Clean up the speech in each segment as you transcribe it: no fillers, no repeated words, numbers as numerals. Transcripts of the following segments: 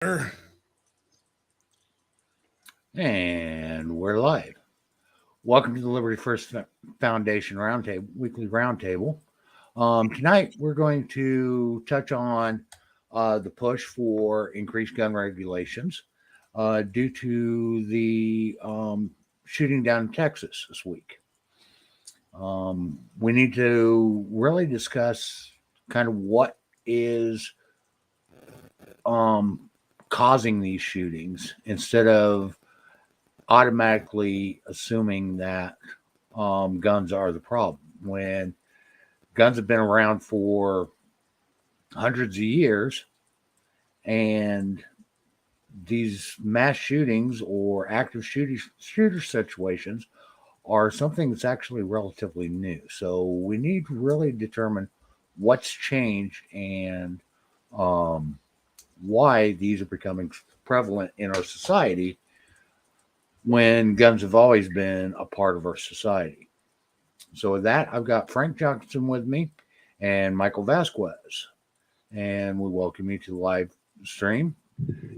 Sure. And we're live. Welcome to the Liberty First Foundation Roundtable, weekly roundtable. Tonight, we're going to touch on the push for increased gun regulations due to the shooting down in Texas this week. We need to really discuss kind of what is um, causing these shootings instead of automatically assuming that guns are the problem when guns have been around for hundreds of years, and these mass shootings or active shooter situations are something that's actually relatively new. So we need to really determine what's changed and um, why these are becoming prevalent in our society when guns have always been a part of our society. So with that, I've got Frank Johnson with me and Michael Vasquez. And we welcome you to the live stream.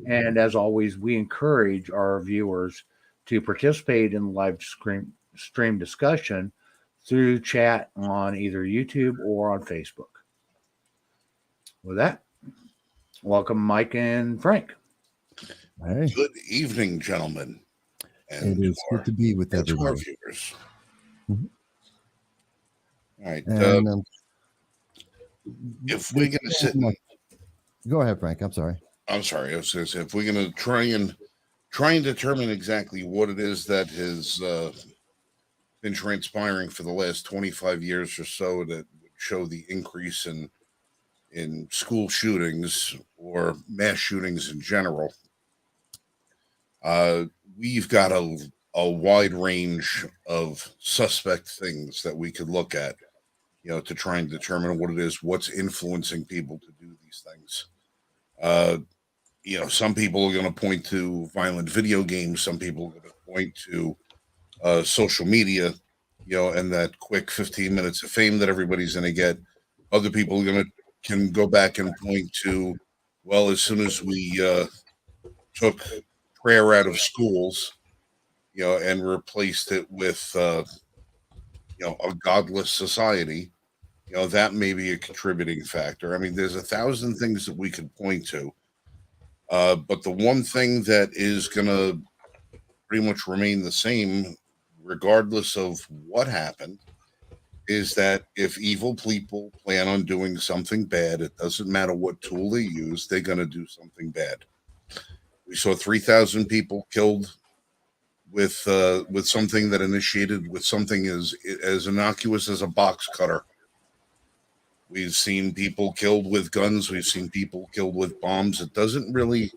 And as always, we encourage our viewers to participate in the stream discussion through chat on either YouTube or on Facebook. With that, welcome Mike and Frank. Hey, Good evening, gentlemen. it is good to be with and to our everybody. viewers. Mhm. All right. And if we're going to sit and, go ahead, Frank. I'm sorry. I'm sorry, I was going to say, if we're going to try and determine exactly what it is that has been transpiring for the last 25 years or so that would show the increase in school shootings or mass shootings in general, we've got a wide range of suspect things that we could look at, to try and determine what it is, what's influencing people to do these things. Some people are going to point to violent video games. Some people are going to point to social media, and that quick 15 minutes of fame that everybody's going to get. Other people can go back and point to, well, as soon as we took prayer out of schools, and replaced it with, a godless society, that may be a contributing factor. I mean, there's 1,000 things that we could point to. But the one thing that is going to pretty much remain the same, regardless of what happened, is that if evil people plan on doing something bad, it doesn't matter what tool they use, they're going to do something bad. We saw 3,000 people killed with something that initiated with something as innocuous as a box cutter. We've seen people killed with guns. We've seen people killed with bombs. It doesn't really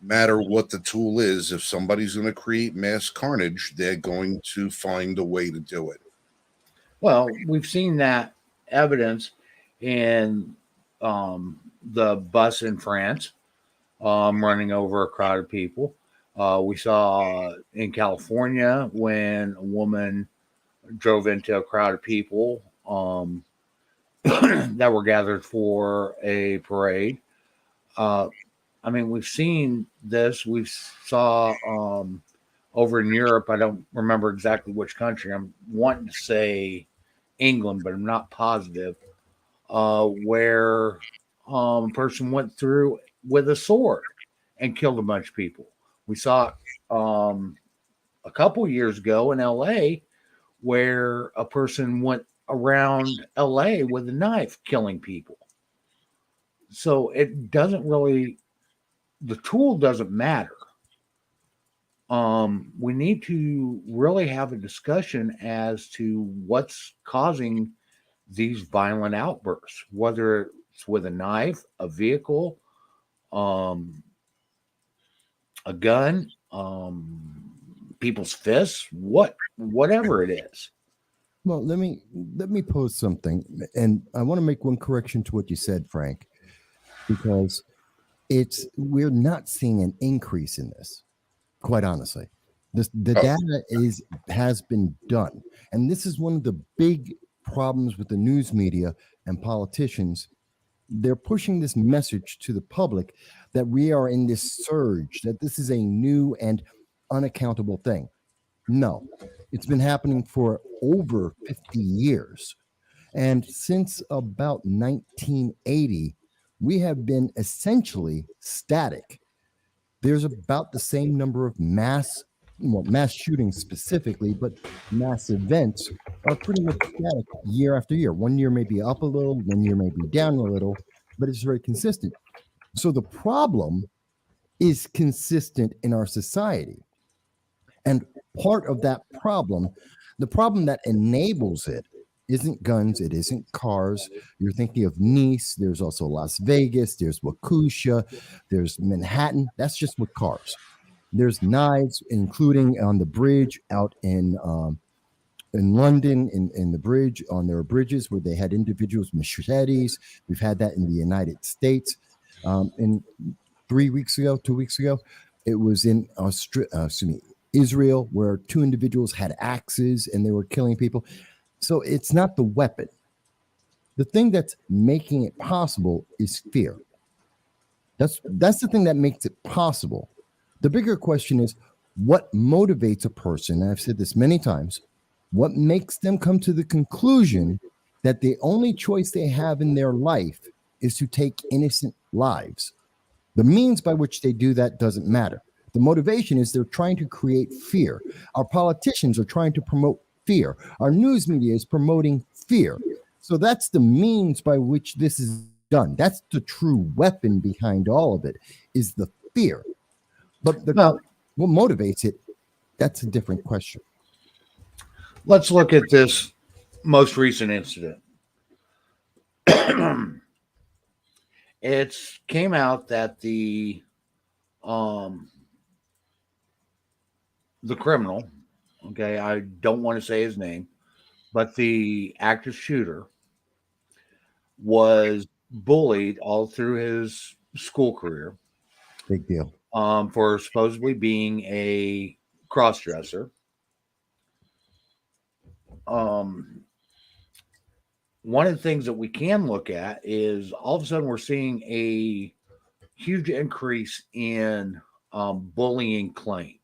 matter what the tool is. If somebody's going to create mass carnage, they're going to find a way to do it. Well, we've seen that evidence in the bus in France running over a crowd of people. We saw in California when a woman drove into a crowd of people that were gathered for a parade. I mean, we've seen this. We saw over in Europe. I don't remember exactly which country. I'm wanting to say England, but I'm not positive. Where a person went through with a sword and killed a bunch of people. We saw a couple years ago in LA where a person went around LA with a knife killing people. So it doesn't really, the tool doesn't matter. We need to really have a discussion as to what's causing these violent outbursts, whether it's with a knife, a vehicle, um, a gun, people's fists, whatever it is. Well, let me pose something, and I want to make one correction to what you said, Frank, because we're not seeing an increase in this. Quite honestly, the data has been done, and this is one of the big problems with the news media and politicians they're pushing this message to the public that we are in this surge, that this is a new and unaccountable thing. No, it's been happening for over 50 years. And since about 1980, we have been essentially static. There's about the same number of mass shootings specifically, but mass events are pretty much static year after year. One year may be up a little, one year may be down a little, but it's very consistent. So the problem is consistent in our society. And part of that problem, the problem that enables it, isn't guns, it isn't cars. You're thinking of Nice, there's also Las Vegas, there's Waukesha, there's Manhattan. That's just with cars. There's knives, including on the bridge out in London, in the bridge, on their bridges where they had individuals with machetes. We've had that in the United States. And 2 weeks ago, it was in Israel, where two individuals had axes and they were killing people. So it's not the weapon. The thing that's making it possible is fear. That's the thing that makes it possible. The bigger question is, what motivates a person? And I've said this many times. What makes them come to the conclusion that the only choice they have in their life is to take innocent lives? The means by which they do that doesn't matter. The motivation is they're trying to create fear. Our politicians are trying to promote fear. Our news media is promoting fear. So that's the means by which this is done. That's the true weapon behind all of it, is the fear. But what motivates it, that's a different question. Let's look at this most recent incident. It's came out that the criminal, okay, I don't want to say his name, but the active shooter was bullied all through his school career. Big deal. For supposedly being a cross-dresser. One of the things that we can look at is all of a sudden we're seeing a huge increase in bullying claims.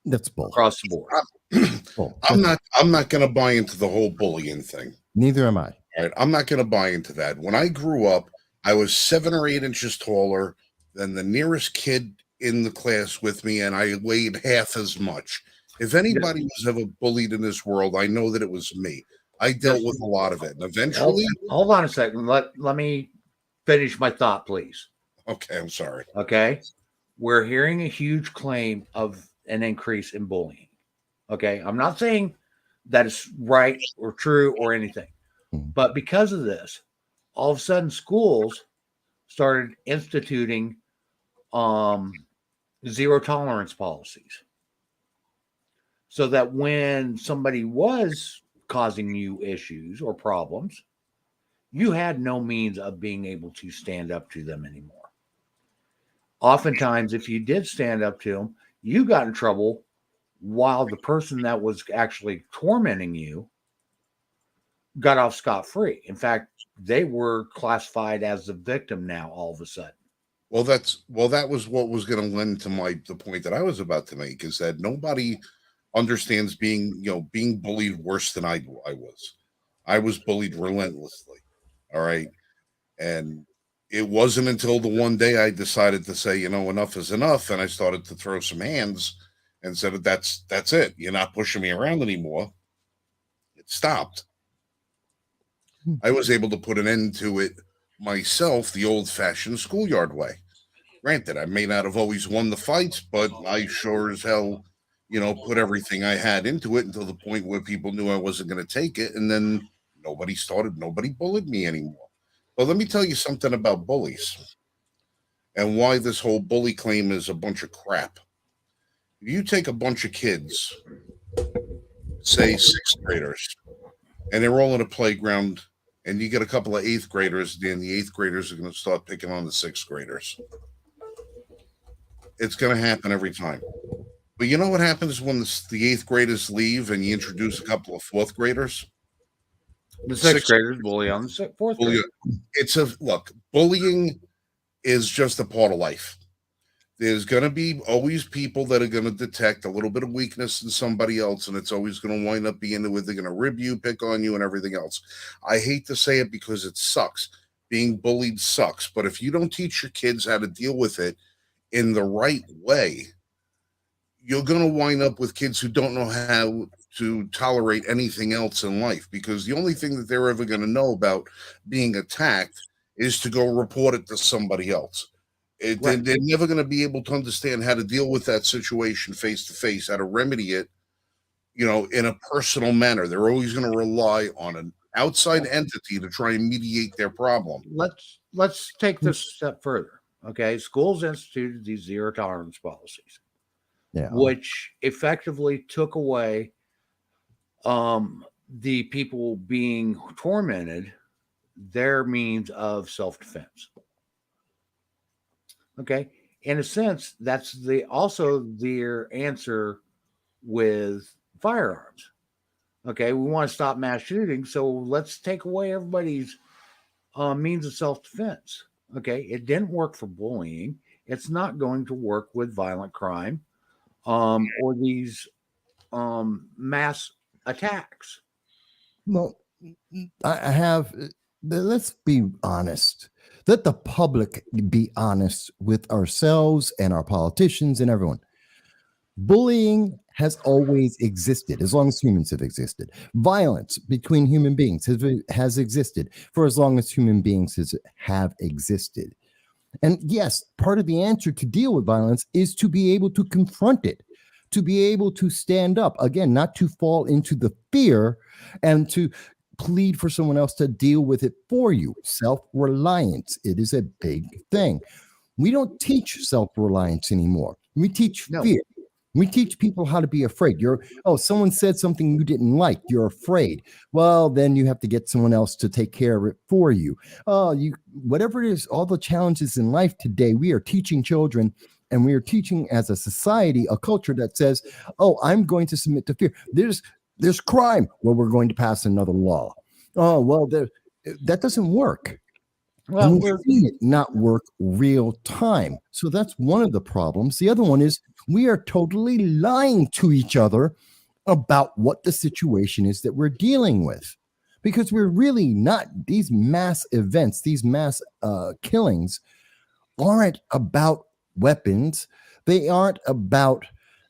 That's bull. Across the board. I'm not going to buy into the whole bullying thing. Neither am I. All right, I'm not going to buy into that. When I grew up, I was 7 or 8 inches taller than the nearest kid in the class with me, and I weighed half as much. If anybody was ever bullied in this world, I know that it was me. I dealt with a lot of it, and eventually. Hold on a second. Let me finish my thought, please. Okay, I'm sorry. Okay, we're hearing a huge claim of an increase in bullying. Okay, I'm not saying that it's right or true or anything, but because of this, all of a sudden schools started instituting zero tolerance policies, so that when somebody was causing you issues or problems, you had no means of being able to stand up to them anymore. Oftentimes, if you did stand up to them, you got in trouble while the person that was actually tormenting you got off scot-free. In fact, they were classified as the victim now all of a sudden. Well, that was what was going to lend to the point that I was about to make, is that nobody understands being bullied worse than I was. I was bullied relentlessly. All right. And it wasn't until the one day I decided to say, enough is enough. And I started to throw some hands and said, that's it. You're not pushing me around anymore. It stopped. I was able to put an end to it myself the old-fashioned schoolyard way. Granted, I may not have always won the fights, but I sure as hell, put everything I had into it until the point where people knew I wasn't going to take it. And then nobody bullied me anymore. Well, let me tell you something about bullies and why this whole bully claim is a bunch of crap. If you take a bunch of kids, say 6th graders, and they're all in a playground, and you get a couple of 8th graders, then the 8th graders are going to start picking on the 6th graders. It's going to happen every time. But you know what happens when the 8th graders leave and you introduce a couple of 4th graders? The sixth Sixth graders bully on the fourth bully. grade. It's a look. Bullying is just a part of life. There's going to be always people that are going to detect a little bit of weakness in somebody else, and it's always going to wind up being where they're going to rib you, pick on you, and everything else. I hate to say it because it sucks. Being bullied sucks, but if you don't teach your kids how to deal with it in the right way, you're going to wind up with kids who don't know how to tolerate anything else in life, because the only thing that they're ever going to know about being attacked is to go report it to somebody else. Right. They're never going to be able to understand how to deal with that situation face to face, how to remedy it, in a personal manner. They're always going to rely on an outside entity to try and mediate their problem. Let's take this a step further. Okay, schools instituted these zero tolerance policies, Yeah. which effectively took away the people being tormented their means of self-defense. Okay, in a sense, that's also their answer with firearms. Okay, we want to stop mass shooting, so let's take away everybody's means of self-defense. Okay, it didn't work for bullying. It's not going to work with violent crime or these mass attacks. Well, I have. Let's be honest. Let the public be honest with ourselves and our politicians and everyone. Bullying has always existed as long as humans have existed. Violence between human beings has existed for as long as human beings have existed. And yes, part of the answer to deal with violence is to be able to confront it, to be able to stand up, again, not to fall into the fear and to plead for someone else to deal with it for you. Self-reliance, it is a big thing. We don't teach self-reliance anymore. We teach fear. We teach people how to be afraid. Someone said something you didn't like. You're afraid. Well, then you have to get someone else to take care of it for you. Whatever it is, all the challenges in life today, we are teaching children, and we are teaching as a society, a culture that says, I'm going to submit to fear. There's crime. Well, we're going to pass another law. That doesn't work. Well, And we've seen it not work real time. So that's one of the problems. The other one is we are totally lying to each other about what the situation is that we're dealing with, because we're really not. These mass events, these mass killings aren't about weapons. They aren't about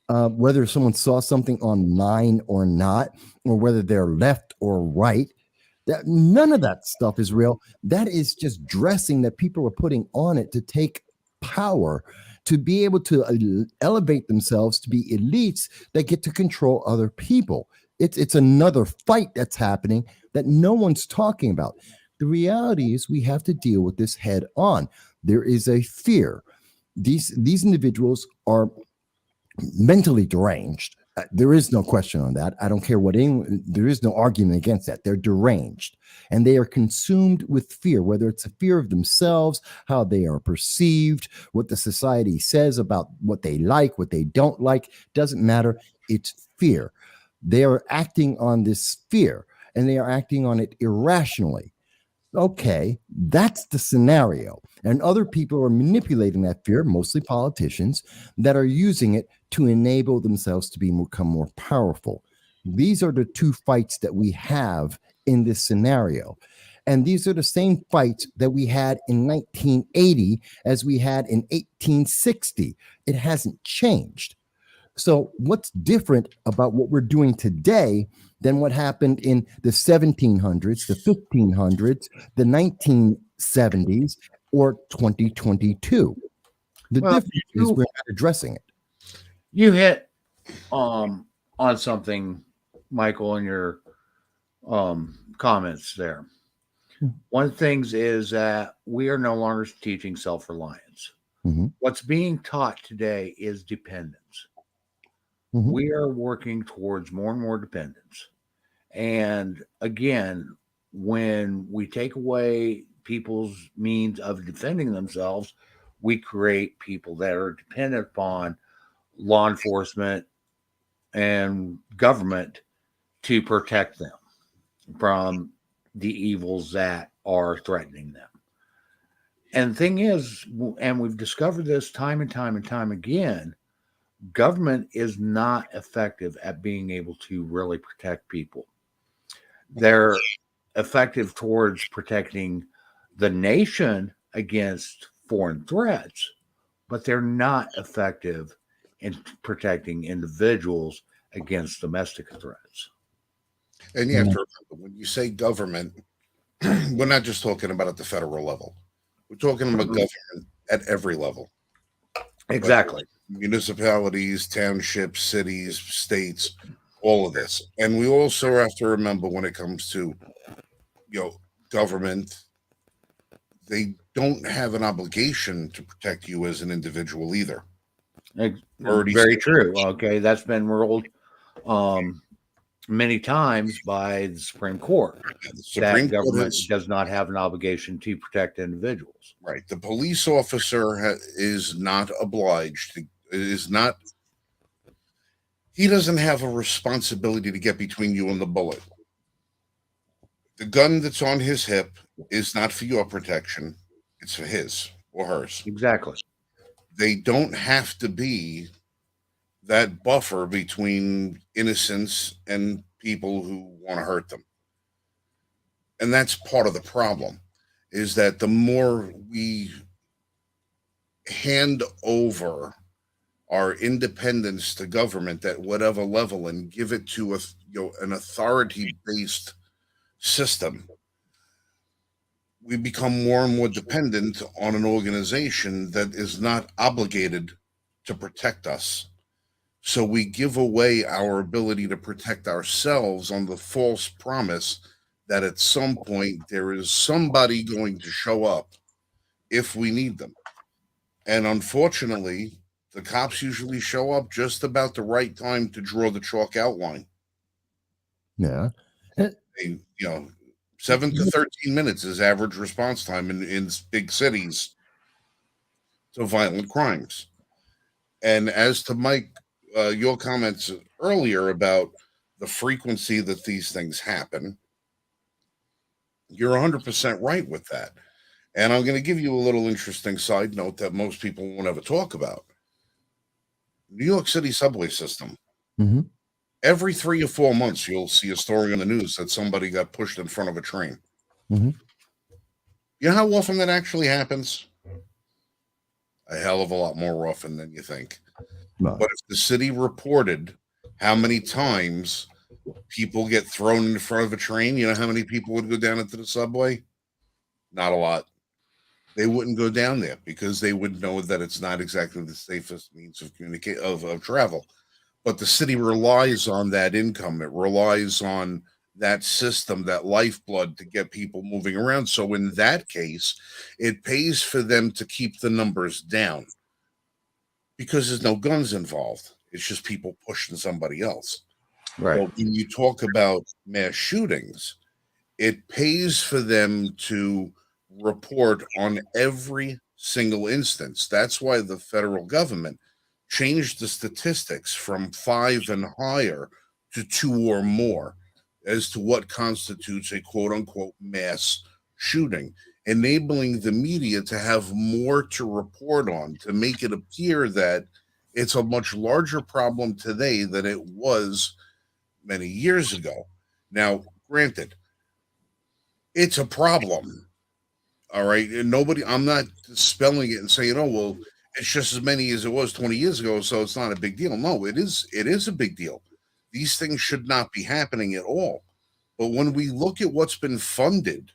whether someone saw something online or not, or whether they're left or right. None of that stuff is real. That is just dressing that people are putting on it to take power, to be able to elevate themselves to be elites that get to control other people. It's another fight that's happening that no one's talking about. The reality is we have to deal with this head on. There is a fear. These individuals are mentally deranged. There is no question on that. I don't care there is no argument against that. They're deranged and they are consumed with fear, whether it's a fear of themselves, how they are perceived, what the society says about what they like, what they don't like, doesn't matter. It's fear. They are acting on this fear and they are acting on it irrationally. Okay, that's the scenario. And other people are manipulating that fear, mostly politicians, that are using it to enable themselves to become more powerful. These are the two fights that we have in this scenario. And these are the same fights that we had in 1980 as we had in 1860. It hasn't changed. So what's different about what we're doing today than what happened in the 1700s, the 1500s, the 1970s, or 2022? The difference is we're not addressing it. You hit on something, Michael, in your comments there. One of the things is that we are no longer teaching self-reliance. Mm-hmm. What's being taught today is dependence. Mm-hmm. We are working towards more and more dependence. And again, when we take away people's means of defending themselves, we create people that are dependent upon law enforcement and government to protect them from the evils that are threatening them. And the thing is, and we've discovered this time and time and time again, government is not effective at being able to really protect people. They're effective towards protecting the nation against foreign threats, but they're not effective in protecting individuals against domestic threats. And you have to remember, when you say government, we're not just talking about at the federal level. We're talking about government at every level. Exactly. Municipalities, townships, cities, states, all of this. And we also have to remember when it comes to, government, they don't have an obligation to protect you as an individual either. Very true. Okay, that's been ruled many times by the Supreme Court. The Supreme that government Court does not have an obligation to protect individuals. Right. The police officer is not obliged to, he doesn't have a responsibility to get between you and the bullet. The gun that's on his hip is not for your protection. It's for his or hers. Exactly. They don't have to be that buffer between innocents and people who want to hurt them. And that's part of the problem, is that the more we hand over our independence to government at whatever level and give it to an authority-based system, we become more and more dependent on an organization that is not obligated to protect us. So we give away our ability to protect ourselves on the false promise that at some point there is somebody going to show up if we need them. And unfortunately, the cops usually show up just about the right time to draw the chalk outline. Yeah. 7 to 13 minutes is average response time in big cities to violent crimes. And as to Mike, your comments earlier about the frequency that these things happen, you're 100% right with that. And I'm going to give you a little interesting side note that most people won't ever talk about. New York City subway system. Mm-hmm. Every 3 or 4 months, you'll see a story on the news that somebody got pushed in front of a train. Mm-hmm. You know how often that actually happens? A hell of a lot more often than you think. Right. But if the city reported how many times people get thrown in front of a train, you know how many people would go down into the subway? Not a lot. They wouldn't go down there because they would know that it's not exactly the safest means of of travel. But the city relies on that income. It relies on that system, that lifeblood to get people moving around. So in that case, it pays for them to keep the numbers down because there's no guns involved. It's just people pushing somebody else. Right. But when you talk about mass shootings, it pays for them to report on every single instance. That's why the federal government changed the statistics from 5 and higher to 2 or more as to what constitutes a quote-unquote mass shooting, enabling the media to have more to report on, to make it appear that it's a much larger problem today than it was many years ago. Now, granted, it's a problem. All right. And I'm not dispelling it and saying, oh, well, it's just as many as it was 20 years ago, so it's not a big deal. No, it is a big deal. These things should not be happening at all. But when we look at what's been funded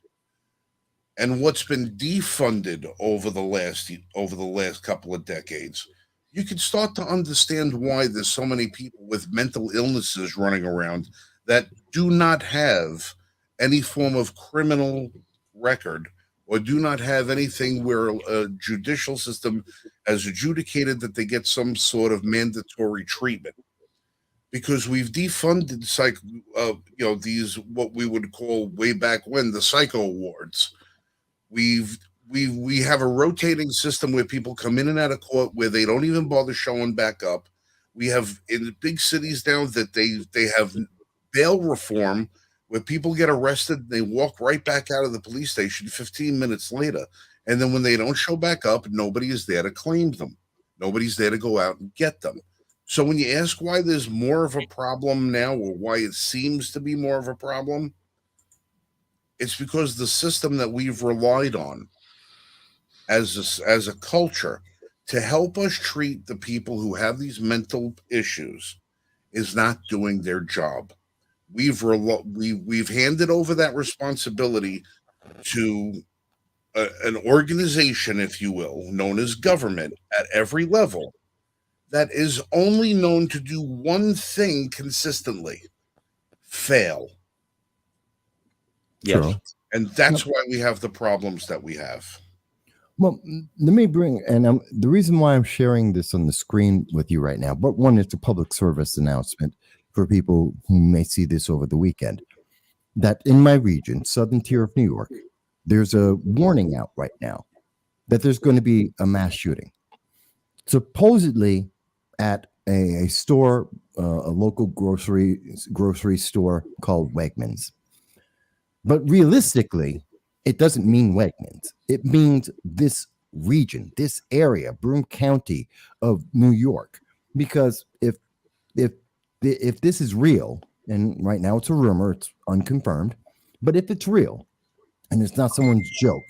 and what's been defunded over the last couple of decades, you can start to understand why there's so many people with mental illnesses running around that do not have any form of criminal record or do not have anything where a judicial system has adjudicated that they get some sort of mandatory treatment. Because we've defunded these, what we would call way back when, the psycho wards. We have a rotating system where people come in and out of court where they don't even bother showing back up. We have in the big cities now that they have bail reform where people get arrested, they walk right back out of the police station 15 minutes later. And then when they don't show back up, nobody is there to claim them. Nobody's there to go out and get them. So when you ask why there's more of a problem now, or why it seems to be more of a problem, it's because the system that we've relied on as a culture to help us treat the people who have these mental issues is not doing their job. We've handed over that responsibility to an organization, if you will, known as government at every level, that is only known to do one thing consistently: fail. Yes. True. And that's why we have the problems that we have. Well, let me bring, and the reason why I'm sharing this on the screen with you right now, but one, it's a public service announcement for people who may see this over the weekend, that in my region, southern tier of New York, there's a warning out right now that there's going to be a mass shooting. Supposedly at a store, a local grocery store called Wegmans. But realistically, it doesn't mean Wegmans. It means this region, this area, Broome County of New York. Because if this is real, and right now it's a rumor, it's unconfirmed, but if it's real and it's not someone's joke,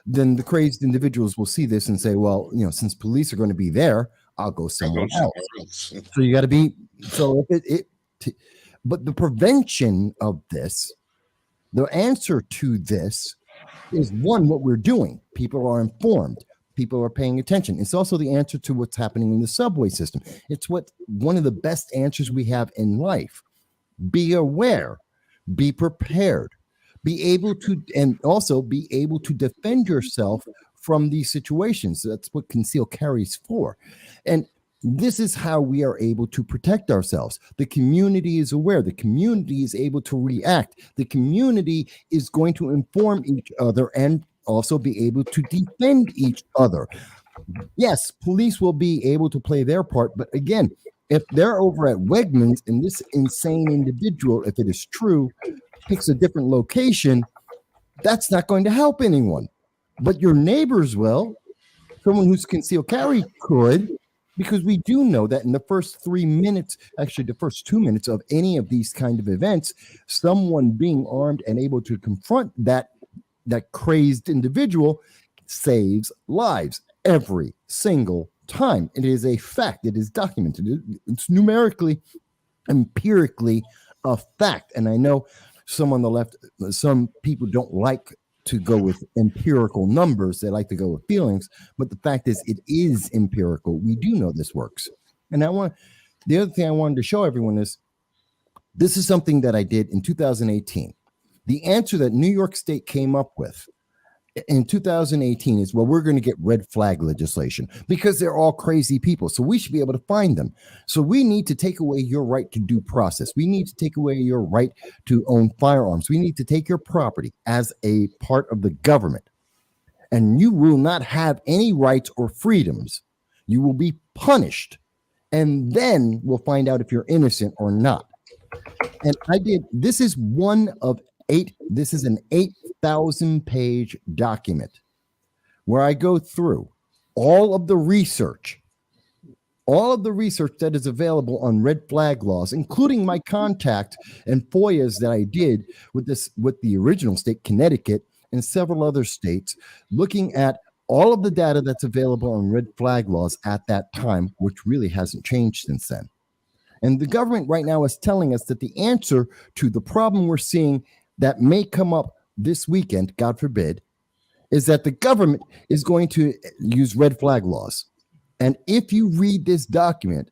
then the crazy individuals will see this and say, well, since police are going to be there, I'll go somewhere else. So you got to be, but the prevention of this, the answer to this is, one, what we're doing. People are informed. People are paying attention. It's also the answer to what's happening in the subway system. It's one of the best answers we have in life. Be aware, be prepared, be able to, and also be able to defend yourself from these situations. That's what concealed carry is for. And this is how we are able to protect ourselves. The community is aware. The community is able to react. The community is going to inform each other and also be able to defend each other. Yes, police will be able to play their part. But again, if they're over at Wegmans and this insane individual, if it is true, picks a different location, that's not going to help anyone. But your neighbors will. Someone who's concealed carry could. Because we do know that in the first 3 minutes, actually the first 2 minutes of any of these kind of events, someone being armed and able to confront that crazed individual saves lives every single time. It is a fact. It is documented. It's numerically, empirically a fact. And I know some on the left, some people don't like to go with empirical numbers. They like to go with feelings, but the fact is it is empirical. We do know this works. And the other thing I wanted to show everyone is this is something that I did in 2018. The answer that New York State came up with in 2018 is, well, we're going to get red flag legislation because they're all crazy people. So we should be able to find them. So we need to take away your right to due process. We need to take away your right to own firearms. We need to take your property as a part of the government. And you will not have any rights or freedoms. You will be punished. And then we'll find out if you're innocent or not. And this is one of 8. This is an 8,000-page document where I go through all of the research that is available on red flag laws, including my contact and FOIAs that I did with the original state, Connecticut, and several other states, looking at all of the data that's available on red flag laws at that time, which really hasn't changed since then. And the government right now is telling us that the answer to the problem we're seeing that may come up this weekend, God forbid, is that the government is going to use red flag laws. And if you read this document,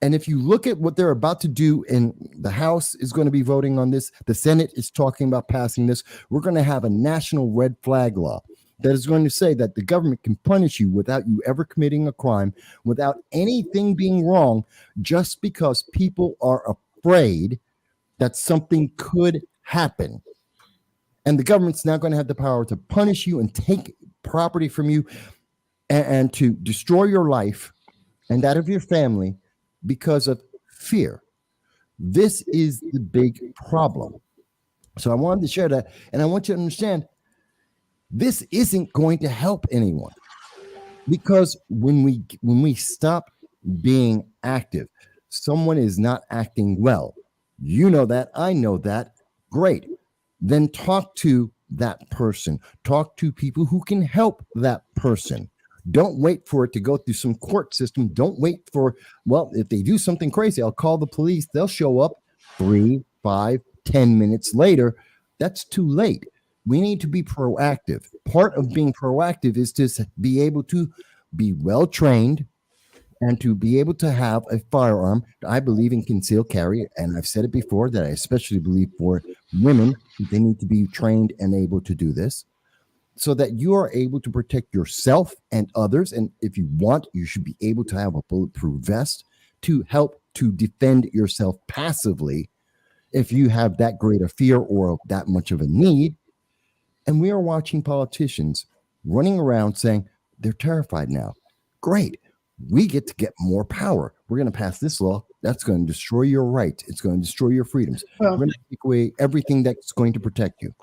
and if you look at what they're about to do, and the House is going to be voting on this, the Senate is talking about passing this, we're going to have a national red flag law that is going to say that the government can punish you without you ever committing a crime, without anything being wrong, just because people are afraid that something could happen. And the government's now going to have the power to punish you and take property from you and to destroy your life and that of your family because of fear. This is the big problem. So I wanted to share that, and I want you to understand this isn't going to help anyone, because when we stop being active, someone is not acting well. You know that, I know that. Great. Then talk to that person. Talk to people who can help that person. Don't wait for it to go through some court system. Don't wait for, well, if they do something crazy, I'll call the police. They'll show up 3, 5, 10 minutes later. That's too late. We need to be proactive. Part of being proactive is to be able to be well trained and to be able to have a firearm. I believe in concealed carry, and I've said it before that I especially believe for women, they need to be trained and able to do this so that you are able to protect yourself and others. And if you want, you should be able to have a bulletproof vest to help to defend yourself passively if you have that great a fear or that much of a need. And we are watching politicians running around saying they're terrified now. Great. We get to get more power. We're going to pass this law that's going to destroy your rights. It's going to destroy your freedoms. Well, we're going to take away everything that's going to protect you.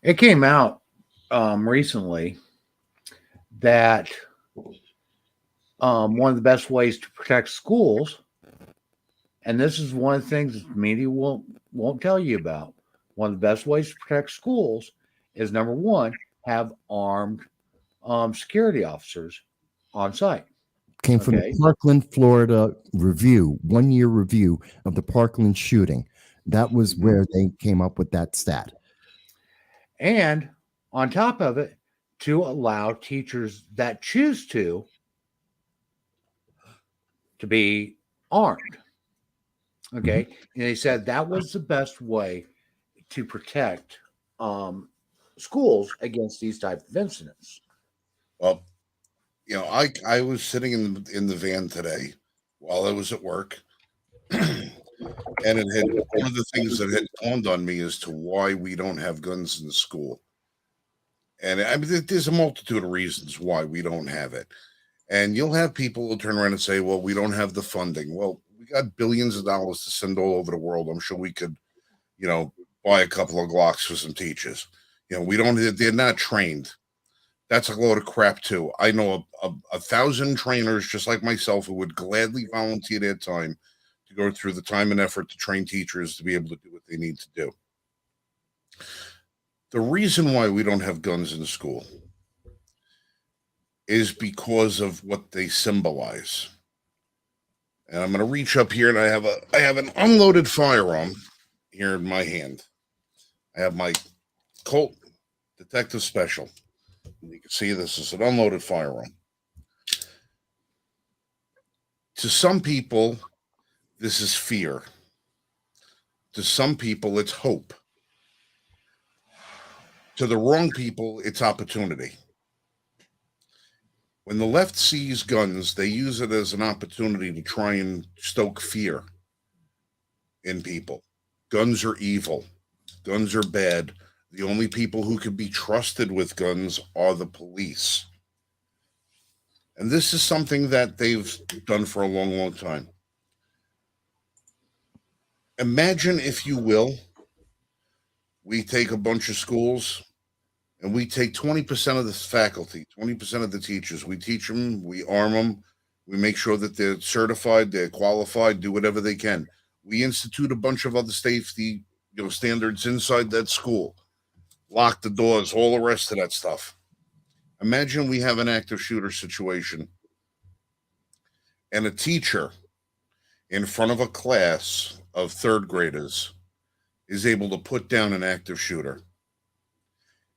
it came out recently that one of the best ways to protect schools, and this is one of the things that the media won't tell you about. One of the best ways to protect schools is, number one, have armed security officers on site. Came from the Parkland, Florida review, 1-year review of the Parkland shooting. That was where they came up with that stat. And on top of it, to allow teachers that choose to be armed. Okay. And they said that was the best way to protect schools against these type of incidents. Well, I was sitting in the van today while I was at work, and one of the things that had dawned on me as to why we don't have guns in the school. And I mean, there's a multitude of reasons why we don't have it. And you'll have people who turn around and say, well, we don't have the funding. Well, we got billions of dollars to send all over the world. I'm sure we could, buy a couple of Glocks for some teachers. They're not trained. That's a load of crap too. I know a 1,000 trainers just like myself who would gladly volunteer their time to go through the time and effort to train teachers to be able to do what they need to do. The reason why we don't have guns in the school is because of what they symbolize. And I'm going to reach up here, and I have an unloaded firearm here in my hand. I have my Colt Detective Special. And you can see this is an unloaded firearm. To some people, this is fear. To some people, it's hope. To the wrong people, it's opportunity. When the left sees guns, they use it as an opportunity to try and stoke fear in people. Guns are evil. Guns are bad. The only people who can be trusted with guns are the police. And this is something that they've done for a long, long time. Imagine, if you will, we take a bunch of schools and we take 20% of the faculty, 20% of the teachers. We teach them, we arm them, we make sure that they're certified, they're qualified, do whatever they can. We institute a bunch of other safety standards inside that school. Lock the doors, all the rest of that stuff. Imagine we have an active shooter situation and a teacher in front of a class of third graders is able to put down an active shooter.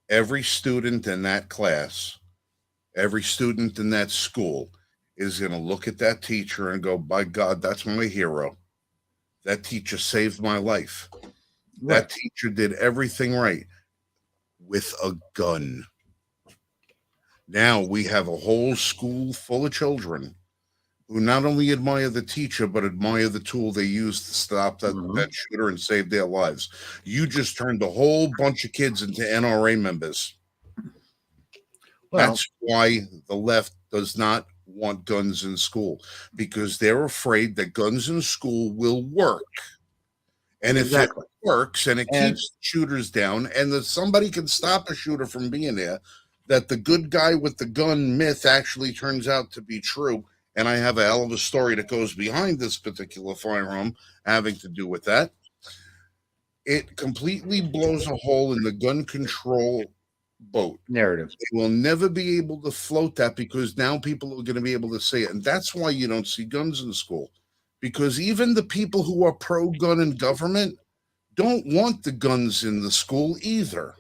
Every student in that class, every student in that school is going to look at that teacher and go, by God, that's my hero. That teacher saved my life. Right. That teacher did everything right with a gun. Now we have a whole school full of children who not only admire the teacher, but admire the tool they used to stop that shooter and save their lives. You just turned a whole bunch of kids into NRA members. Well, that's why the left does not want guns in school, because they're afraid that guns in school will work And if Exactly. it works and it And keeps shooters down, and that somebody can stop a shooter from being there, that the good guy with the gun myth actually turns out to be true. And I have a hell of a story that goes behind this particular firearm having to do with that. It completely blows a hole in the gun control boat. narrative. They will never be able to float that because now people are going to be able to say it. And that's why you don't see guns in school. Because even the people who are pro gun in government don't want the guns in the school either.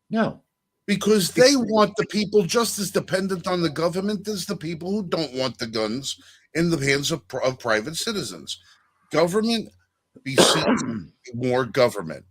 No. Because they want the people just as dependent on the government as the people who don't want the guns in the hands of private citizens. Government beseeches more government.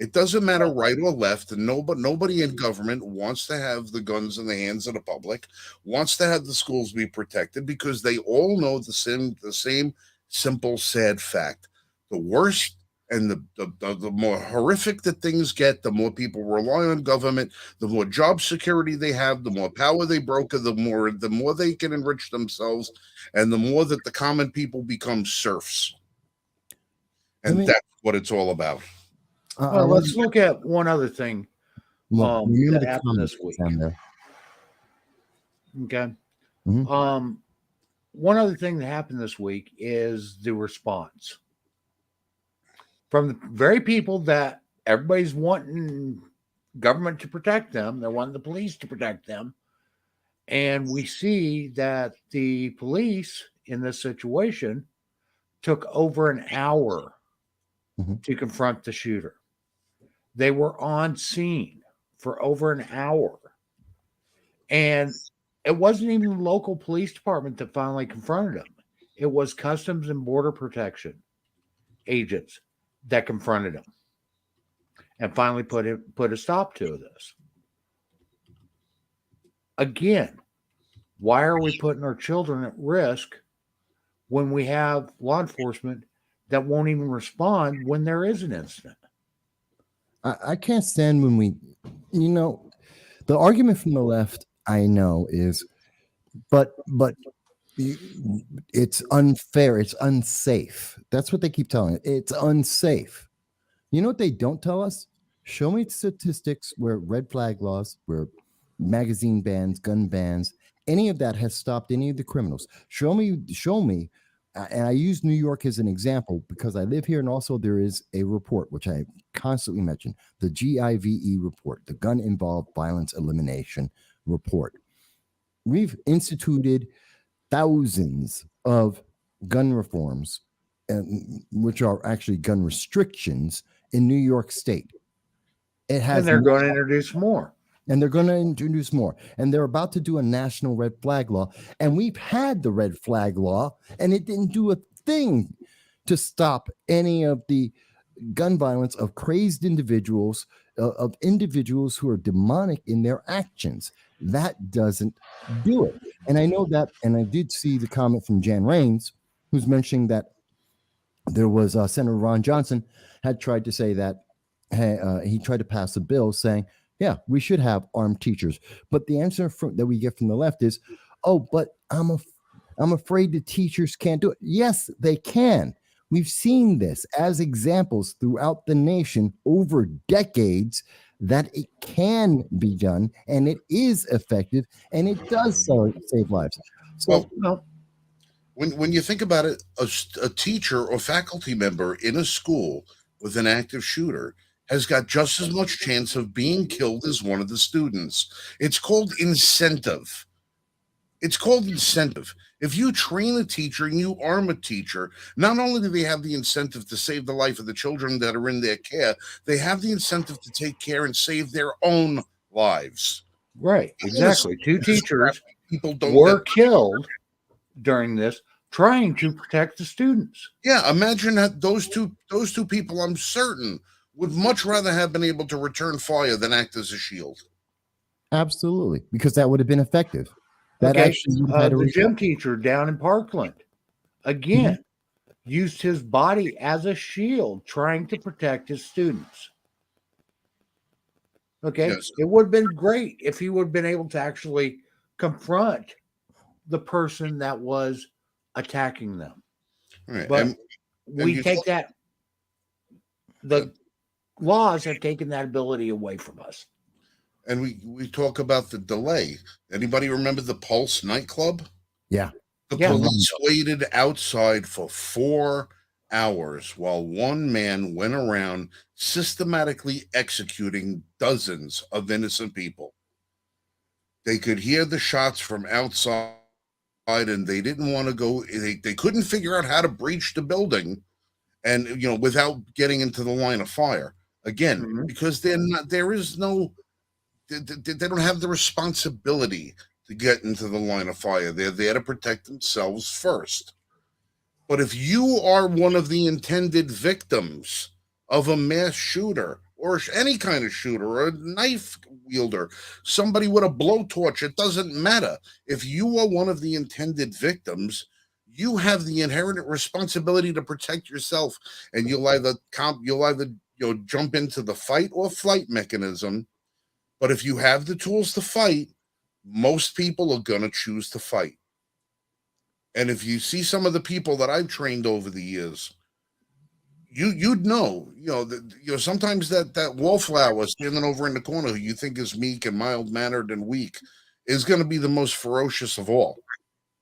It doesn't matter right or left, and nobody in government wants to have the guns in the hands of the public, wants to have the schools be protected because they all know the same simple, sad fact. The worse and the more horrific that things get, the more people rely on government, the more job security they have, the more power they broker, the more they can enrich themselves, and the more that the common people become serfs. And that's what it's all about. Well, let's look at one other thing remember that the happened this comments week. down there. Okay. Mhm. One other thing that happened this week is the response from the very people that everybody's wanting government to protect them. They're wanting the police to protect them. And we see that the police in this situation took over an hour to confront the shooter. They were on scene for over an hour. And it wasn't even the local police department that finally confronted him. It was Customs and Border Protection agents that confronted him and finally put a stop to this. Again, why are we putting our children at risk when we have law enforcement that won't even respond when there is an incident? I can't stand when the argument from the left, I know, is but it's unfair, it's unsafe. That's what they keep telling it. It's unsafe. You know what they don't tell us? Show me statistics where red flag laws, where magazine bans, gun bans, any of that has stopped any of the criminals. Show me, and I use New York as an example because I live here, and also there is a report which I constantly mention, the GIVE report, the Gun Involved Violence Elimination Report. We've instituted thousands of gun reforms, which are actually gun restrictions in New York State. It has, and they're going to introduce more. And they're going to introduce more. And they're about to do a national red flag law. And we've had the red flag law, and it didn't do a thing to stop any of the gun violence of crazed individuals, of individuals who are demonic in their actions. That doesn't do it. And I know that, and I did see the comment from Jan Rains, who's mentioning that there was Senator Ron Johnson had tried to say that he tried to pass a bill saying, yeah, we should have armed teachers. But the answer that we get from the left is, oh, but I'm afraid the teachers can't do it. Yes, they can. We've seen this as examples throughout the nation over decades that it can be done, and it is effective, and it does save lives. So, when you think about it, a teacher or faculty member in a school with an active shooter has got just as much chance of being killed as one of the students. It's called incentive. It's called incentive. If you train a teacher and you arm a teacher, not only do they have the incentive to save the life of the children that are in their care, they have the incentive to take care and save their own lives. Right, exactly. Two teachers don't were killed during this trying to protect the students. Yeah, imagine that those two people, I'm certain, would much rather have been able to return fire than act as a shield. Absolutely, because that would have been effective. That okay. actually had the gym teacher down in Parkland, again, used his body as a shield trying to protect his students. Okay, yes. It would have been great if he would have been able to actually confront the person that was attacking them. Right. But we take that the laws have taken that ability away from us. And we talk about the delay. Anybody remember the Pulse nightclub? Yeah. The Yeah. police waited outside for 4 hours while one man went around systematically executing dozens of innocent people. They could hear the shots from outside and they didn't want to go. They couldn't figure out how to breach the building and, without getting into the line of fire. Again, Mhm. because they don't have the responsibility to get into the line of fire. They're there to protect themselves first. But if you are one of the intended victims of a mass shooter or any kind of shooter or a knife wielder, somebody with a blowtorch, it doesn't matter. If you are one of the intended victims, you have the inherent responsibility to protect yourself, and you'll either jump into the fight or flight mechanism. But if you have the tools to fight, most people are going to choose to fight. And if you see some of the people that I've trained over the years, you'd know, sometimes that wallflower standing over in the corner who you think is meek and mild mannered and weak is going to be the most ferocious of all,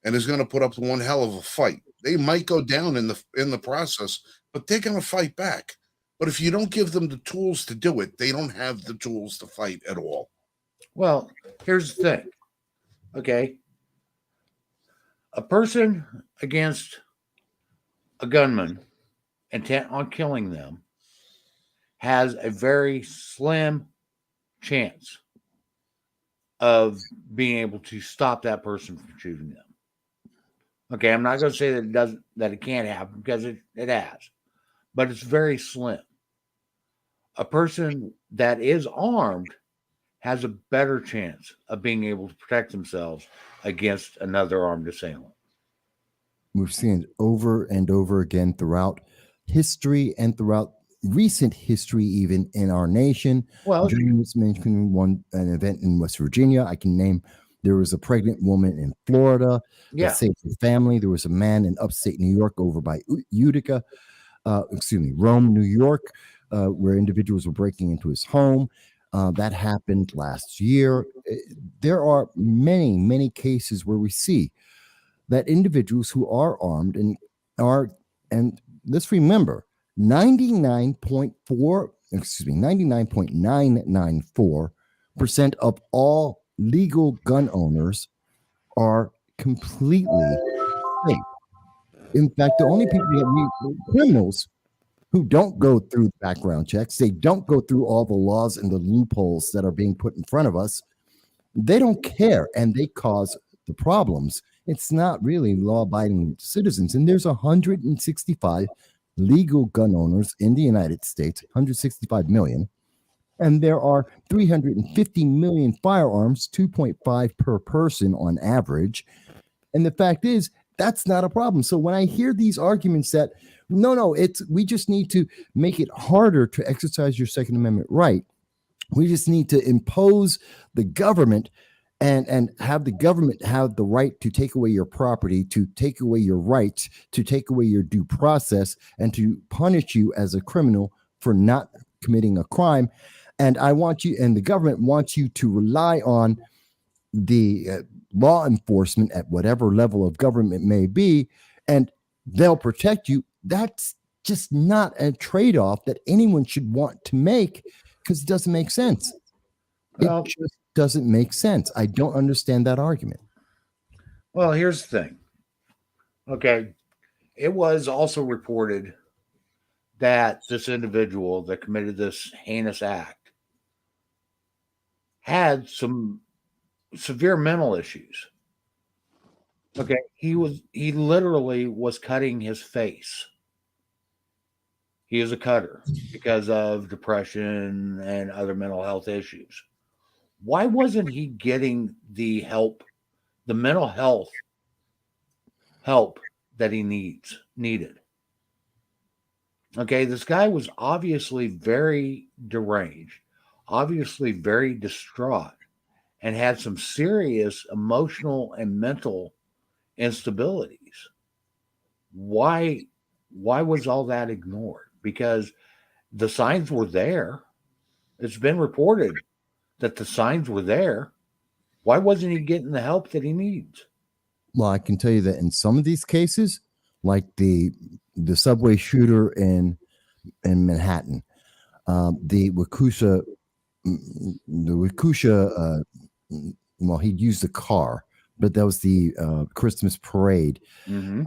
and is going to put up one hell of a fight. They might go down in the process, but they're going to fight back. But if you don't give them the tools to do it, they don't have the tools to fight at all. Well, here's the thing. Okay. A person against a gunman intent on killing them has a very slim chance of being able to stop that person from shooting them. Okay, I'm not going to say that it can't happen, because it has, but it's very slim. A person that is armed has a better chance of being able to protect themselves against another armed assailant. We've seen it over and over again throughout history and throughout recent history, even in our nation. Well, Jeremy was mentioning an event in West Virginia. I can name, there was a pregnant woman in Florida yeah, that saved her family. There was a man in upstate New York over by Rome, New York, where individuals were breaking into his home. That happened last year. There are many, many cases where we see that individuals who are armed and let's remember, 99.994% of all legal gun owners are completely safe. In fact, the only people criminals who don't go through background checks, they don't go through all the laws and the loopholes that are being put in front of us. They don't care, and they cause the problems. It's not really law-abiding citizens. And there's 165 legal gun owners in the United States, 165 million. And there are 350 million firearms, 2.5 per person on average. And the fact is, that's not a problem. So when I hear these arguments that, we just need to make it harder to exercise your Second Amendment right. We just need to impose the government and have the government have the right to take away your property, to take away your rights, to take away your due process, and to punish you as a criminal for not committing a crime. And the government wants you to rely on the law enforcement at whatever level of government may be, and they'll protect you. That's just not a trade-off that anyone should want to make, because it doesn't make sense. It just doesn't make sense. I don't understand that argument. Well, here's the thing. Okay. It was also reported that this individual that committed this heinous act had some severe mental issues. Okay. He literally was cutting his face. He is a cutter because of depression and other mental health issues. Why wasn't he getting the help, the mental health help that he needed? Okay, this guy was obviously very deranged, obviously very distraught, and had some serious emotional and mental instabilities. Why was all that ignored? Because The signs were there. It's been reported that the signs were there. Why wasn't he getting the help that he needs? Well, I can tell you that in some of these cases, like the subway shooter in Manhattan, the Wakusha, well, he'd used a car, but that was the Christmas parade. Mm-hmm.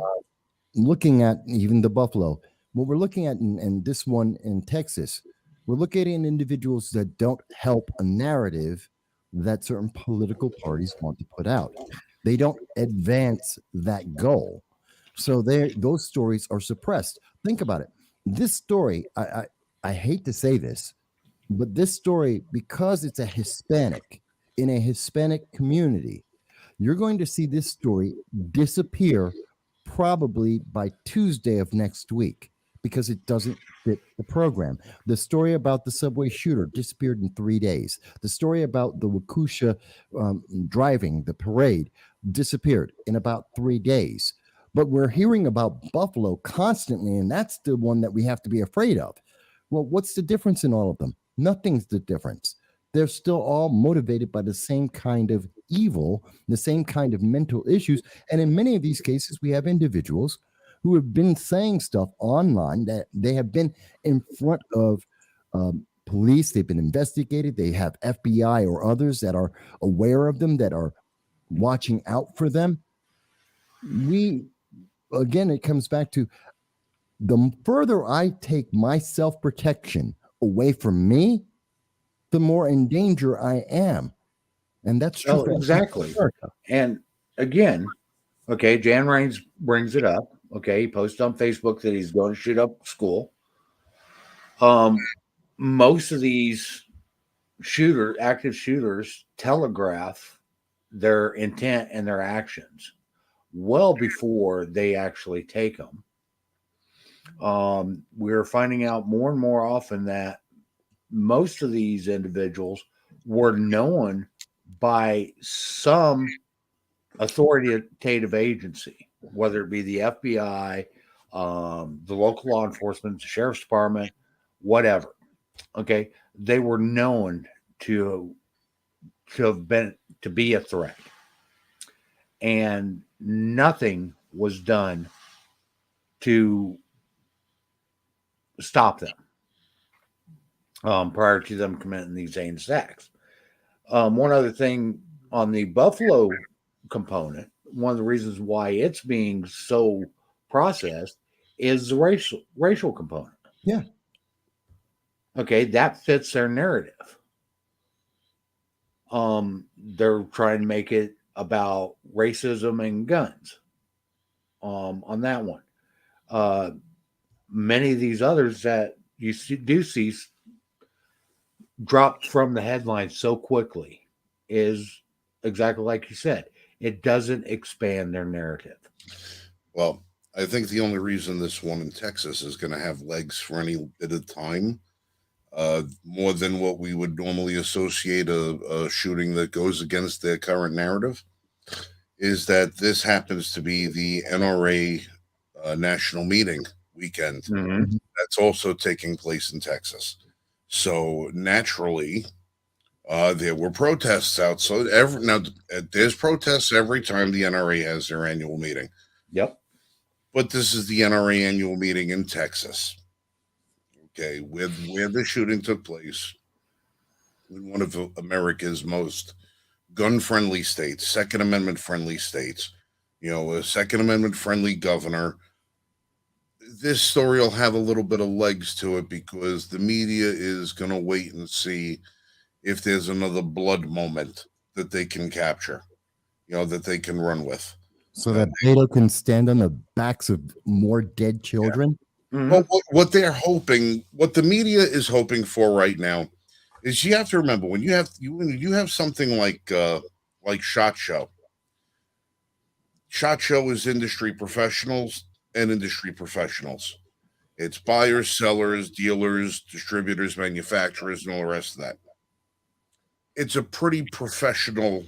Looking at even the Buffalo, what we're looking at in this one in Texas, we're looking at individuals that don't help a narrative that certain political parties want to put out. They don't advance that goal. So those stories are suppressed. Think about it. This story, I hate to say this, but this story, because it's a Hispanic in a Hispanic community, you're going to see this story disappear probably by Tuesday of next week because it doesn't fit the program. The story about the subway shooter disappeared in 3 days. The story about the Wakusha driving the parade disappeared in about 3 days. But we're hearing about Buffalo constantly, and that's the one that we have to be afraid of. Well, what's the difference in all of them? Nothing's the difference. They're still all motivated by the same kind of evil, the same kind of mental issues. And in many of these cases, we have individuals who have been saying stuff online that they have been in front of police. They've been investigated. They have FBI or others that are aware of them, that are watching out for them. Again, it comes back to the further I take my self-protection away from me, the more in danger I am. And that's true. Oh, exactly. And again, okay, Jan Raines brings it up. Okay, he posted on Facebook that he's going to shoot up school. Most of these active shooters telegraph their intent and their actions well before they actually take them. We're finding out more and more often that most of these individuals were known by some authoritative agency, whether it be the FBI, the local law enforcement, the sheriff's department, whatever. Okay, they were known to be a threat, and nothing was done to stop them prior to them committing these heinous acts. One other thing on the Buffalo component, one of the reasons why it's being so processed is the racial component. Yeah. Okay, that fits their narrative. They're trying to make it about racism and guns. On that one, many of these others that you do see dropped from the headlines so quickly is exactly like you said. It doesn't expand their narrative. Well, I think the only reason this one in Texas is going to have legs for any bit of time, more than what we would normally associate a shooting that goes against their current narrative, is that this happens to be the NRA national meeting weekend. Mm-hmm. That's also taking place in Texas. So naturally, there were protests out. So there's protests every time the NRA has their annual meeting. Yep. But this is the NRA annual meeting in Texas. Okay, where the shooting took place, in one of America's most gun-friendly states, Second Amendment-friendly states, a Second Amendment-friendly governor. This story will have a little bit of legs to it because the media is going to wait and see if there's another blood moment that they can capture, that they can run with. So that Beto can stand on the backs of more dead children? Yeah. Mm-hmm. Well, what they're hoping, what the media is hoping for right now, is you have to remember when you have something like SHOT Show. SHOT Show is industry professionals and industry professionals. It's buyers, sellers, dealers, distributors, manufacturers, and all the rest of that. It's a pretty professional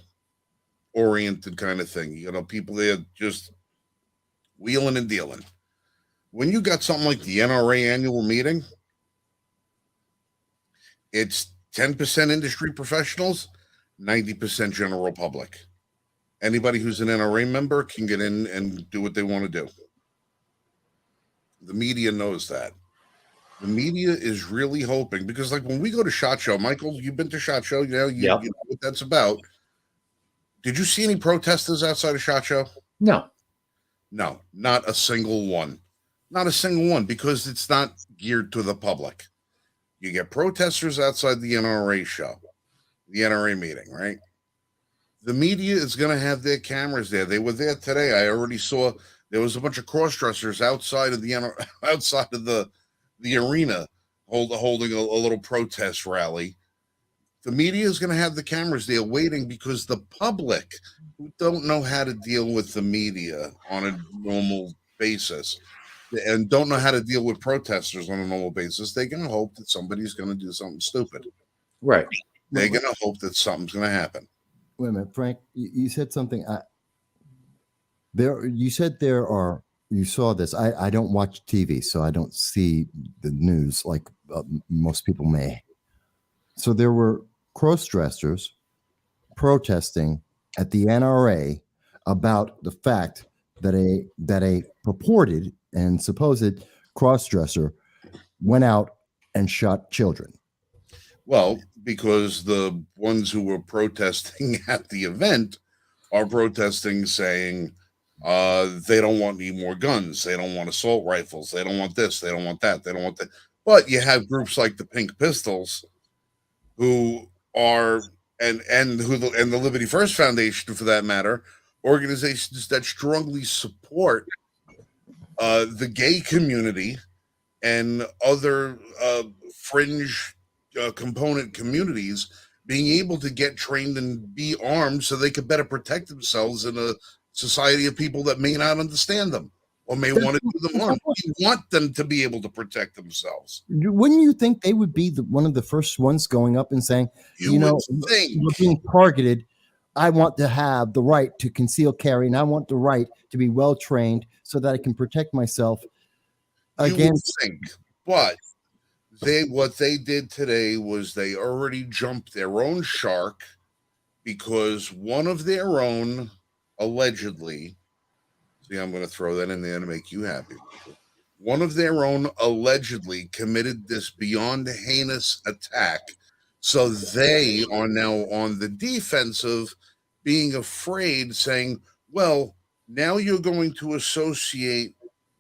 oriented kind of thing. People there just wheeling and dealing. When you got something like the NRA annual meeting, It's 10% industry professionals, 90% general public. Anybody who's an NRA member can get in and do what they want to do. The media knows that. The media is really hoping, because like when we go to SHOT Show, Michael, you've been to SHOT Show, you Yep. know what that's about. Did you see any protesters outside of SHOT Show? No. No, not a single one. Not a single one, because it's not geared to the public. You get protesters outside the NRA show, the NRA meeting, right? The media is going to have their cameras there. They were there today. I already saw there was a bunch of cross-dressers outside of the outside of the arena holding a little protest rally. The media is going to have the cameras there waiting, because the public who don't know how to deal with the media on a normal basis and don't know how to deal with protesters on a normal basis, they're going to hope that somebody's going to do something stupid. Right. They're going to hope that something's going to happen. Wait a minute, Frank. You said something. You said there are. You saw this. I don't watch TV, so I don't see the news like most people may. So there were cross-dressers protesting at the NRA about the fact that a purported and supposed cross-dresser went out and shot children. Well, because the ones who were protesting at the event are protesting saying they don't want any more guns. They don't want assault rifles. They don't want this. They don't want that. They don't want that. But you have groups like the Pink Pistols who are, and the Liberty First Foundation, for that matter, organizations that strongly support the gay community and other fringe component communities being able to get trained and be armed so they could better protect themselves in a society of people that may not understand them or may want to do them harm. We want them to be able to protect themselves. Wouldn't you think they would be one of the first ones going up and saying, you know, we're being targeted. I want to have the right to conceal carry, and I want the right to be well trained so that I can protect myself against. But what they did today was they already jumped their own shark, because one of their own allegedly, see, I'm going to throw that in there to make you happy. One of their own allegedly committed this beyond heinous attack. So they are now on the defensive, being afraid, saying, well, now you're going to associate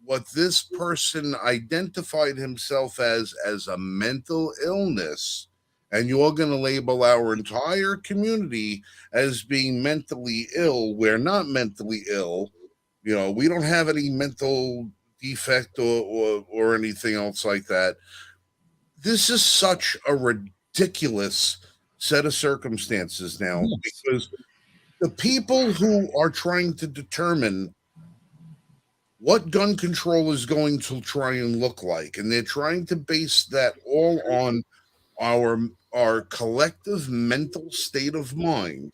what this person identified himself as a mental illness, and you're going to label our entire community as being mentally ill. We're not mentally ill. You know, we don't have any mental defect or anything else like that. This is such a ridiculous set of circumstances now, because the people who are trying to determine what gun control is going to try and look like, and they're trying to base that all on our collective mental state of mind,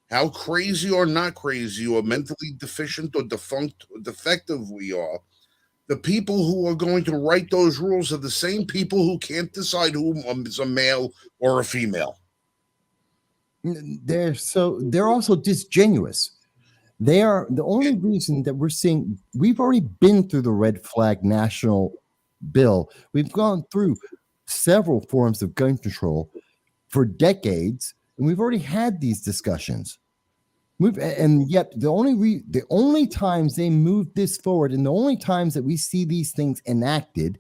how crazy or not crazy or mentally deficient or defunct or defective we are. The people who are going to write those rules are the same people who can't decide who is a male or a female. They're also disingenuous. They are the only reason that we're seeing. We've already been through the red flag national bill. We've gone through several forms of gun control for decades, and we've already had these discussions. And yet the only times they move this forward, and the only times that we see these things enacted,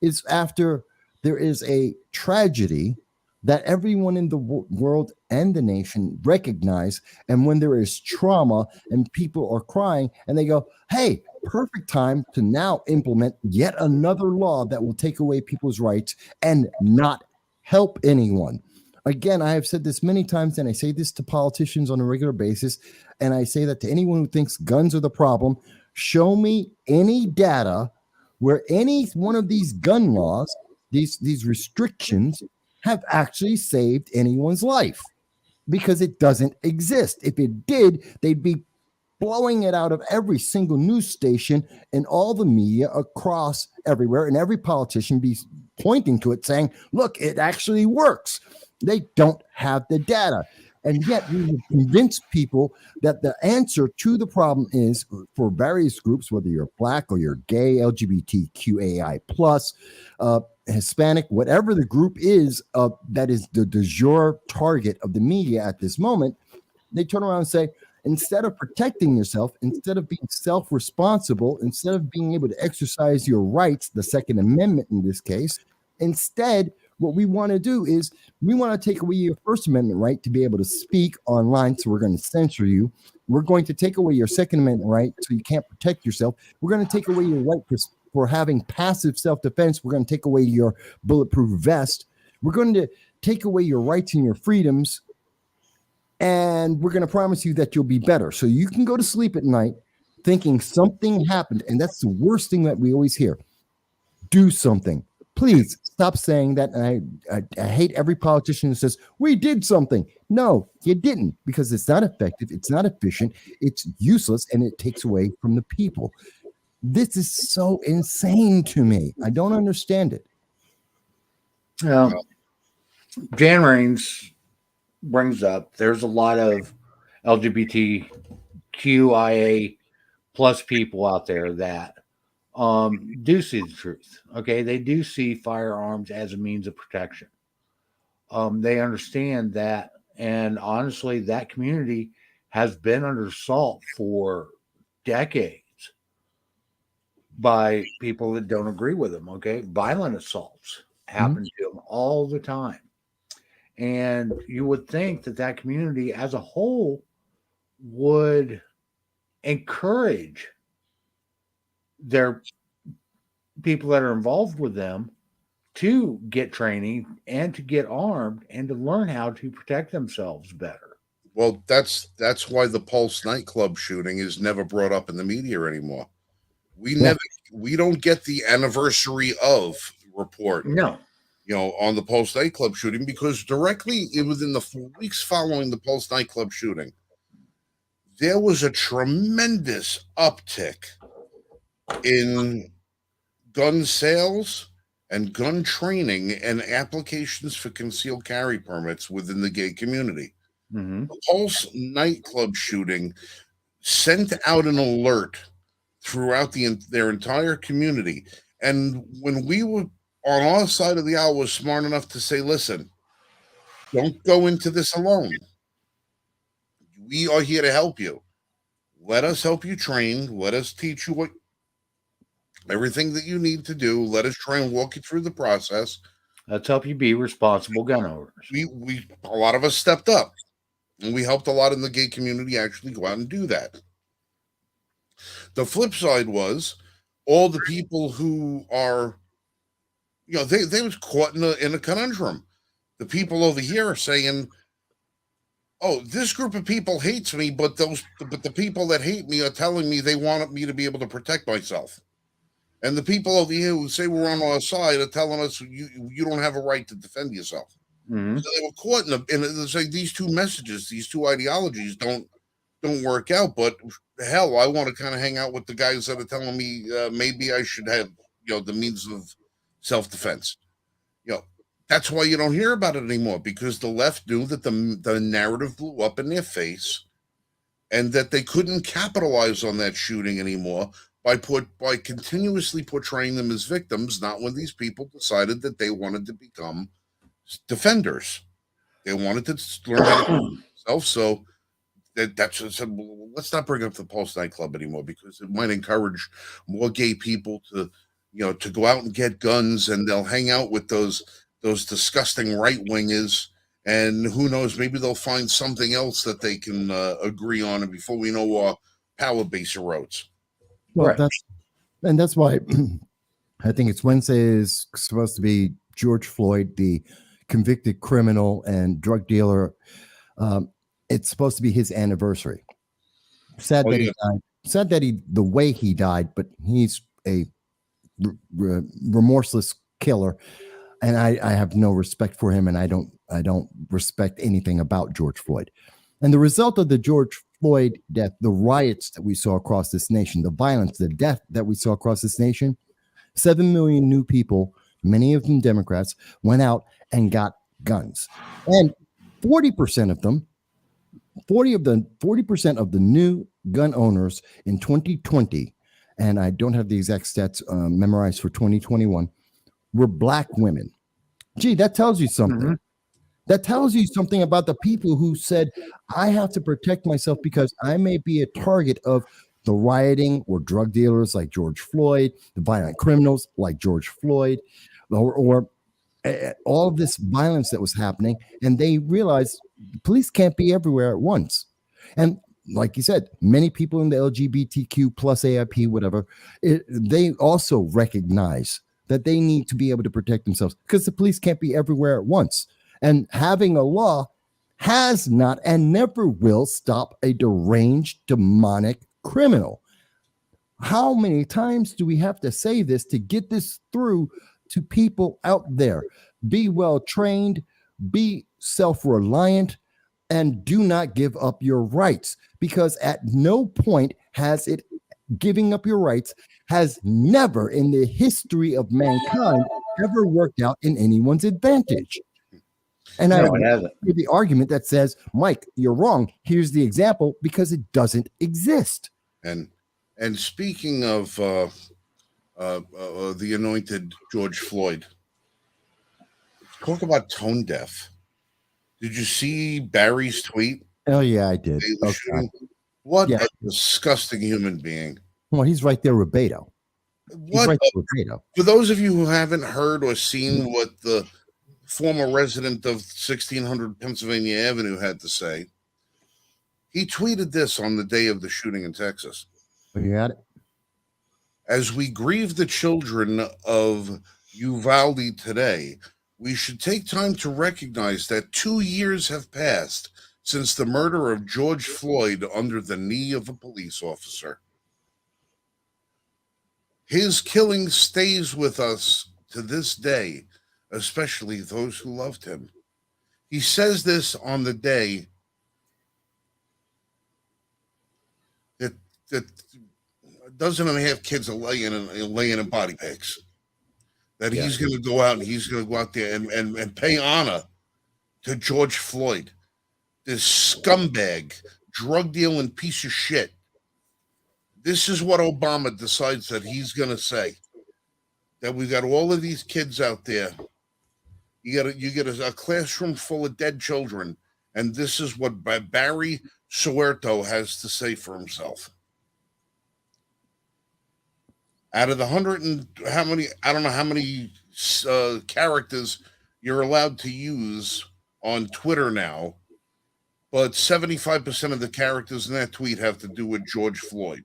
is after there is a tragedy that everyone in the world and the nation recognize, and when there is trauma and people are crying, and they go, hey, perfect time to now implement yet another law that will take away people's rights and not help anyone. Again, I have said this many times, and I say this to politicians on a regular basis, and I say that to anyone who thinks guns are the problem. Show me any data where any one of these gun laws, these restrictions, have actually saved anyone's life, because it doesn't exist. If it did, they'd be blowing it out of every single news station and all the media across everywhere, and every politician be pointing to it saying, look, it actually works. They don't have the data. And yet we would convince people that the answer to the problem is for various groups, whether you're black or you're gay, LGBTQAI plus, Hispanic, whatever the group is, that is the de jour target of the media at this moment, they turn around and say, instead of protecting yourself, instead of being self-responsible, instead of being able to exercise your rights, the Second Amendment in this case, instead, what we want to do is we want to take away your First Amendment right to be able to speak online. So we're going to censor you. We're going to take away your Second Amendment right so you can't protect yourself. We're going to take away your right for having passive self-defense. We're going to take away your bulletproof vest. We're going to take away your rights and your freedoms. And we're going to promise you that you'll be better. So you can go to sleep at night thinking something happened. And that's the worst thing that we always hear. Do something. Please stop saying that. And I hate every politician who says, we did something. No, you didn't, because it's not effective. It's not efficient. It's useless. And it takes away from the people. This is so insane to me. I don't understand it. Jan Rains brings up there's a lot of LGBTQIA plus people out there that do see the truth. Okay, they do see firearms as a means of protection. They understand that, and honestly, that community has been under assault for decades by people that don't agree with them. Okay, violent assaults happen to them all the time. And you would think that that community as a whole would encourage their people that are involved with them to get training and to get armed and to learn how to protect themselves better. Well, that's why the Pulse nightclub shooting is never brought up in the media anymore. We don't get the anniversary of report. No. On the Pulse nightclub shooting, because directly within the 4 weeks following the Pulse nightclub shooting, there was a tremendous uptick in gun sales and gun training and applications for concealed carry permits within the gay community. Mm-hmm. The Pulse nightclub shooting sent out an alert throughout their entire community. And when we were on our side of the aisle was smart enough to say, listen, don't go into this alone. We are here to help you. Let us help you train. Let us teach you everything that you need to do. Let us try and walk you through the process. Let's help you be responsible gun owners. A lot of us stepped up, and we helped a lot in the gay community actually go out and do that. The flip side was all the people who are, they was caught in a conundrum. The people over here are saying, oh, this group of people hates me, but the people that hate me are telling me they want me to be able to protect myself. And the people over here who say we're on our side are telling us you don't have a right to defend yourself. Mm-hmm. So they were caught in it's like these two messages, these two ideologies don't work out. But hell, I want to kind of hang out with the guys that are telling me maybe I should have the means of self-defense. That's why you don't hear about it anymore, because the left knew that the narrative blew up in their face and that they couldn't capitalize on that shooting anymore by continuously portraying them as victims, not when these people decided that they wanted to become defenders. They wanted to learn how to defend themselves. So that's what said, well, let's not bring up the Pulse nightclub anymore, because it might encourage more gay people to go out and get guns, and they'll hang out with those disgusting right wingers, and who knows, maybe they'll find something else that they can agree on, and before we know, our power base erodes. Well, Right. that's why I think it's Wednesday is supposed to be George Floyd, the convicted criminal and drug dealer. It's supposed to be his anniversary. Sad that he died. Sad that the way he died, but he's a remorseless killer, and I have no respect for him, and I don't respect anything about George Floyd. And the result of the George Floyd death, the riots that we saw across this nation, the violence, the death that we saw across this nation, 7 million new people many of them Democrats, went out and got guns. And 40% of them, 40% of the new gun owners in 2020, and I don't have the exact stats memorized for 2021, were black women. Gee, that tells you something. Mm-hmm. That tells you something about the people who said, I have to protect myself because I may be a target of the rioting or drug dealers like George Floyd, the violent criminals like George Floyd, or all of this violence that was happening. And they realized police can't be everywhere at once. And like you said, many people in the LGBTQ plus AIP, whatever, they also recognize that they need to be able to protect themselves because the police can't be everywhere at once. And having a law has not and never will stop a deranged, demonic criminal. How many times do we have to say this to get this through to people out there? Be well trained, be self-reliant, and do not give up your rights, because at no point has it giving up your rights has never in the history of mankind ever worked out in anyone's advantage. And No, I it hasn't. hear the argument that says, Mike, you're wrong. Here's the example, because it doesn't exist. And speaking of the anointed George Floyd, talk about tone deaf. Did you see Barry's tweet? Oh, yeah, I did. They were Okay. shooting- What Yeah. a disgusting human being. Well, he's right there with Beto. He's What right a- there with Beto. for those of you who haven't heard or seen what the former resident of 1600 Pennsylvania Avenue had to say, he tweeted this on the day of the shooting in Texas. Oh, you got it? As we grieve the children of Uvalde today, we should take time to recognize that 2 years have passed since the murder of George Floyd under the knee of a police officer. His killing stays with us to this day, especially those who loved him. He says this on the day that a dozen and a half kids are laying in body bags. That Yeah. he's going to go out and he's going to go out there and pay honor to George Floyd, this scumbag, drug dealing piece of shit. This is what Obama decides that he's going to say. That we got all of these kids out there. You get a classroom full of dead children, and this is what Barry Soerto has to say for himself. Out of the 100 and how many, I don't know how many characters you're allowed to use on Twitter now, but 75% of the characters in that tweet have to do with George Floyd.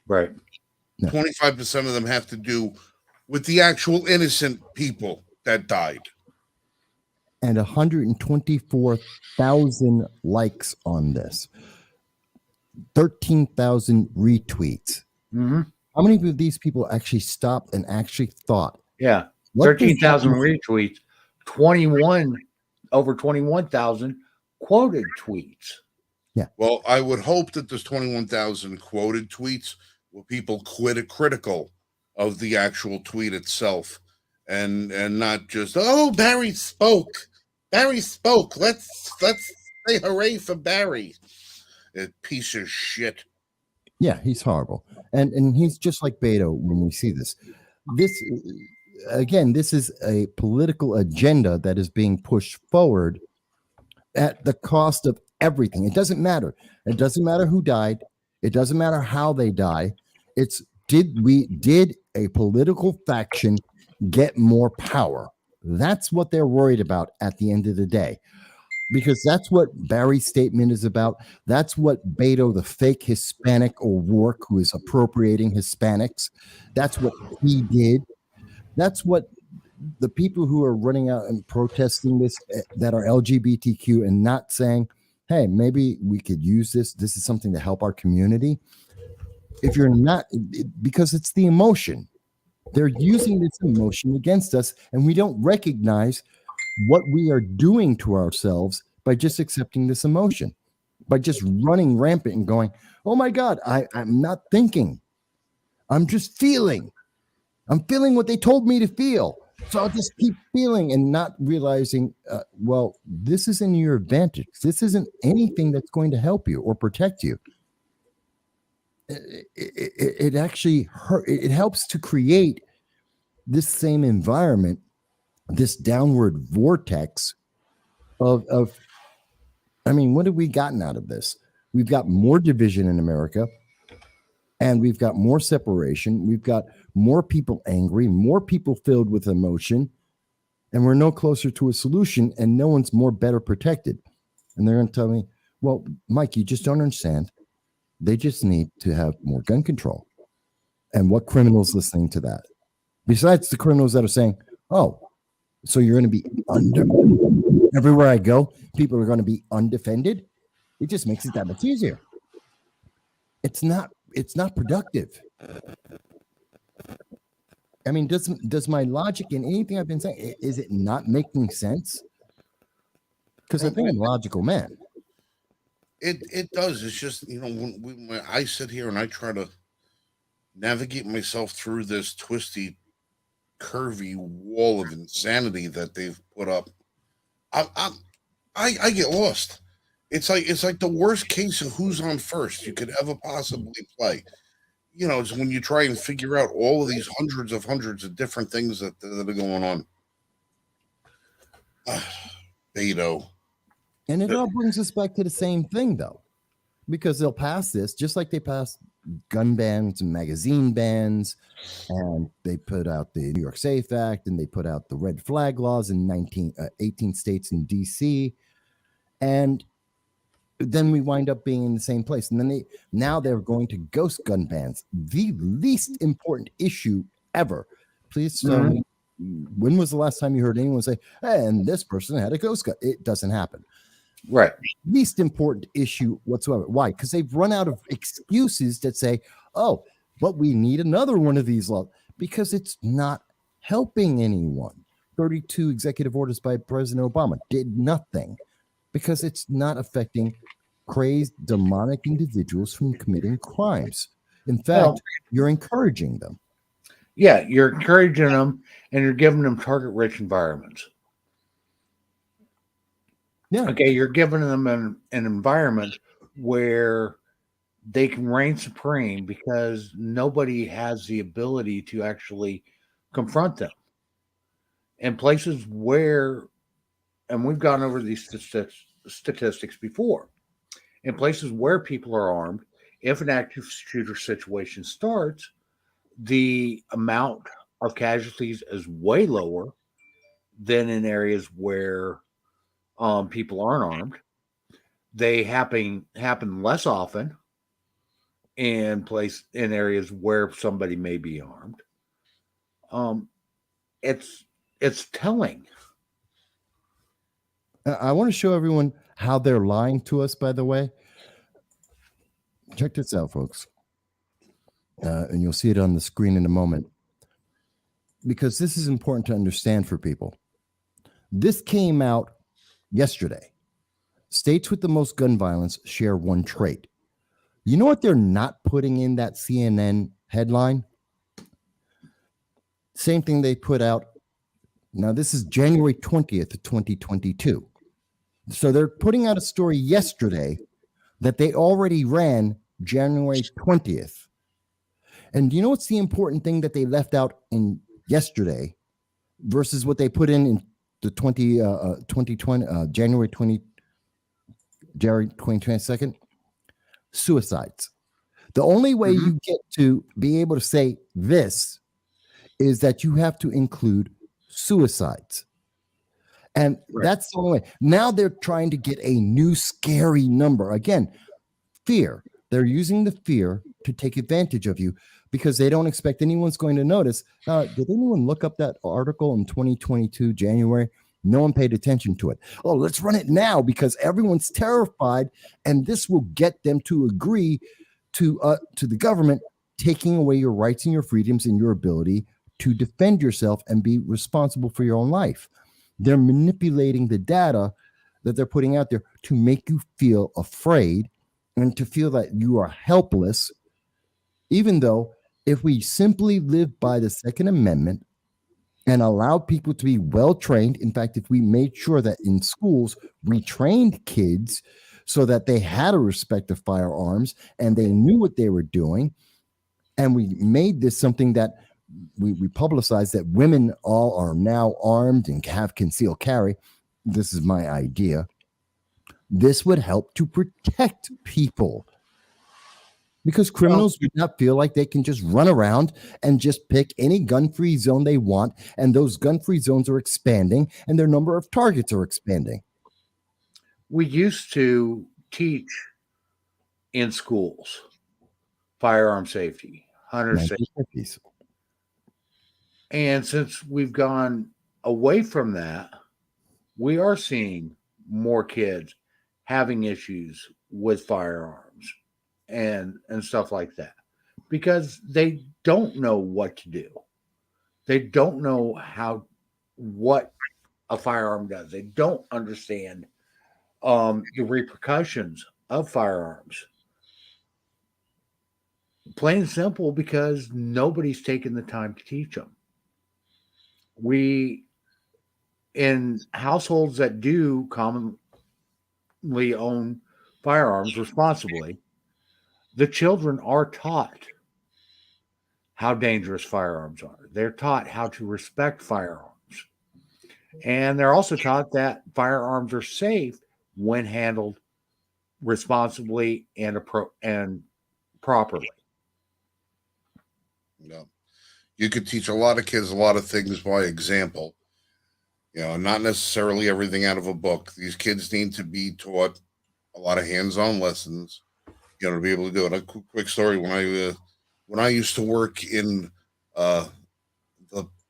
Right. 25% of them have to do with the actual innocent people that died. And 124,000 likes on this, 13,000 retweets. Mm-hmm. How many of these people actually stopped and actually thought? Yeah. What does 13,000 that- retweets, over 21,000 quoted tweets. Well, I would hope that there's 21,000 quoted tweets where people critical of the actual tweet itself, and not just, oh, Barry spoke. Barry spoke. Let's say hooray for Barry. A piece of shit. Yeah, he's horrible. And he's just like Beto when we see this. This is a political agenda that is being pushed forward at the cost of everything. It doesn't matter. It doesn't matter who died. It doesn't matter how they die. It's did a political faction get more power? That's what they're worried about at the end of the day. Because that's what Barry's statement is about. That's what Beto, the fake Hispanic O'Rourke, who is appropriating Hispanics, that's what he did. That's what the people who are running out and protesting this that are LGBTQ and not saying, hey, maybe we could use this. This is something to help our community. If you're not, because it's the emotion. They're using this emotion against us, and we don't recognize what we are doing to ourselves by just accepting this emotion, by just running rampant and going, oh my God, I'm not thinking. I'm just feeling. I'm feeling what they told me to feel. So I'll just keep feeling and not realizing, well, this isn't your advantage. This isn't anything that's going to help you or protect you. It actually hurt. It helps to create this same environment, this downward vortex of I mean, what have we gotten out of this? We've got more division in America, and we've got more separation. We've got more people angry, more people filled with emotion, and we're no closer to a solution, and no one's more better protected. And they're going to tell me, well, Mike, you just don't understand. They just need to have more gun control. And what criminals listening to that? Besides the criminals that are saying, oh, so you're going to be everywhere I go, people are going to be undefended. It just makes it that much easier. It's not productive. I mean, does my logic in anything I've been saying, is it not making sense? Because I think I'm a logical man. It does. It's just, when I sit here and I try to navigate myself through this twisty, curvy wall of insanity that they've put up, I get lost. It's like the worst case of Who's on First you could ever possibly play. It's when you try and figure out all of these hundreds of different things that are going on. Beto. And it all brings us back to the same thing, though, because they'll pass this just like they passed gun bans and magazine bans, and they put out the New York Safe Act, and they put out the red flag laws in 18 states in DC, and then we wind up being in the same place. And then now they're going to ghost gun bans, the least important issue ever. Please tell me, when was the last time you heard anyone say, hey, and this person had a ghost gun? It doesn't happen. Right. Least important issue whatsoever. Why? Because they've run out of excuses that say, oh, but we need another one of these laws, because it's not helping anyone. 32 executive orders by President Obama did nothing, because it's not affecting crazed, demonic individuals from committing crimes. In fact, you're encouraging them. Yeah, you're encouraging them, and you're giving them target-rich environments. Yeah. Okay, you're giving them an environment where they can reign supreme because nobody has the ability to actually confront them. In places where, and we've gone over these statistics before, in places where people are armed, if an active shooter situation starts, the amount of casualties is way lower than in areas where people aren't armed. They happen less often in areas where somebody may be armed. It's telling. I want to show everyone how they're lying to us, by the way. Check this out, folks. And you'll see it on the screen in a moment, because this is important to understand for people. This came out yesterday. States with the most gun violence share one trait. You know what they're not putting in that CNN headline? Same thing they put out. Now, this is January 20th, 2022. So they're putting out a story yesterday that they already ran January 20th. And you know what's the important thing that they left out in yesterday versus what they put in the 2020 January 22nd? Suicides. The only way you get to be able to say this is that you have to include suicides. And that's the only way. Now they're trying to get a new scary number. Again, fear. They're using the fear to take advantage of you because they don't expect anyone's going to notice. Did anyone look up that article in 2022, January? No one paid attention to it. Oh, let's run it now because everyone's terrified, and this will get them to agree to the government taking away your rights and your freedoms and your ability to defend yourself and be responsible for your own life. They're manipulating the data that they're putting out there to make you feel afraid and to feel that you are helpless, even though if we simply live by the Second Amendment and allow people to be well trained. In fact, if we made sure that in schools we trained kids so that they had a respect of firearms and they knew what they were doing, and we made this something that we publicized that women all are now armed and have concealed carry. This is my idea. This would help to protect people because criminals would not feel like they can just run around and just pick any gun-free zone they want. And those gun-free zones are expanding and their number of targets are expanding. We used to teach in schools firearm safety, hunter safety. 1950s. And since we've gone away from that, we are seeing more kids having issues with firearms and stuff like that because they don't know what to do. They don't know what a firearm does. They don't understand the repercussions of firearms. Plain and simple, because nobody's taken the time to teach them. We, in households that do commonly own firearms responsibly, the children are taught how dangerous firearms are. They're taught how to respect firearms. And they're also taught that firearms are safe when handled responsibly and properly. No. You could teach a lot of kids a lot of things by example. Not necessarily everything out of a book. These kids need to be taught a lot of hands-on lessons, to be able to do it. A quick story: when I used to work in the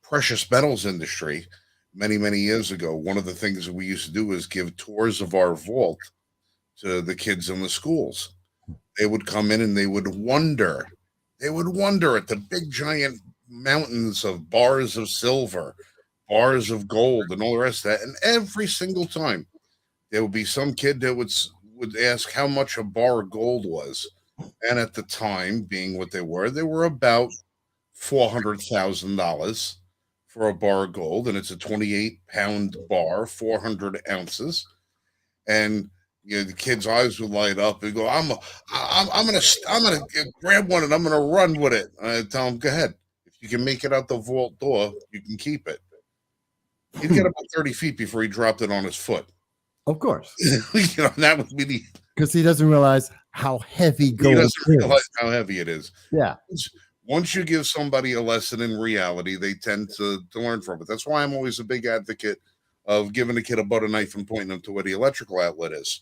precious metals industry many years ago, one of the things that we used to do was give tours of our vault to the kids in the schools. They would come in and they would wonder. They would wonder at the big giant mountains of bars of silver, bars of gold, and all the rest of that. And every single time, there would be some kid that would ask how much a bar of gold was. And at the time, being what they were about $400,000 for a bar of gold. And it's a 28-pound bar, 400 ounces. And the kid's eyes would light up and go, I'm gonna grab one and I'm gonna run with it. And I tell him, go ahead. If you can make it out the vault door, you can keep it. He'd get about 30 feet before he dropped it on his foot. Of course. That would be because he doesn't realize how heavy gold he is. doesn't realize how heavy it is. Yeah. Once you give somebody a lesson in reality, they tend to learn from it. That's why I'm always a big advocate of giving a kid a butter knife and pointing them to where the electrical outlet is.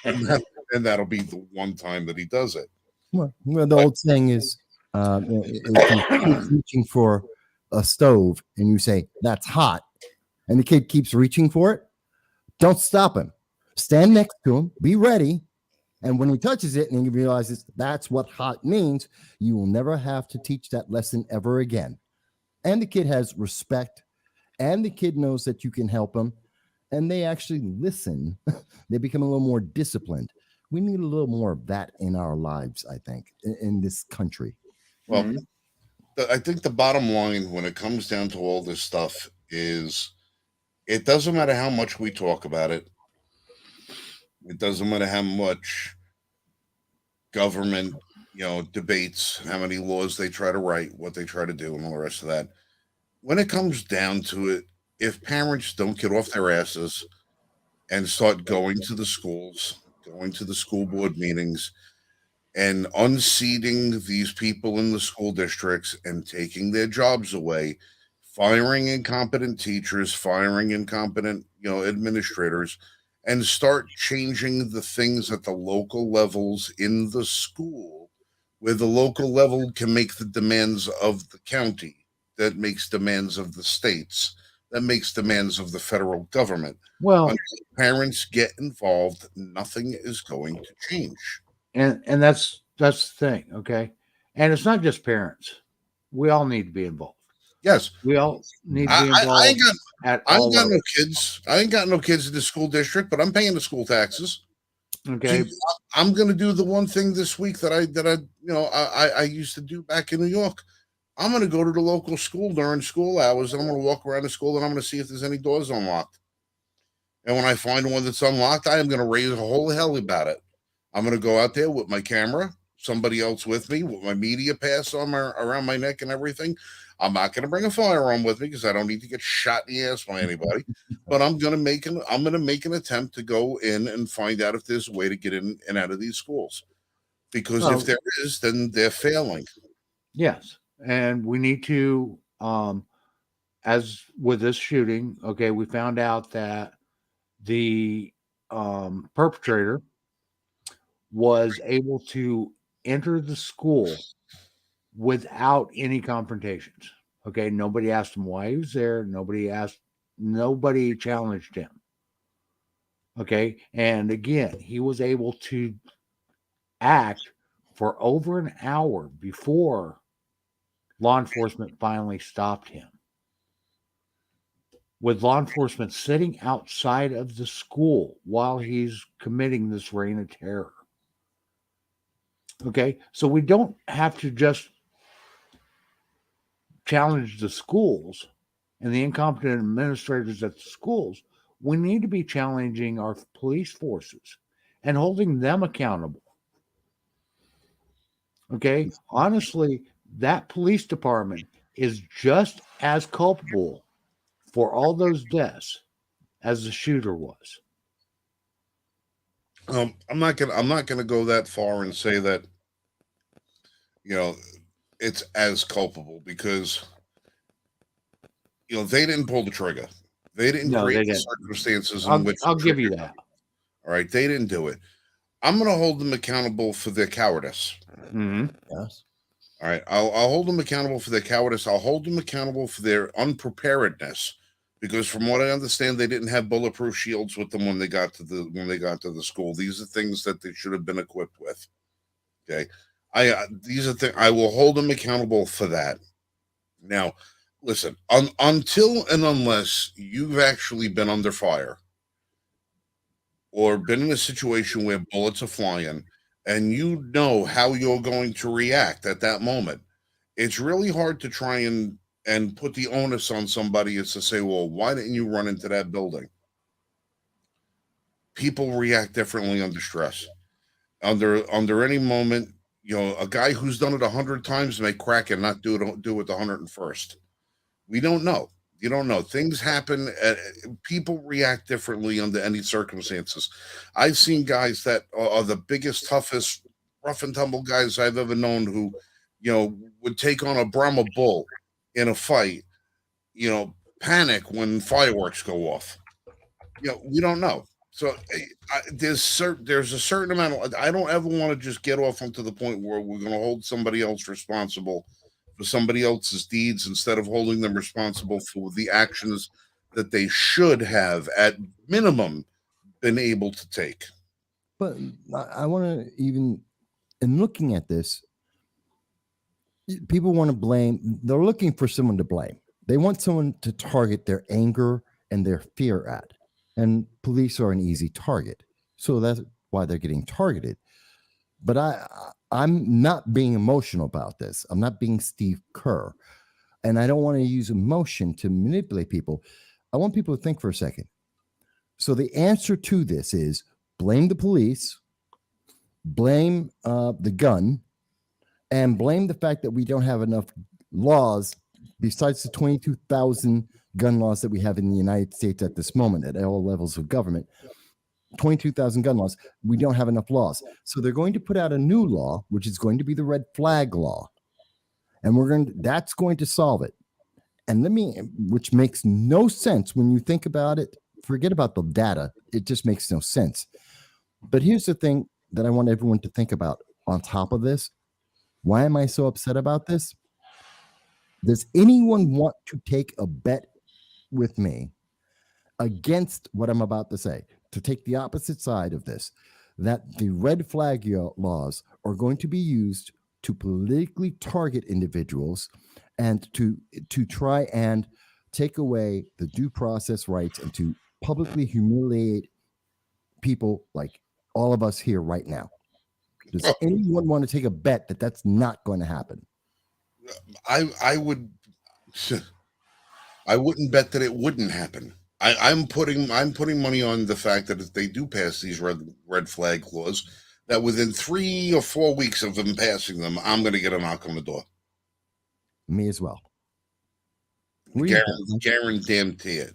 and that'll be the one time that he does it. Well, the old saying is, if you keep reaching for a stove and you say, that's hot, and the kid keeps reaching for it, don't stop him. Stand next to him, be ready, and when he touches it and he realizes that's what hot means, you will never have to teach that lesson ever again. And the kid has respect, and the kid knows that you can help him, and they actually listen. They become a little more disciplined. We need a little more of that in our lives, I think, in this country. Well, I think the bottom line when it comes down to all this stuff is it doesn't matter how much we talk about it. It doesn't matter how much government, debates, how many laws they try to write, what they try to do, and all the rest of that. When it comes down to it, if parents don't get off their asses and start going to the schools, going to the school board meetings, and unseating these people in the school districts and taking their jobs away, firing incompetent teachers, firing incompetent, administrators, and start changing the things at the local levels in the school, where the local level can make the demands of the county, that makes demands of the states, that makes demands of the federal government. Well, until parents get involved, nothing is going to change. And that's the thing, okay? And it's not just parents. We all need to be involved. Yes, we all need to be involved. I ain't got no kids. I ain't got no kids in the school district, but I'm paying the school taxes. Okay. See, I'm going to do the one thing this week that I used to do back in New York. I'm going to go to the local school during school hours, and I'm going to walk around the school, and I'm going to see if there's any doors unlocked. And when I find one that's unlocked, I am going to raise a whole hell about it. I'm going to go out there with my camera, somebody else with me, with my media pass around my neck and everything. I'm not going to bring a firearm with me because I don't need to get shot in the ass by anybody. But I'm going to make an attempt to go in and find out if there's a way to get in and out of these schools. Because Well, if there is, then they're failing. yes. And we need to, as with this shooting, okay, we found out that the perpetrator was able to enter the school without any confrontations. Okay, nobody asked him why he was there. Nobody challenged him. Okay, and again, he was able to act for over an hour before law enforcement finally stopped him. With law enforcement sitting outside of the school while he's committing this reign of terror. Okay, so we don't have to just challenge the schools and the incompetent administrators at the schools. We need to be challenging our police forces and holding them accountable. Okay, honestly, that police department is just as culpable for all those deaths as the shooter was. I'm not gonna go that far and say that it's as culpable because they didn't pull the trigger. They didn't No, create they the didn't. circumstances in which I'll the give you trigger. that. All right, they didn't do it. I'm going to hold them accountable for their cowardice. Mm-hmm. Yes. All right, I'll hold them accountable for their cowardice. I'll hold them accountable for their unpreparedness, because from what I understand, they didn't have bulletproof shields with them when they got to the school. These are things that they should have been equipped with. Okay, these are things I will hold them accountable for that. Now, listen, until and unless you've actually been under fire or been in a situation where bullets are flying and you know how you're going to react at that moment, it's really hard to try and put the onus on somebody is to say, well, why didn't you run into that building? People react differently under stress. Under any moment, a guy who's done it 100 times may crack and not do it the 101st. We don't know. You don't know. Things happen. People react differently under any circumstances. I've seen guys that are the biggest, toughest, rough and tumble guys I've ever known who, would take on a Brahma bull in a fight, panic when fireworks go off. We don't know. So there's a certain amount. I don't ever want to just get off onto the point where we're going to hold somebody else responsible for somebody else's deeds instead of holding them responsible for the actions that they should have, at minimum, been able to take. But I want to in looking at this, people want to blame. They're looking for someone to blame. They want someone to target their anger and their fear at. And police are an easy target. So that's why they're getting targeted. But I'm not being emotional about this. I'm not being Steve Kerr. And I don't want to use emotion to manipulate people. I want people to think for a second. So the answer to this is blame the police, blame the gun, and blame the fact that we don't have enough laws besides the 22,000 gun laws that we have in the United States at this moment at all levels of government. 22,000 gun laws. We don't have enough laws. So they're going to put out a new law, which is going to be the red flag law. And that's going to solve it. And which makes no sense when you think about it. Forget about the data. It just makes no sense. But here's the thing that I want everyone to think about on top of this. Why am I so upset about this? Does anyone want to take a bet with me against what I'm about to say, to take the opposite side of this, that the red flag laws are going to be used to politically target individuals and to try and take away the due process rights and to publicly humiliate people like all of us here right now. Does Oh. anyone want to take a bet that that's not going to happen? I would. I wouldn't bet that it wouldn't happen. I'm putting money on the fact that if they do pass these red flag laws, that within 3 or 4 weeks of them passing them, I'm going to get a knock on the door. Me as well. Where you going? Guarantee it.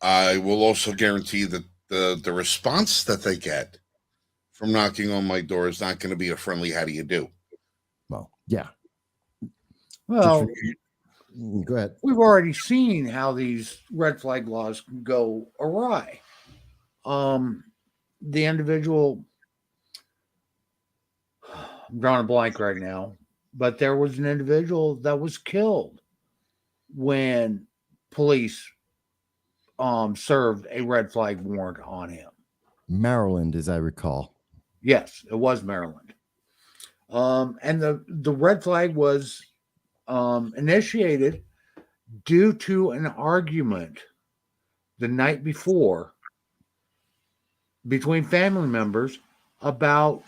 I will also guarantee that the response that they get from knocking on my door is not going to be a friendly "How do you do?" Well, yeah. Well, Go ahead. we've already seen how these red flag laws can go awry. The individual, I'm drawing a blank right now, but there was an individual that was killed when police served a red flag warrant on him. Maryland, as I recall. Yes, it was Maryland. And the red flag was initiated due to an argument the night before between family members about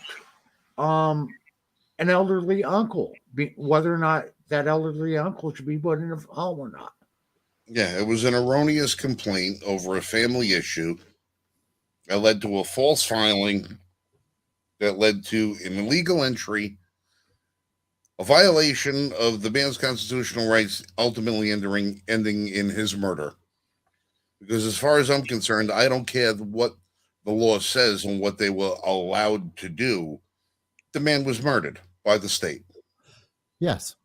an elderly uncle, whether or not that elderly uncle should be put in a home or not. Yeah, it was an erroneous complaint over a family issue that led to a false filing that led to an illegal entry, a violation of the man's constitutional rights, ultimately ending in his murder. Because as far as I'm concerned, I don't care what the law says and what they were allowed to do. The man was murdered by the state. Yes.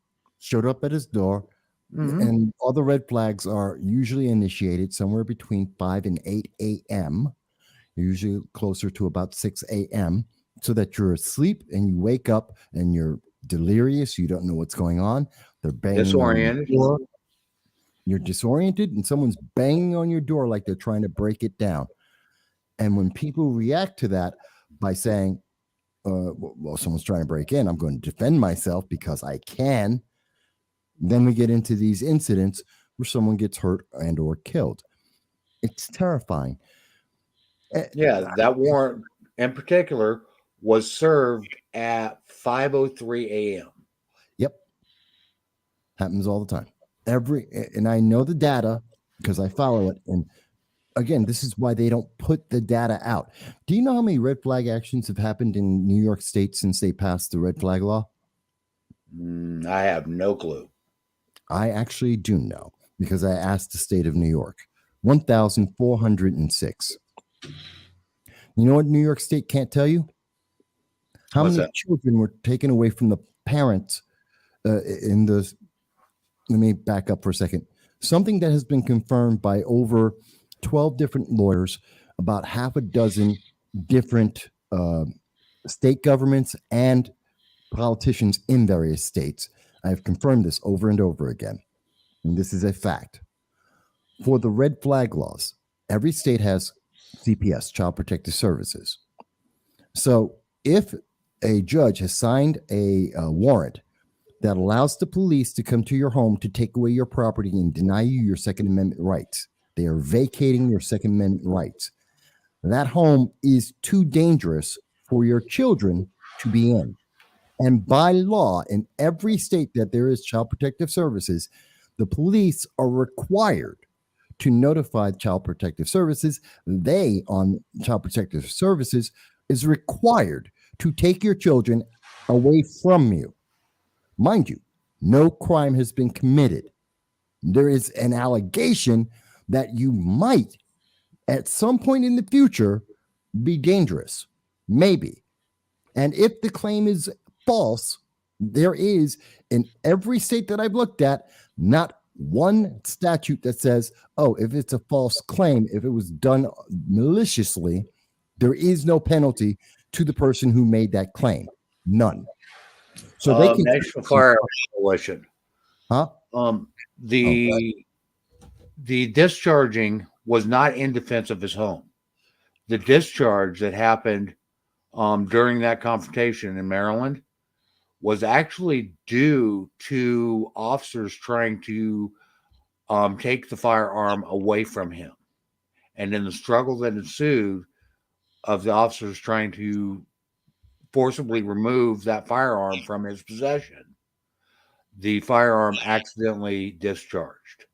Showed up at his door. Mhm. And all the red flags are usually initiated somewhere between 5 and 8 a.m., usually closer to about 6 a.m., so that you're asleep and you wake up and you're delirious. You don't know what's going on. They're banging Disoriented. on your door. You're disoriented and someone's banging on your door like they're trying to break it down. And when people react to that by saying, well, someone's trying to break in, I'm going to defend myself because I can. Then we get into these incidents where someone gets hurt and or killed. It's terrifying. Yeah, that warrant in particular was served at 5:03 a.m. Yep. Happens all the time. And I know the data because I follow it. And again, this is why they don't put the data out. Do you know how many red flag actions have happened in New York State since they passed the red flag law? I have no clue. I actually do know because I asked the state of New York. 1,406. You know what New York State can't tell you? How What's many that? children were taken away from the parents in the. Let me back up for a second. Something that has been confirmed by over 12 different lawyers, about half a dozen different state governments and politicians in various states. I have confirmed this over and over again. And this is a fact. For the red flag laws, every state has CPS, Child Protective Services. So if a judge has signed a warrant that allows the police to come to your home to take away your property and deny you your Second Amendment rights, they are vacating your Second Amendment rights. That home is too dangerous for your children to be in. And by law, in every state that there is Child Protective Services, the police are required to notify Child Protective Services. They, on Child Protective Services, is required to take your children away from you. Mind you, no crime has been committed. There is an allegation that you might, at some point in the future, be dangerous. Maybe. And if the claim is false, there is, in every state that I've looked at, not one statute that says, oh, if it's a false claim, if it was done maliciously, there is no penalty to the person who made that claim. None. So they can National Fire Coalition. Huh? The discharging was not in defense of his home. The discharge that happened during that confrontation in Maryland was actually due to officers trying to take the firearm away from him. And in the struggle that ensued, of the officers trying to forcibly remove that firearm from his possession, the firearm accidentally discharged.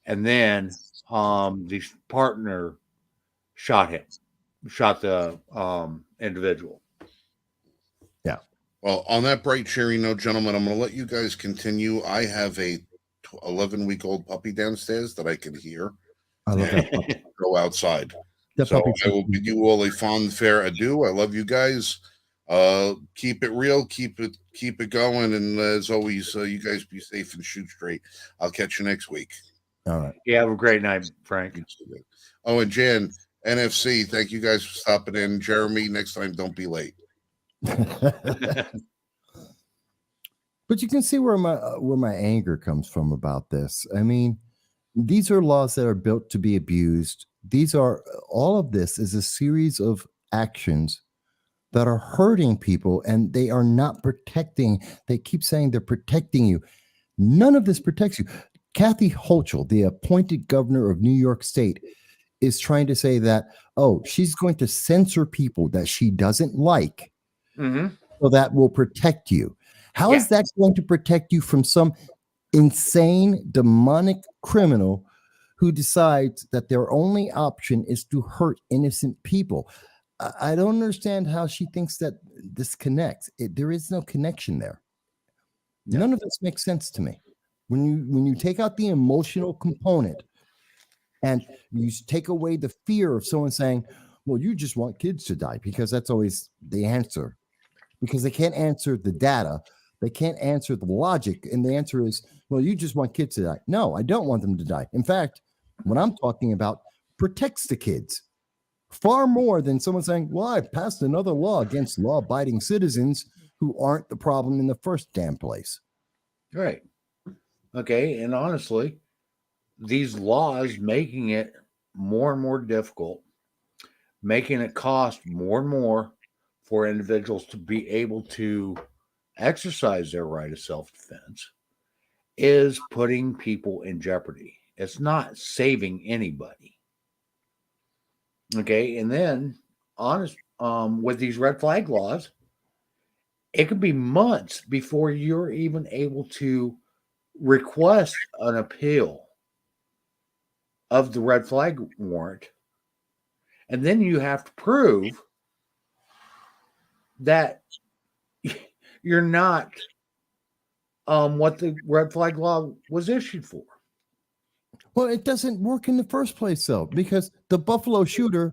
And then the partner shot the individual. Well, on that bright, cheery note, gentlemen, I'm going to let you guys continue. I have a 11-week-old puppy downstairs that I can hear. I love that puppy. Go outside. That So puppy's I will bid you all a fond, fair adieu. I love you guys. Keep it real, keep it going, and as always, you guys be safe and shoot straight. I'll catch you next week. All right. Yeah, have a great night, Frank. Oh, and Jan, NFC, thank you guys for stopping in. Jeremy, next time, don't be late. But you can see where my anger comes from about this. I mean, these are laws that are built to be abused. All of this is a series of actions that are hurting people, and they are not protecting. They keep saying they're protecting you. None of this protects you. Kathy Hochul, the appointed governor of New York State, is trying to say that, she's going to censor people that she doesn't like, so that will protect you. How is that going to protect you from some insane, demonic criminal who decides that their only option is to hurt innocent people? I don't understand how she thinks that this connects. There is no connection there. Yeah. None of this makes sense to me. When you take out the emotional component and you take away the fear of someone saying, well, you just want kids to die, because that's always the answer, because they can't answer the data. They can't answer the logic. And the answer is, well, you just want kids to die. No, I don't want them to die. In fact, what I'm talking about protects the kids far more than someone saying, well, I passed another law against law-abiding citizens who aren't the problem in the first damn place. Right. Okay. And honestly, these laws making it more and more difficult, making it cost more and more for individuals to be able to exercise their right of self-defense, is putting people in jeopardy. It's not saving anybody. Okay. And then with these red flag laws, it could be months before you're even able to request an appeal of the red flag warrant. And then you have to prove that you're not what the red flag law was issued for. Well, it doesn't work in the first place, though, because the Buffalo shooter,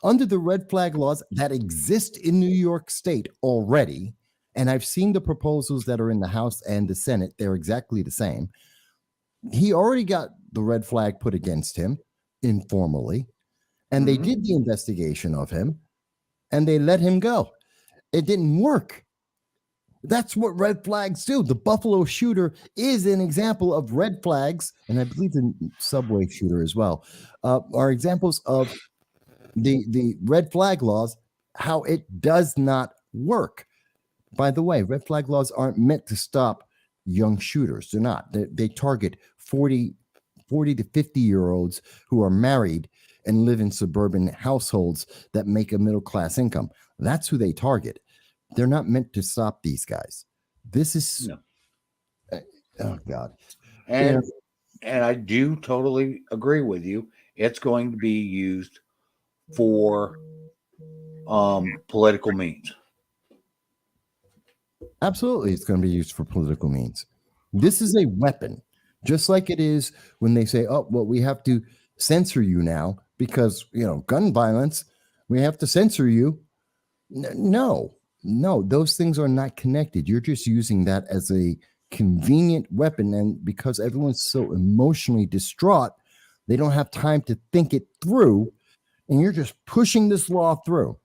under the red flag laws that exist in New York State already, and I've seen the proposals that are in the House and the Senate, they're exactly the same. He already got the red flag put against him informally, and they did the investigation of him, and they let him go. It didn't work. That's what red flags do. The Buffalo shooter is an example of red flags, and I believe the subway shooter as well, are examples of the red flag laws, how it does not work. By the way, red flag laws aren't meant to stop young shooters. They're not. They target 40 to 50-year-olds who are married and live in suburban households that make a middle-class income. That's who they target. They're not meant to stop these guys. This is oh God. And I do totally agree with you. It's going to be used for political means. Absolutely, it's going to be used for political means. This is a weapon, just like it is when they say, oh, well, we have to censor you now because, gun violence, we have to censor you. No, those things are not connected. You're just using that as a convenient weapon. And because everyone's so emotionally distraught, they don't have time to think it through. And you're just pushing this law through.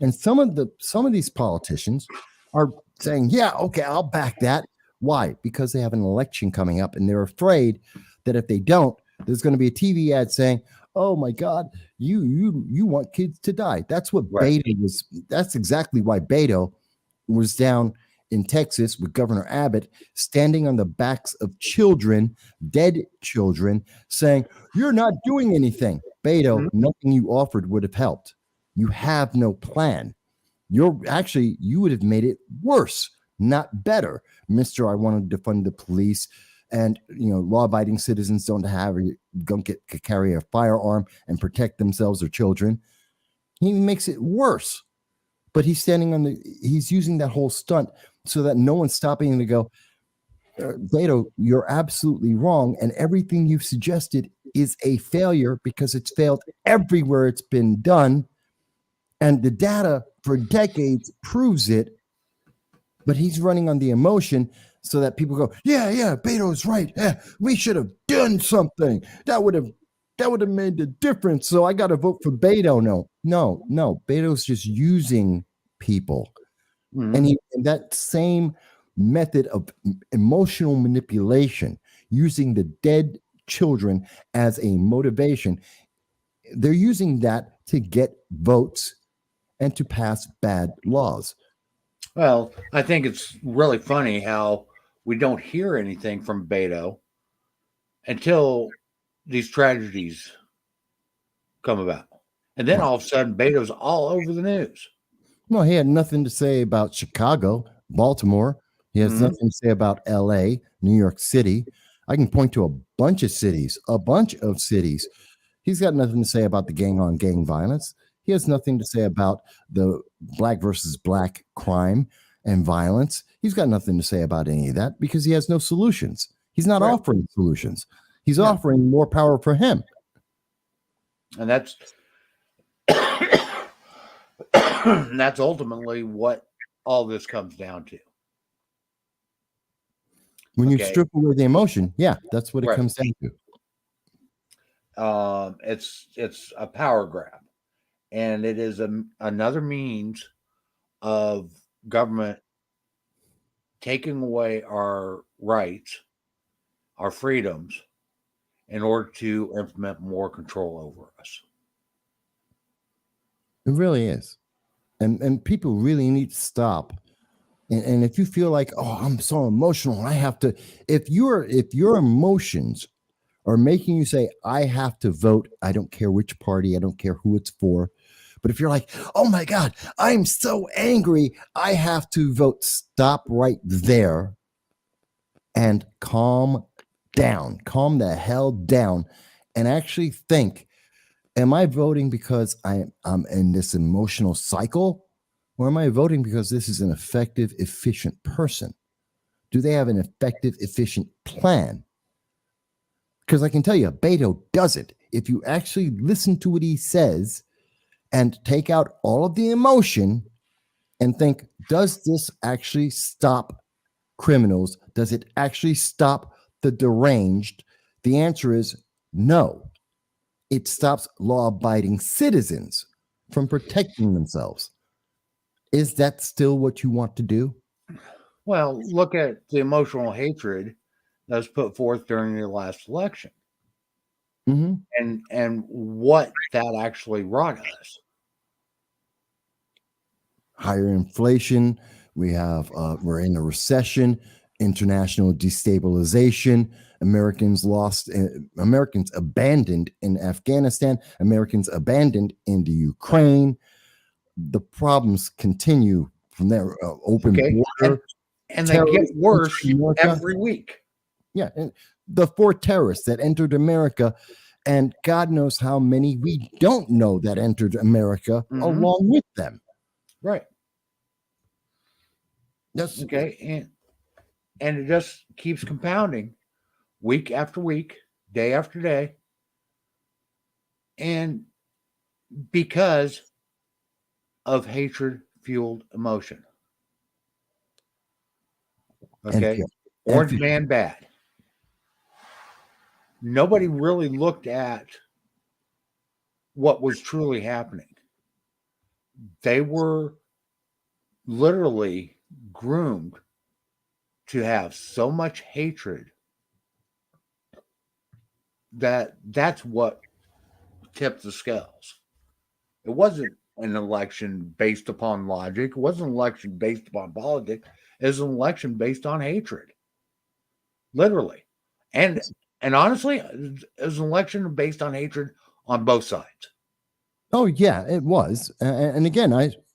And some of these politicians are saying, yeah, okay, I'll back that. Why? Because they have an election coming up and they're afraid that if they don't, there's going to be a TV ad saying, oh my God, you want kids to die. That's what Beto was. That's exactly why Beto was down in Texas with Governor Abbott, standing on the backs of children, dead children, saying, you're not doing anything. Beto, nothing you offered would have helped. You have no plan. You would have made it worse, not better. Mr. I wanted to defund the police, and law-abiding citizens don't get to carry a firearm and protect themselves or children. He makes it worse. But he's using that whole stunt so that no one's stopping him to go, Beto, you're absolutely wrong. And everything you've suggested is a failure because it's failed everywhere it's been done. And the data for decades proves it. But he's running on the emotion so that people go, yeah, Beto's right. Yeah, we should have done something. That would have made the difference. So I got to vote for Beto. No. Beto's just using people. Mhm. And that same method of emotional manipulation, using the dead children as a motivation, they're using that to get votes and to pass bad laws. Well, I think it's really funny how we don't hear anything from Beto until these tragedies come about. And then all of a sudden, Beto's all over the news. No, he had nothing to say about Chicago, Baltimore. He has Mhm. nothing to say about LA, New York City. I can point to a bunch of cities. He's got nothing to say about the gang on gang violence. He has nothing to say about the black versus black crime and violence. He's got nothing to say about any of that because he has no solutions. He's not Right. offering solutions. He's No. offering more power for him. And that's that's ultimately what all this comes down to. When you Okay. strip away the emotion, yeah, that's what it Right. comes down to. It's a power grab, and it is another means of government taking away our rights, our freedoms, in order to implement more control over us. It really is. And people really need to stop. And if you feel like, oh, I'm so emotional, I have to, if your emotions are making you say, I have to vote, I don't care which party, I don't care who it's for. But if you're like, oh my God, I'm so angry, I have to vote, stop right there and calm down, calm the hell down, and actually think, am I voting because I'm in this emotional cycle? Or am I voting because this is an effective, efficient person? Do they have an effective, efficient plan? Because I can tell you, Beto doesn't. If you actually listen to what he says and take out all of the emotion and think, does this actually stop criminals? Does it actually stop the deranged? The answer is no. It stops law abiding citizens from protecting themselves. Is that still what you want to do? Well, look at the emotional hatred that was put forth during the last election, Mm-hmm. and what that actually wrought us. Higher inflation. We're in a recession, international destabilization. Americans abandoned in Afghanistan, Americans abandoned in the Ukraine. The problems continue from there. Open Okay, border, and they get terrorists worse entering America. every week. Yeah, and the 4 terrorists that entered America, and God knows how many we don't know that entered America Mhm. along with them. Right. That's Okay, and it just keeps compounding week after week, day after day, and because of hatred fueled emotion. Okay, and Orange Man bad. Nobody really looked at what was truly happening. They were literally groomed to have so much hatred that that's what tipped the scales. It wasn't an election based upon logic. It wasn't an election based upon politics. It was an election based on hatred, literally, and honestly, it was an election based on hatred on both sides. Oh yeah, it was. And again,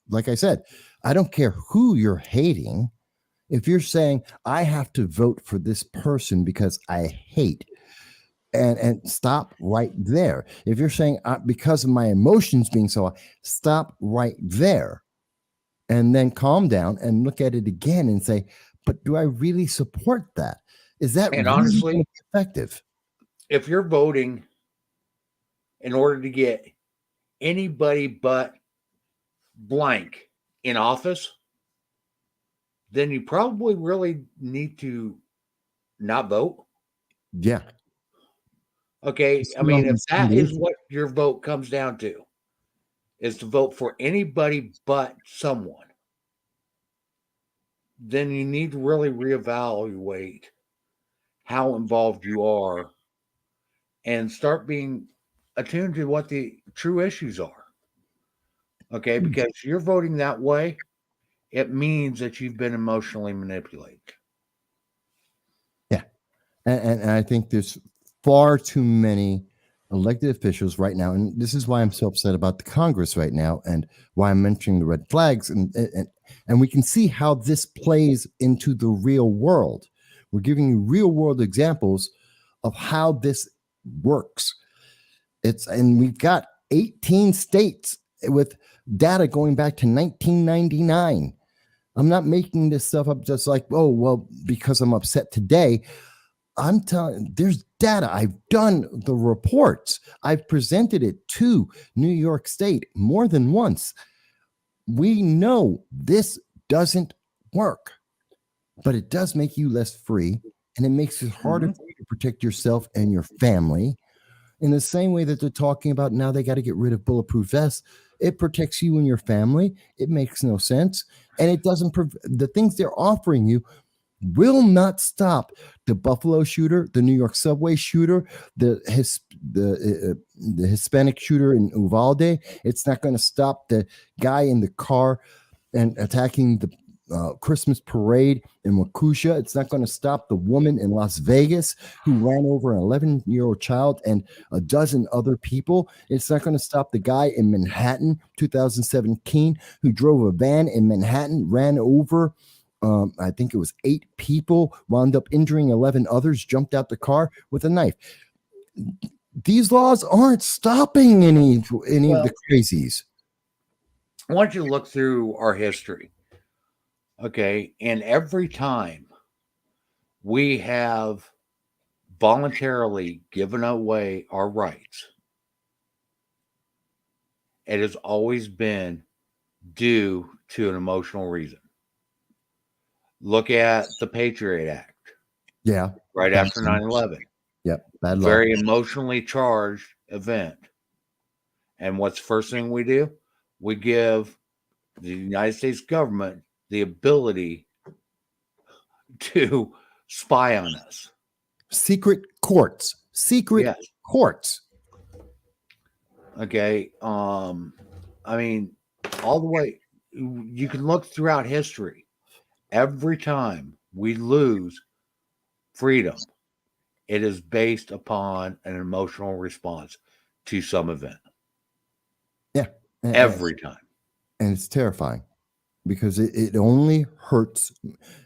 like I said, I don't care who you're hating. If you're saying I have to vote for this person because I hate, and stop right there. If you're saying because of my emotions being so, stop right there, and then calm down and look at it again and say, but do I really support that? Is that And really honestly, going to be effective? if you're voting in order to get anybody but blank in office, then you probably really need to not vote. Yeah. Okay. I mean, if that is what your vote comes down to, is to vote for anybody but someone, then you need to really reevaluate how involved you are and start being attuned to what the true issues are. Okay. Because you're voting that way, it means that you've been emotionally manipulated. Yeah. And I think there's far too many elected officials right now. And this is why I'm so upset about the Congress right now and why I'm mentioning the red flags. And we can see how this plays into the real world. We're giving you real world examples of how this works. And we've got 18 states with data going back to 1999. I'm not making this stuff up just like, oh, well, because I'm upset today. I'm telling, there's data. I've done the reports. I've presented it to New York State more than once. We know this doesn't work, but it does make you less free, and it makes it harder for you to protect yourself and your family. In the same way that they're talking about now they got to get rid of bulletproof vests. It protects you and your family. It makes no sense. And it doesn't, the things they're offering you will not stop the Buffalo shooter, the New York subway shooter, the Hispanic shooter in Uvalde. It's not going to stop the guy in the car and attacking the Christmas parade in Waukesha. It's not going to stop the woman in Las Vegas who ran over an 11-year-old child and a dozen other people. It's not going to stop the guy in Manhattan, 2017, who drove a van in Manhattan, ran over I think it was 8 people, wound up injuring 11 others, jumped out the car with a knife. These laws aren't stopping any of the crazies. I want you to look through our history. Okay. And every time we have voluntarily given away our rights, it has always been due to an emotional reason. Look at the Patriot Act. Yeah. Right after 9/11. Yep. Bad law. Very emotionally charged event. And what's the first thing we do? We give the United States government the ability to spy on us. Secret courts. Courts. Okay. I mean, all the way, you can look throughout history. Every time we lose freedom, it is based upon an emotional response to some event. Yeah. Every time. And it's terrifying because it only hurts.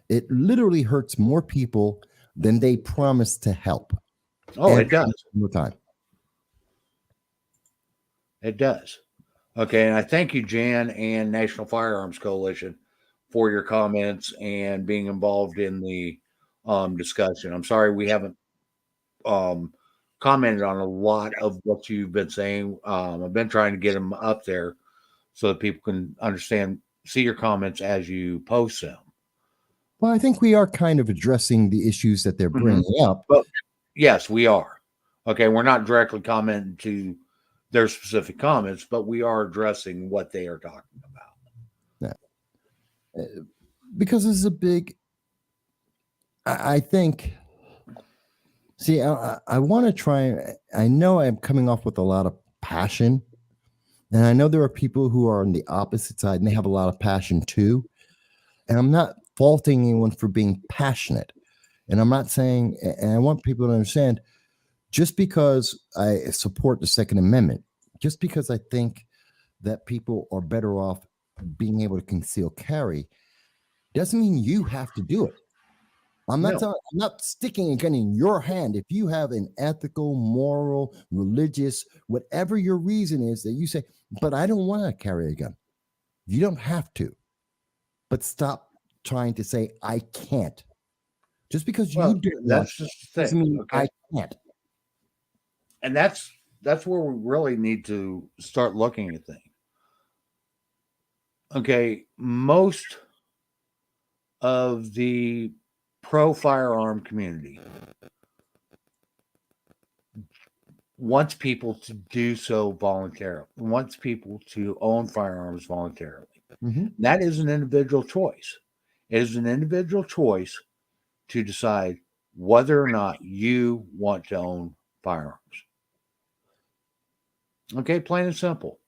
It literally hurts more people than they promise to help. Oh, it does. All the time. It does. Okay. And I thank you, Jan and National Firearms Coalition, for your comments and being involved in the discussion. I'm sorry we haven't commented on a lot of what you've been saying. I've been trying to get them up there so that people can understand, see your comments as you post them. Well, I think we are kind of addressing the issues that they're bringing up. But yes, we are. Okay, we're not directly commenting to their specific comments, but we are addressing what they are talking about. Because this is a big, I think, see, I want to try, I know I'm coming off with a lot of passion, and I know there are people who are on the opposite side and they have a lot of passion too, and I'm not faulting anyone for being passionate, and I'm not saying, and I want people to understand, just because I support the Second Amendment, just because I think that people are better off being able to conceal carry doesn't mean you have to do it. I'm not sticking a gun in your hand. If you have an ethical, moral, religious, whatever your reason is that you say, but I don't want to carry a gun. You don't have to. But stop trying to say I can't. Just because Well, you do want that's to just the doesn't thing. mean Okay. I can't. And that's where we really need to start looking at things. Okay, most of the pro firearm community wants people to do so voluntarily, wants people to own firearms voluntarily. Mhm. That is an individual choice. It is an individual choice to decide whether or not you want to own firearms. Okay, plain and simple.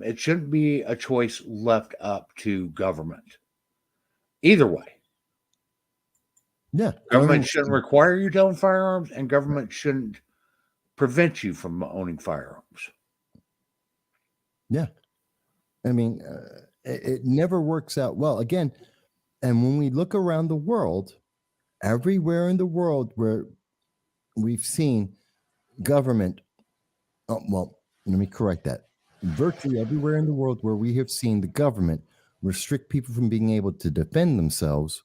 It shouldn't be a choice left up to government. Either way, Yeah. government shouldn't require you to own firearms, and government shouldn't prevent you from owning firearms. Yeah. I mean, it never works out well. Again, and when we look around the world, everywhere in the world where we've seen government, well, let me correct that. Virtually everywhere in the world where we have seen the government restrict people from being able to defend themselves,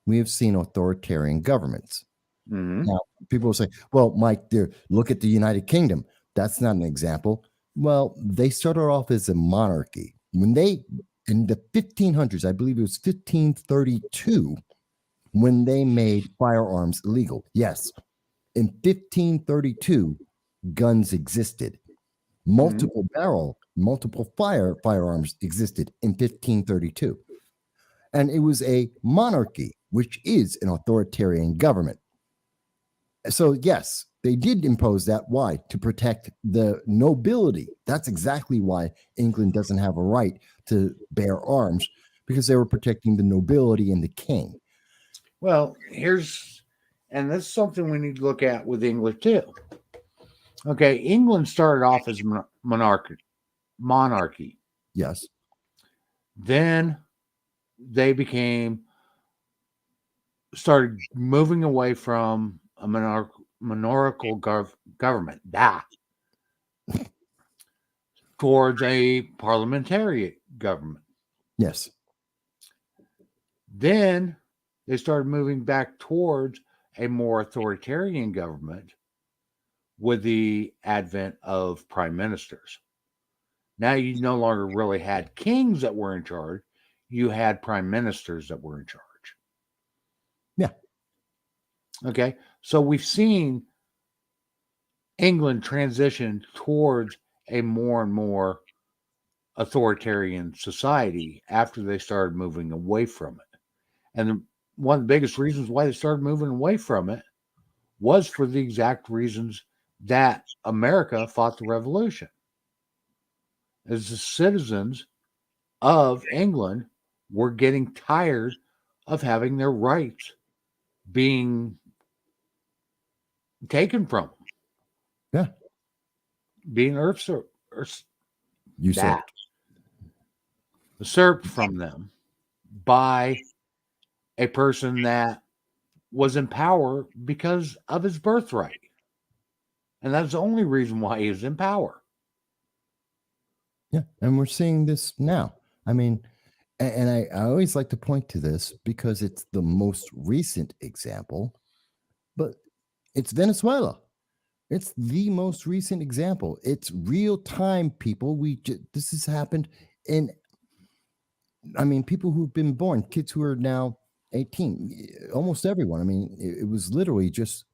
we have seen authoritarian governments. Mhm. Now, people will say, well, Mike, look at the United Kingdom. That's not an example. Well, they started off as a monarchy. When they, in the 1500s, I believe it was 1532, when they made firearms illegal. Yes, in 1532, guns existed. Multiple barrel, multiple firearms existed in 1532. And it was a monarchy, which is an authoritarian government. So, yes, they did impose that. Why? To protect the nobility. That's exactly why England doesn't have a right to bear arms, because they were protecting the nobility and the king. Well, and this is something we need to look at with England too. Okay, England started off as monarchy. Yes. Then they started moving away from a monarchical government towards a parliamentary government. Yes. Then they started moving back towards a more authoritarian government with the advent of prime ministers. Now you no longer really had kings that were in charge, you had prime ministers that were in charge. Yeah. Okay. So we've seen England transition towards a more and more authoritarian society after they started moving away from it. And one of the biggest reasons why they started moving away from it was for the exact reasons that America fought the revolution. As the citizens of England were getting tired of having their rights being taken from them. Yeah. Being usurped from them by a person that was in power because of his birthright. And that's the only reason why he is in power. Yeah. And we're seeing this now. I mean, and I always like to point to this because it's the most recent example, but it's Venezuela. It's the most recent example. It's real time, people. This has happened in, I mean, people who've been born, kids who are now 18, almost everyone. I mean, it was literally just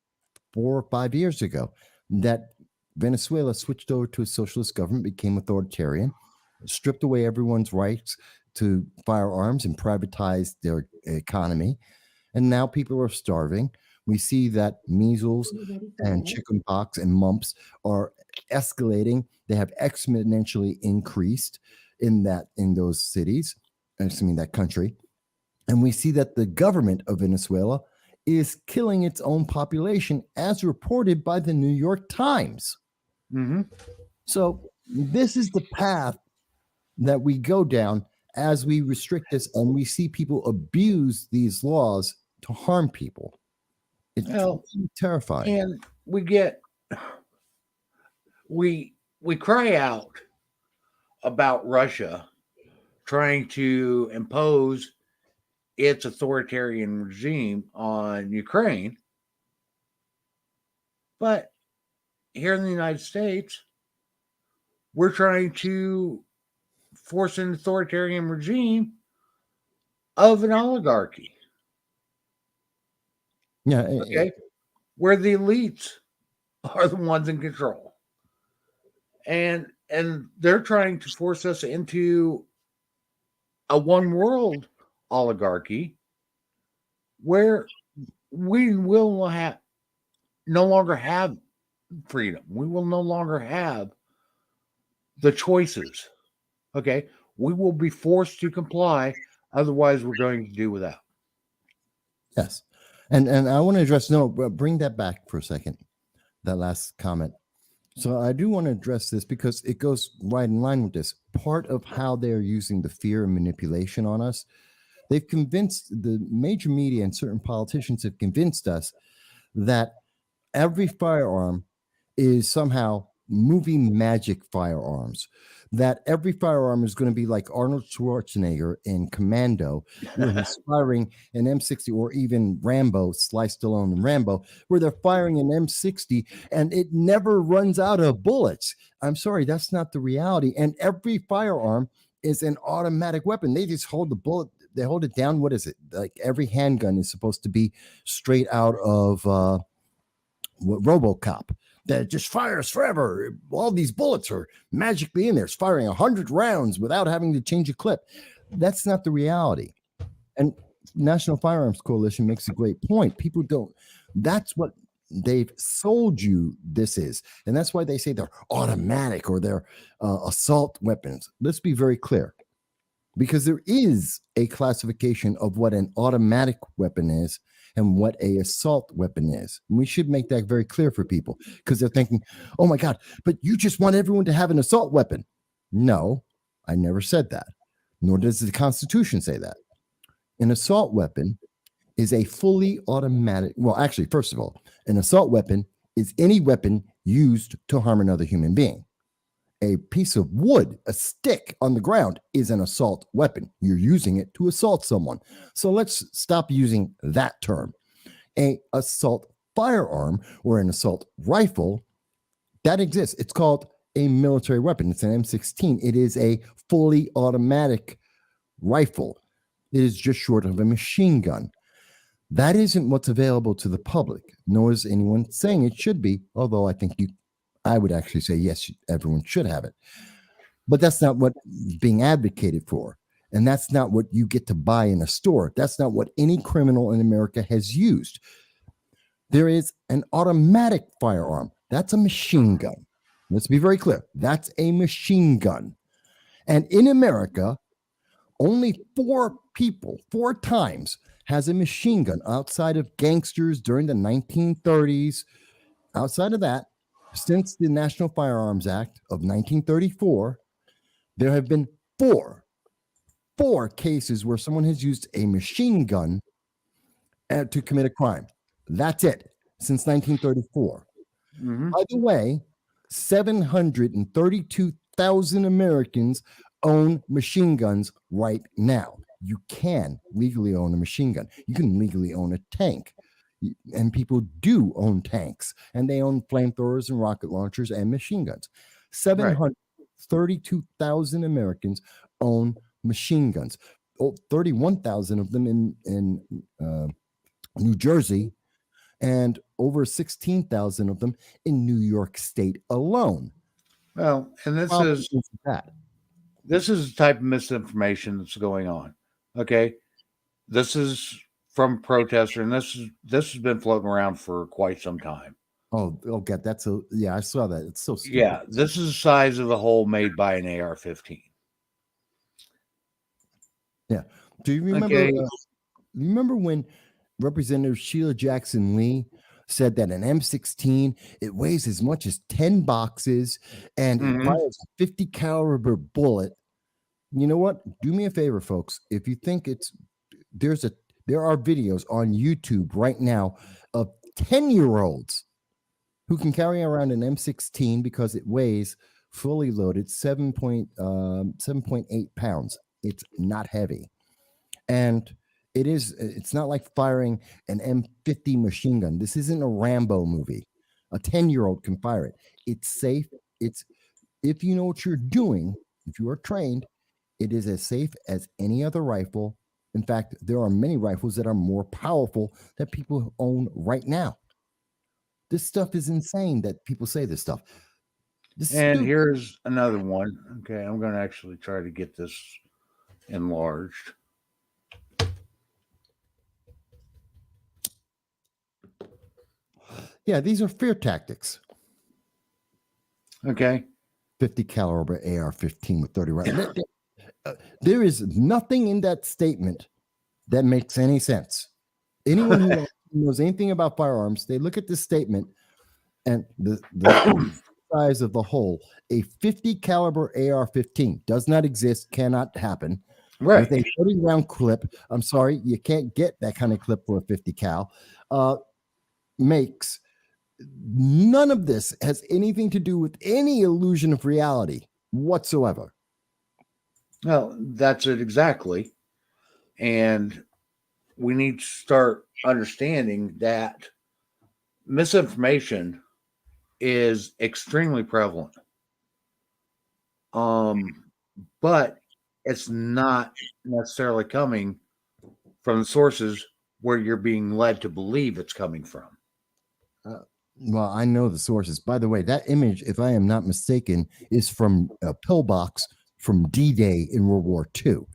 4 or 5 years ago that Venezuela switched over to a socialist government, became authoritarian, stripped away everyone's rights to firearms and privatized their economy. And now people are starving. We see that measles and chickenpox and mumps are escalating. They have exponentially increased in those cities, that country. And we see that the government of Venezuela is killing its own population, as reported by the New York Times. Mm-hmm. So this is the path that we go down as we restrict this and we see people abuse these laws to harm people. It's Well, terrifying. and we cry out about Russia trying to impose its authoritarian regime on Ukraine. But here in the United States, we're trying to force an authoritarian regime of an oligarchy. Yeah. Okay. Where the elites are the ones in control. And they're trying to force us into a one world oligarchy where we will no longer have freedom. We will no longer have the choices. Okay. We will be forced to comply. Otherwise, we're going to do without. Yes. And I want to address, bring that back for a second, that last comment. So I do want to address this because it goes right in line with this. Part of how they're using the fear and manipulation on us, they've convinced the major media and certain politicians have convinced us that every firearm is somehow movie magic firearms, that every firearm is going to be like Arnold Schwarzenegger in Commando, where he's firing an M60, or even Rambo, Sly Stallone in Rambo, where they're firing an M60 and it never runs out of bullets. I'm sorry, that's not the reality. And every firearm is an automatic weapon. They just hold the bullet, they hold it down. What is it? Like every handgun is supposed to be straight out of RoboCop. That just fires forever. All these bullets are magically in there. It's firing 100 rounds without having to change a clip. That's not the reality. And National Firearms Coalition makes a great point. People don't. That's what they've sold you this is. And that's why they say they're automatic or they're assault weapons. Let's be very clear. Because there is a classification of what an automatic weapon is and what a assault weapon is. And we should make that very clear for people because they're thinking, oh my God, but you just want everyone to have an assault weapon. No, I never said that. Nor does the Constitution say that. An assault weapon is a fully automatic. Well, actually, first of all, an assault weapon is any weapon used to harm another human being. A piece of wood, a stick on the ground is an assault weapon. You're using it to assault someone. So let's stop using that term. An assault firearm or an assault rifle, that exists. It's called a military weapon. It's an M16. It is a fully automatic rifle. It is just short of a machine gun. That isn't what's available to the public, nor is anyone saying it should be, although I would actually say, yes, everyone should have it. But that's not what's being advocated for. And that's not what you get to buy in a store. That's not what any criminal in America has used. There is an automatic firearm. That's a machine gun. Let's be very clear. That's a machine gun. And in America, only 4 times has a machine gun outside of gangsters during the 1930s. Outside of that, since the National Firearms Act of 1934, there have been four cases where someone has used a machine gun to commit a crime. That's it, since 1934. Mm-hmm. By the way, 732,000 Americans own machine guns right now. You can legally own a machine gun. You can legally own a tank. And people do own tanks, and they own flamethrowers and rocket launchers and machine guns. 732,000 Americans own machine guns. 31,000 of them in New Jersey, and over 16,000 of them in New York State alone. Well, and this is the type of misinformation that's going on. Okay, this is from a protester, and this has been floating around for quite some time. Oh God, I saw that. It's so stupid. Yeah, this is the size of the hole made by an AR-15. Yeah. Do you remember? Okay. Remember when Representative Sheila Jackson Lee said that an M16, it weighs as much as 10 boxes and it Mhm. fires a 50 caliber bullet. You know what? Do me a favor, folks. If you think there are videos on YouTube right now of 10-year-olds who can carry around an M16 because it weighs fully loaded 7.8 pounds. It's not heavy. And it's not like firing an M50 machine gun. This isn't a Rambo movie. A 10-year-old can fire it. It's safe. It's if you know what you're doing, if you are trained, it is as safe as any other rifle. In fact, there are many rifles that are more powerful that people own right now. This stuff is insane that people say this stuff. This is And stupid. here's another one. Okay, I'm going to actually try to get this enlarged. Yeah, these are fear tactics. Okay. 50 caliber AR-15 with 30 rounds. There is nothing in that statement that makes any sense. Anyone who knows anything about firearms, they look at this statement and the size of the hole. A 50 caliber AR-15 does not exist, cannot happen. Right. With a 30 round clip, I'm sorry, you can't get that kind of clip for a 50 cal. Makes none of this has anything to do with any illusion of reality whatsoever. Well, that's it exactly. And we need to start understanding that misinformation is extremely prevalent. But it's not necessarily coming from the sources where you're being led to believe it's coming from. Well, I know the sources. By the way, that image, if I am not mistaken, is from a pillbox from D-Day in World War II,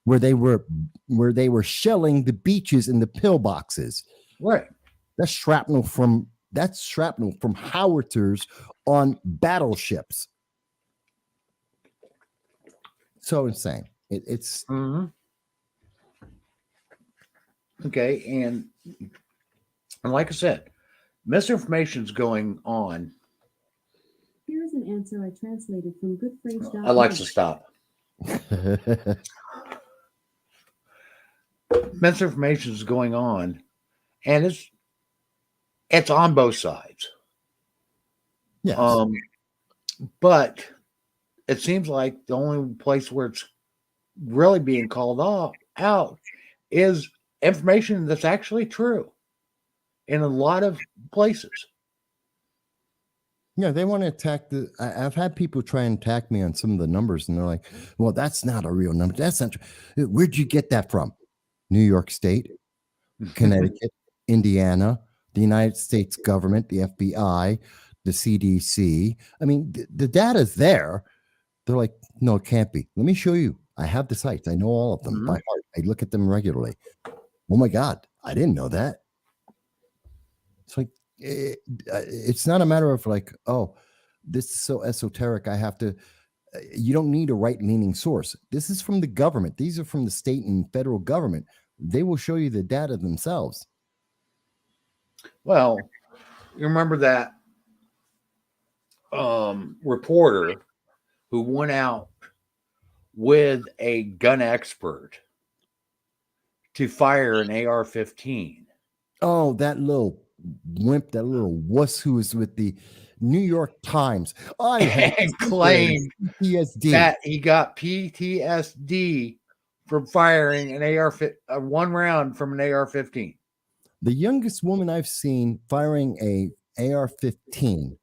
where they were shelling the beaches in the pillboxes. Right. That's shrapnel from howitzers on battleships. So insane. It's okay, and like I said, misinformation is going on. Here is an answer I translated from goodphrase.com. Alexa, stop. Misinformation is going on, and it's on both sides. yes. But it seems like the only place where it's really being called out is information that's actually true in a lot of places. Yeah, they want to attack I've had people try and attack me on some of the numbers, and they're like, well, that's not a real number. That's not true. Where'd you get that from? New York State, Connecticut, Indiana, the United States government, the FBI, the CDC. I mean, the data's there. They're like, no, it can't be. Let me show you. I have the sites. I know all of them by heart. I look at them regularly. Oh my God, I didn't know that. It's like, it's not a matter of like, oh, this is so esoteric. I have to, you don't need a right-leaning source. This is from the government. These are from the state and federal government. They will show you the data themselves. Well, you remember that reporter who went out with a gun expert to fire an AR-15. Oh, that little wimp, that little wuss who was with the New York Times. And claimed PTSD. that he got PTSD from firing one round from an AR-15. The youngest woman I've seen firing a AR-15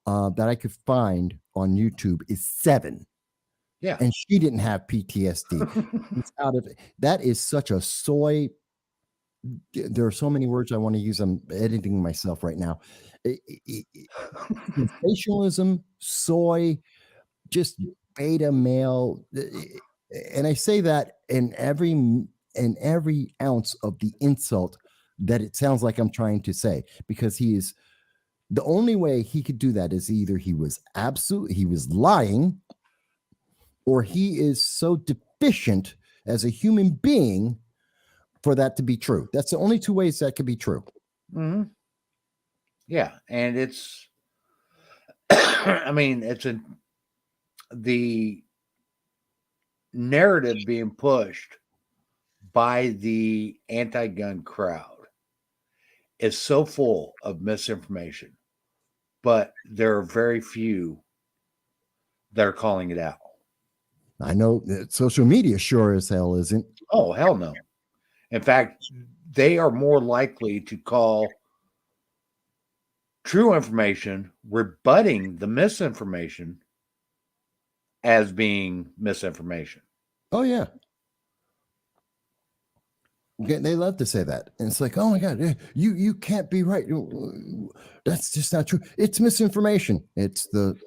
that I could find on YouTube is 7. Yeah. And she didn't have PTSD. It's out of that is such a soy. There are so many words I want to use. I'm editing myself right now. Sensationalism, soy, just beta male. And I say that in every ounce of the insult that it sounds like I'm trying to say, because he is the only way he could do that is either he was lying, or he is so deficient as a human being for that to be true. That's the only two ways that could be true. Mm-hmm. Yeah, and it's I mean, the narrative being pushed by the anti-gun crowd is so full of misinformation, but there are very few that are calling it out. I know that social media sure as hell isn't. Oh, hell no. In fact, they are more likely to call true information rebutting the misinformation as being misinformation. Oh yeah. They love to say that. And it's like, oh my God, you can't be right. That's just not true. It's misinformation. It's the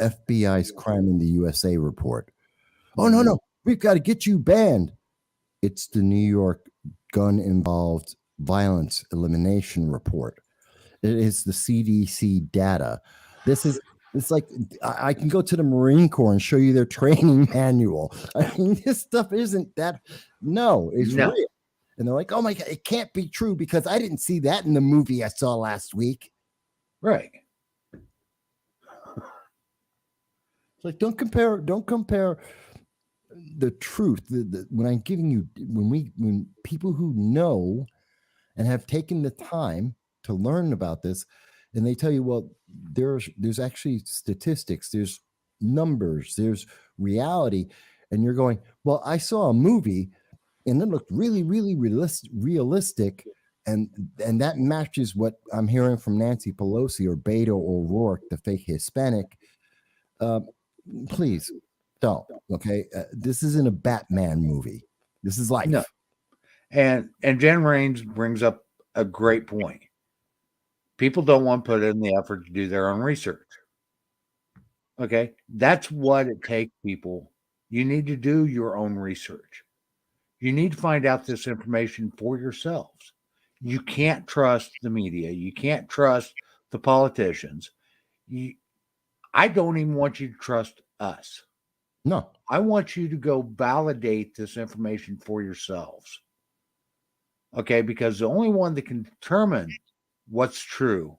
FBI's Crime in the USA report. Oh no, we've got to get you banned. It's the New York gun involved violence elimination report. It is the CDC data. It's like I can go to the Marine Corps and show you their training manual. I mean, this stuff isn't that. No, it's No. real. And they're like, oh my God, it can't be true because I didn't see that in the movie I saw last week. Right. It's like, don't compare the truth. When I'm giving you, when people who know and have taken the time to learn about this, and they tell you, well, there's actually statistics, there's numbers, there's reality, and you're going, well, I saw a movie and it looked really, really realistic, and that matches what I'm hearing from Nancy Pelosi or Beto O'Rourke, the fake Hispanic. Please don't. Okay, this isn't a Batman movie. This is life. No. And Jen Raines brings up a great point. People don't want to put in the effort to do their own research. Okay, that's what it takes, people. You need to do your own research. You need to find out this information for yourselves. You can't trust the media. You can't trust the politicians. I don't even want you to trust us. No. I want you to go validate this information for yourselves. Okay, because the only one that can determine what's true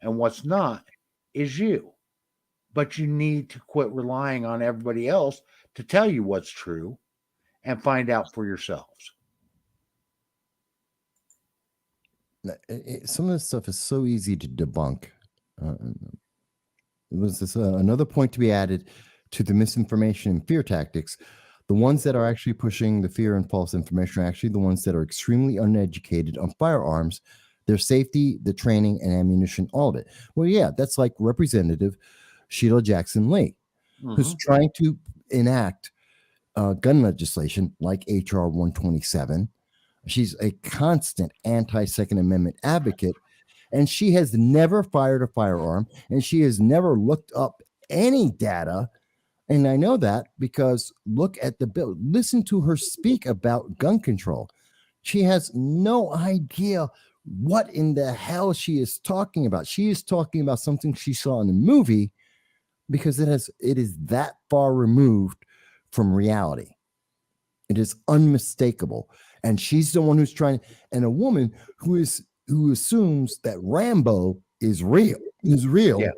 and what's not is you. But you need to quit relying on everybody else to tell you what's true and find out for yourselves. Some of this stuff is so easy to debunk. Was this another point to be added to the misinformation and fear tactics? The ones that are actually pushing the fear and false information are actually the ones that are extremely uneducated on firearms, their safety, the training, and ammunition, all of it. Well, yeah, that's like Representative Sheila Jackson Lee, who's trying to enact gun legislation like H.R. 127. She's a constant anti-Second Amendment advocate, and she has never fired a firearm, and she has never looked up any data. And I know that because look at the bill. Listen to her speak about gun control. She has no idea what in the hell she is talking about. She is talking about something she saw in the movie because it is that far removed from reality. It is unmistakable. And she's the one who's trying, and a woman who assumes that Rambo is real, Yeah.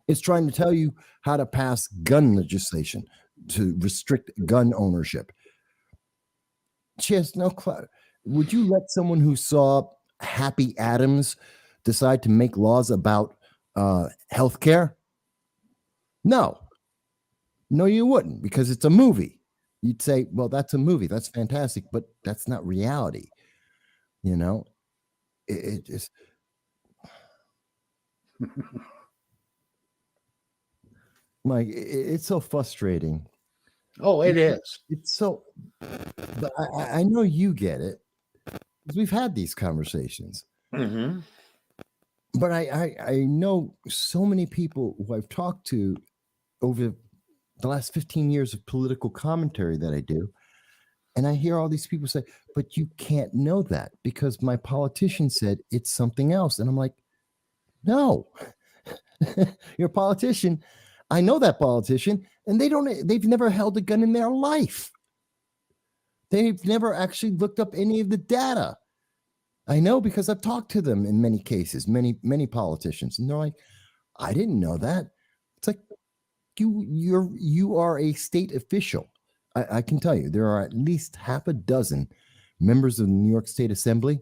is trying to tell you how to pass gun legislation to restrict gun ownership. She has no clue. Would you let someone who saw Happy Adams decide to make laws about healthcare? No, you wouldn't, because it's a movie. You'd say, well, that's a movie. That's fantastic, but that's not reality. You know, it just. Like, it's so frustrating. Oh, it is. It's so, but I know you get it. We've had these conversations. Mm-hmm. But I know so many people who I've talked to over the last 15 years of political commentary that I do. And I hear all these people say, but you can't know that because my politician said it's something else. And I'm like, no, you're a politician. I know that politician, and they've never held a gun in their life. They've never actually looked up any of the data. I know because I've talked to them in many cases, many politicians, and they're like, I didn't know that. It's like you are a state official. I can tell you there are at least half a dozen members of the New York State Assembly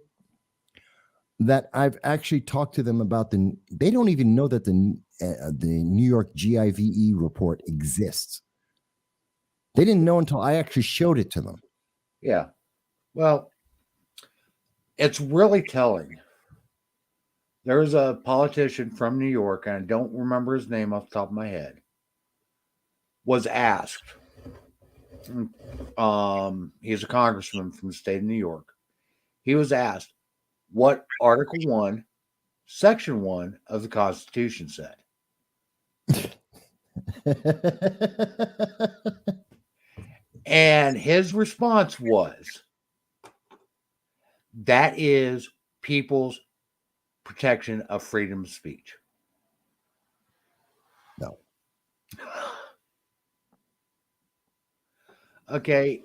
that I've actually talked to them about they don't even know that the New York GIVE report exists. They didn't know until I actually showed it to them. Yeah. Well, it's really telling. There's a politician from New York, and I don't remember his name off the top of my head, was asked. He's a congressman from the state of New York. He was asked what Article 1, Section 1 of the Constitution said. And his response was, that is people's protection of freedom of speech. No. Okay.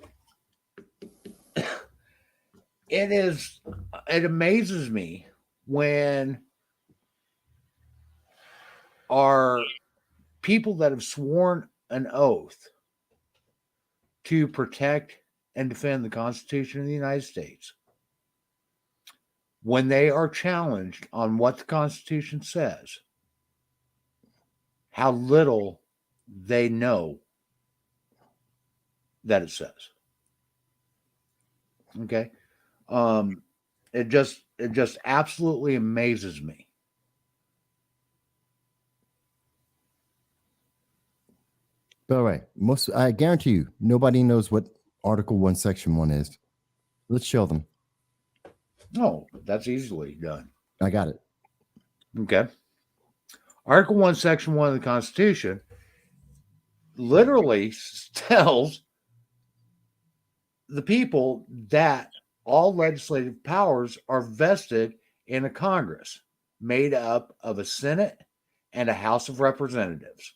It amazes me when our people that have sworn an oath to protect and defend the Constitution of the United States, when they are challenged on what the Constitution says, how little they know that it says. Okay. It just absolutely amazes me. All right. I guarantee you, nobody knows what Article 1, Section 1 is. Let's show them. No, that's easily done. I got it. Okay. Article 1, Section 1 of the Constitution literally tells the people that all legislative powers are vested in a Congress made up of a Senate and a House of Representatives.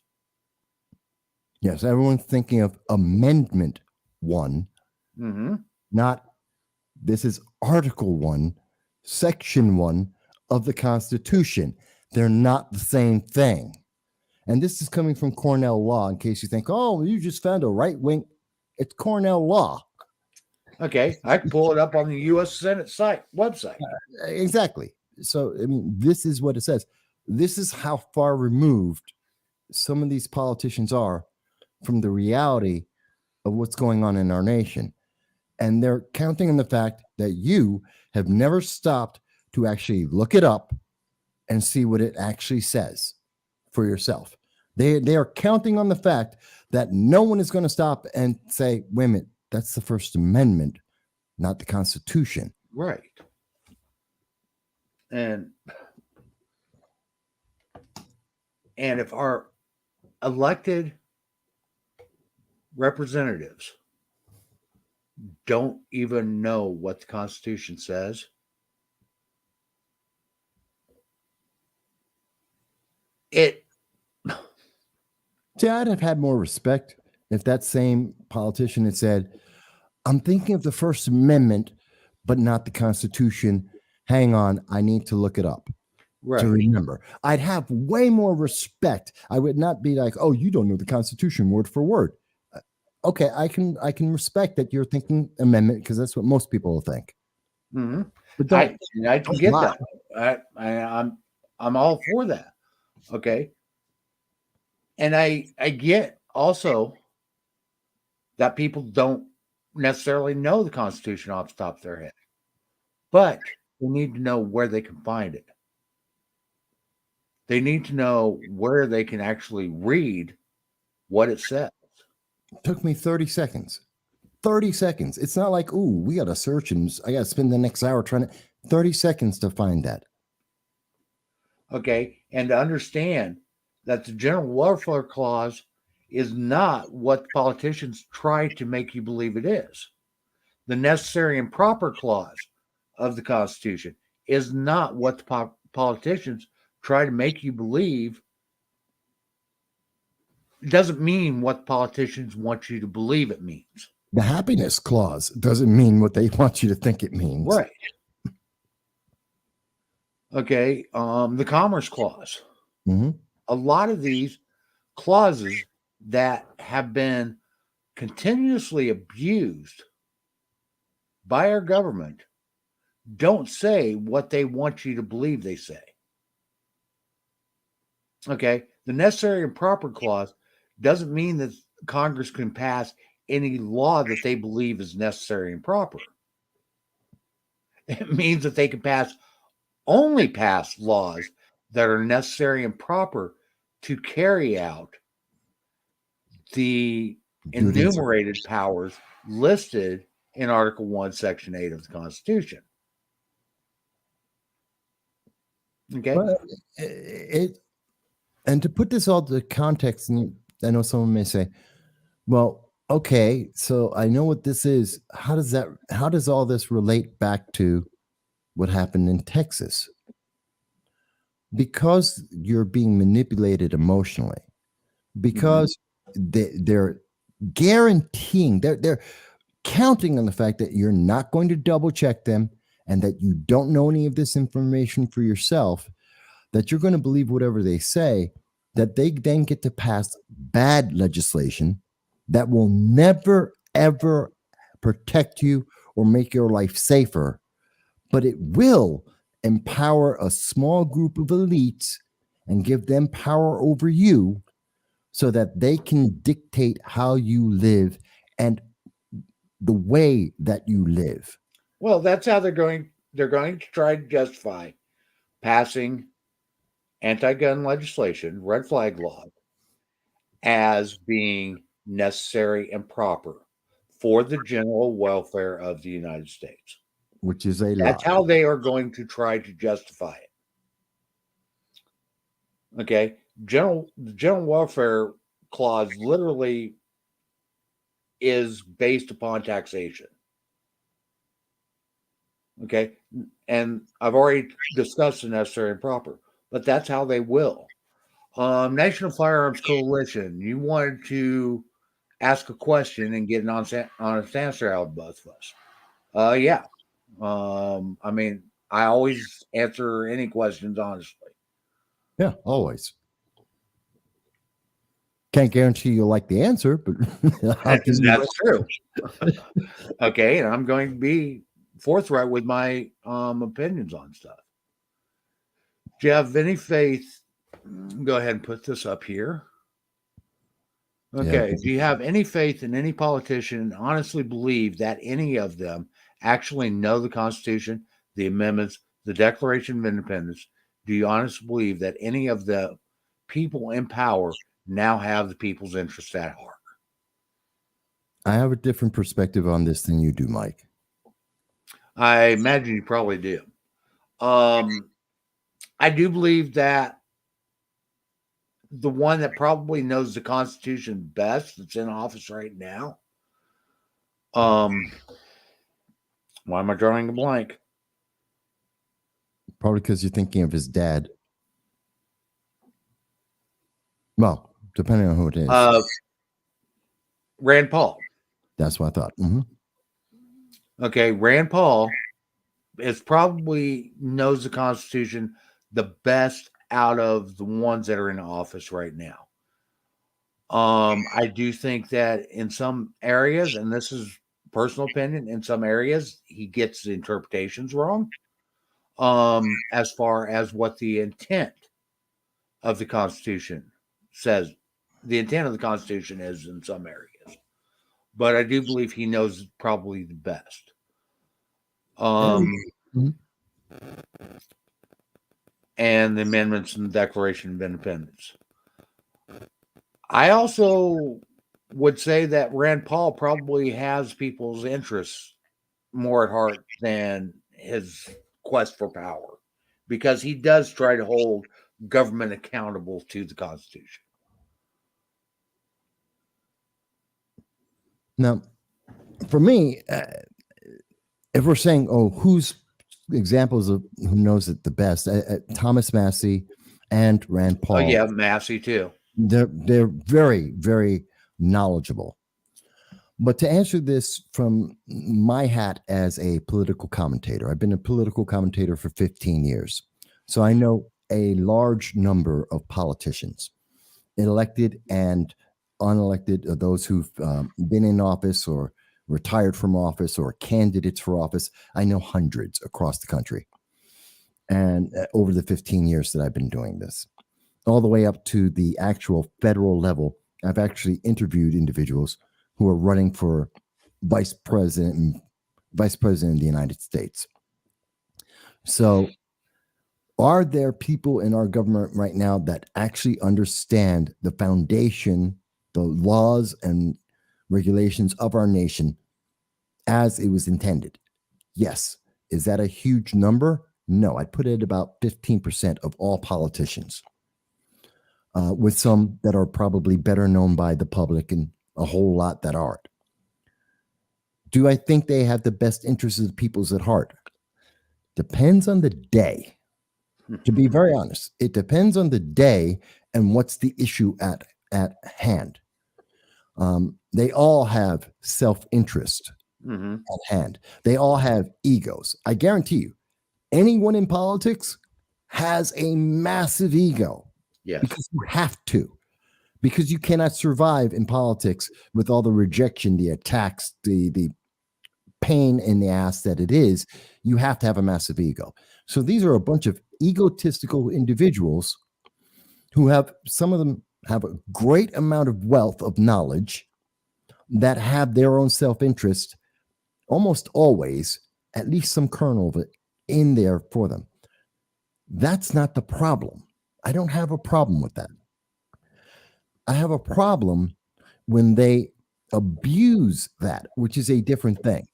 Yes, everyone's thinking of Amendment 1, not this is Article 1, Section 1 of the Constitution. They're not the same thing. And this is coming from Cornell Law, in case you think, oh, you just found a right wing. It's Cornell Law. Okay, I can pull it up on the U.S. Senate website. Exactly. So, I mean, this is what it says. This is how far removed some of these politicians are from the reality of what's going on in our nation. And they're counting on the fact that you have never stopped to actually look it up and see what it actually says for yourself. They are counting on the fact that no one is going to stop and say, wait a minute, that's the First Amendment, not the Constitution. Right. And if our elected representatives don't even know what the Constitution says, See, I'd have had more respect if that same politician had said, I'm thinking of the First Amendment, but not the Constitution. Hang on, I need to look it up to remember. I'd have way more respect. I would not be like, oh, you don't know the Constitution word for word. Okay, I can respect that you're thinking amendment because that's what most people will think. Mm-hmm. But I can get that. I'm all for that. Okay. And I get also that people don't necessarily know the Constitution off the top of their head, but they need to know where they can find it. They need to know where they can actually read what it says. It took me 30 seconds. 30 seconds. It's not like, ooh, we got to search and I got to spend the next hour trying to 30 seconds to find that. Okay. And to understand that the General Welfare Clause is not what politicians try to make you believe it is. The Necessary and Proper Clause of the Constitution is not what the politicians try to make you believe. It doesn't mean what politicians want you to believe it means. The Happiness Clause doesn't mean what they want you to think it means. Right. Okay. The Commerce Clause. Hmm. A lot of these clauses that have been continuously abused by our government don't say what they want you to believe they say. Okay. The necessary and proper clause doesn't mean that Congress can pass any law that they believe is necessary and proper. It means that they can only pass laws that are necessary and proper to carry out the Duties. enumerated powers listed in Article 1, Section 8 of the Constitution. Okay. Well, and to put this all to context, and I know someone may say, well, okay, so I know what this is. How does all this relate back to what happened in Texas? Because you're being manipulated emotionally, because they're guaranteeing, they're counting on the fact that you're not going to double check them and that you don't know any of this information for yourself, that you're going to believe whatever they say, that they then get to pass bad legislation that will never, ever protect you or make your life safer, but it will empower a small group of elites and give them power over you so that they can dictate how you live and the way that you live. Well, that's how they're going to try to justify passing anti-gun legislation, red flag law, as being necessary and proper for the general welfare of the United States. Which is a That's lie. how they are going to try to justify it. Okay. The general welfare clause literally is based upon taxation. Okay. And I've already discussed the necessary and proper, but that's how they will. National Firearms Coalition, you wanted to ask a question and get an honest answer out of both of us. Yeah. I mean, I always answer any questions honestly. Yeah, always. Can't guarantee you'll like the answer, but That's true. Okay, and I'm going to be forthright with my opinions on stuff. Do you have any faith? Go ahead and put this up here. Okay. Yeah. Do you have any faith in any politician and honestly believe that any of them actually know the Constitution, the amendments, the Declaration of Independence? Do you honestly believe that any of the people in power now have the people's interests at heart? I have a different perspective on this than you do, Mike. I imagine you probably do. I do believe that the one that probably knows the Constitution best that's in office right now. Why am I drawing a blank? Probably because you're thinking of his dad. Well, depending on who it is. Rand Paul. That's what I thought. Mm-hmm. Okay, Rand Paul is probably knows the Constitution the best out of the ones that are in office right now. I do think that in some areas, and this is personal opinion, in some areas he gets the interpretations wrong. As far as what the intent of the Constitution says, the intent of the Constitution is in some areas, but I do believe he knows probably the best. And the amendments in the Declaration of Independence. I also would say that Rand Paul probably has people's interests more at heart than his quest for power, because he does try to hold government accountable to the Constitution. Now, for me, if we're saying, who's examples of who knows it the best, Thomas Massie and Rand Paul. Oh yeah, Massey too. They're very, very knowledgeable. But to answer this from my hat as a political commentator, I've been a political commentator for 15 years. So I know a large number of politicians, elected and unelected, those who've been in office or retired from office or candidates for office. I know hundreds across the country. And over the 15 years that I've been doing this, all the way up to the actual federal level, I've actually interviewed individuals who are running for vice president of the United States. So are there people in our government right now that actually understand the foundation, the laws and regulations of our nation as it was intended? Yes. Is that a huge number? No, I'd put it at about 15% of all politicians, with some that are probably better known by the public and a whole lot that aren't. Do I think they have the best interests of the people's at heart? Depends on the day. To be very honest, it depends on the day and what's the issue at hand. They all have self-interest at hand. They all have egos. I guarantee you, anyone in politics has a massive ego. Yes. Because you have to. Because you cannot survive in politics with all the rejection, the attacks, the pain in the ass that it is. You have to have a massive ego. So these are a bunch of egotistical individuals who have, some of them have a great amount of wealth of knowledge that have their own self-interest, almost always, at least some kernel of it in there for them. That's not the problem. I don't have a problem with that. I have a problem when they abuse that, which is a different thing.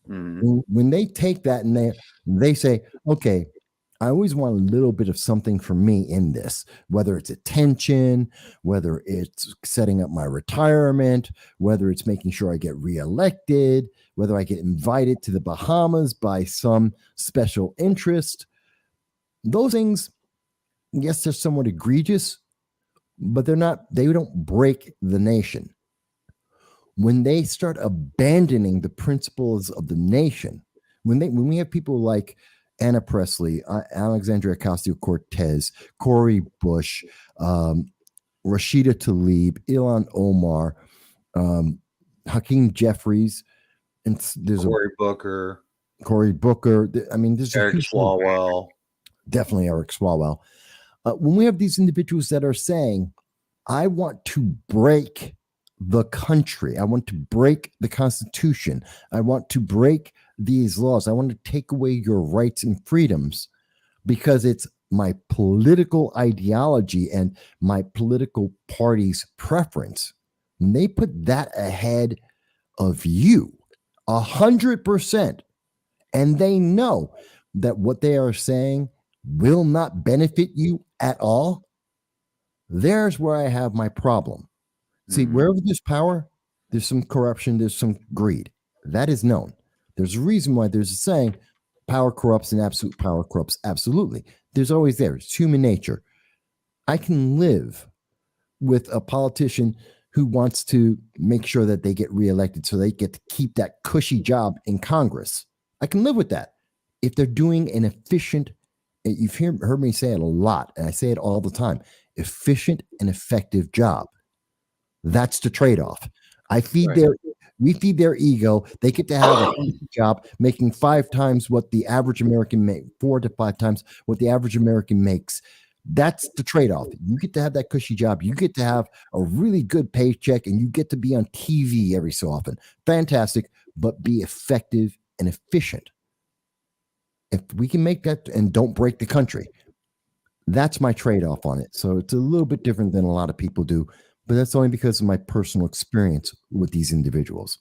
When they take that and they say, okay, I always want a little bit of something for me in this, whether it's attention, whether it's setting up my retirement, whether it's making sure I get reelected, whether I get invited to the Bahamas by some special interest. Those things, yes, they're somewhat egregious, but they don't break the nation. When they start abandoning the principles of the nation, when we have people like Anna Presley, Alexandria Ocasio-Cortez, Cori Bush, Rashida Tlaib, Ilhan Omar, Hakeem Jeffries, and there's Cory Booker. I mean, there's Eric Swalwell. Definitely Eric Swalwell. When we have these individuals that are saying, I want to break the country, I want to break the Constitution, I want to break these laws, I want to take away your rights and freedoms because it's my political ideology and my political party's preference. When they put that ahead of you 100%, and they know that what they are saying will not benefit you at all, there's where I have my problem. See, wherever there's power, there's some corruption, there's some greed. That is known. There's a reason why there's a saying, power corrupts and absolute power corrupts absolutely. There's always there. It's human nature. I can live with a politician who wants to make sure that they get reelected so they get to keep that cushy job in Congress. I can live with that. If they're doing an efficient, you've heard me say it a lot, and I say it all the time, efficient and effective job. That's the trade-off. We feed their ego. They get to have a job making 5 times what the average American makes, 4 to 5 times what the average American makes. That's the trade-off. You get to have that cushy job. You get to have a really good paycheck, and you get to be on TV every so often. Fantastic, but be effective and efficient. If we can make that and don't break the country, that's my trade-off on it. So it's a little bit different than a lot of people do, but that's only because of my personal experience with these individuals.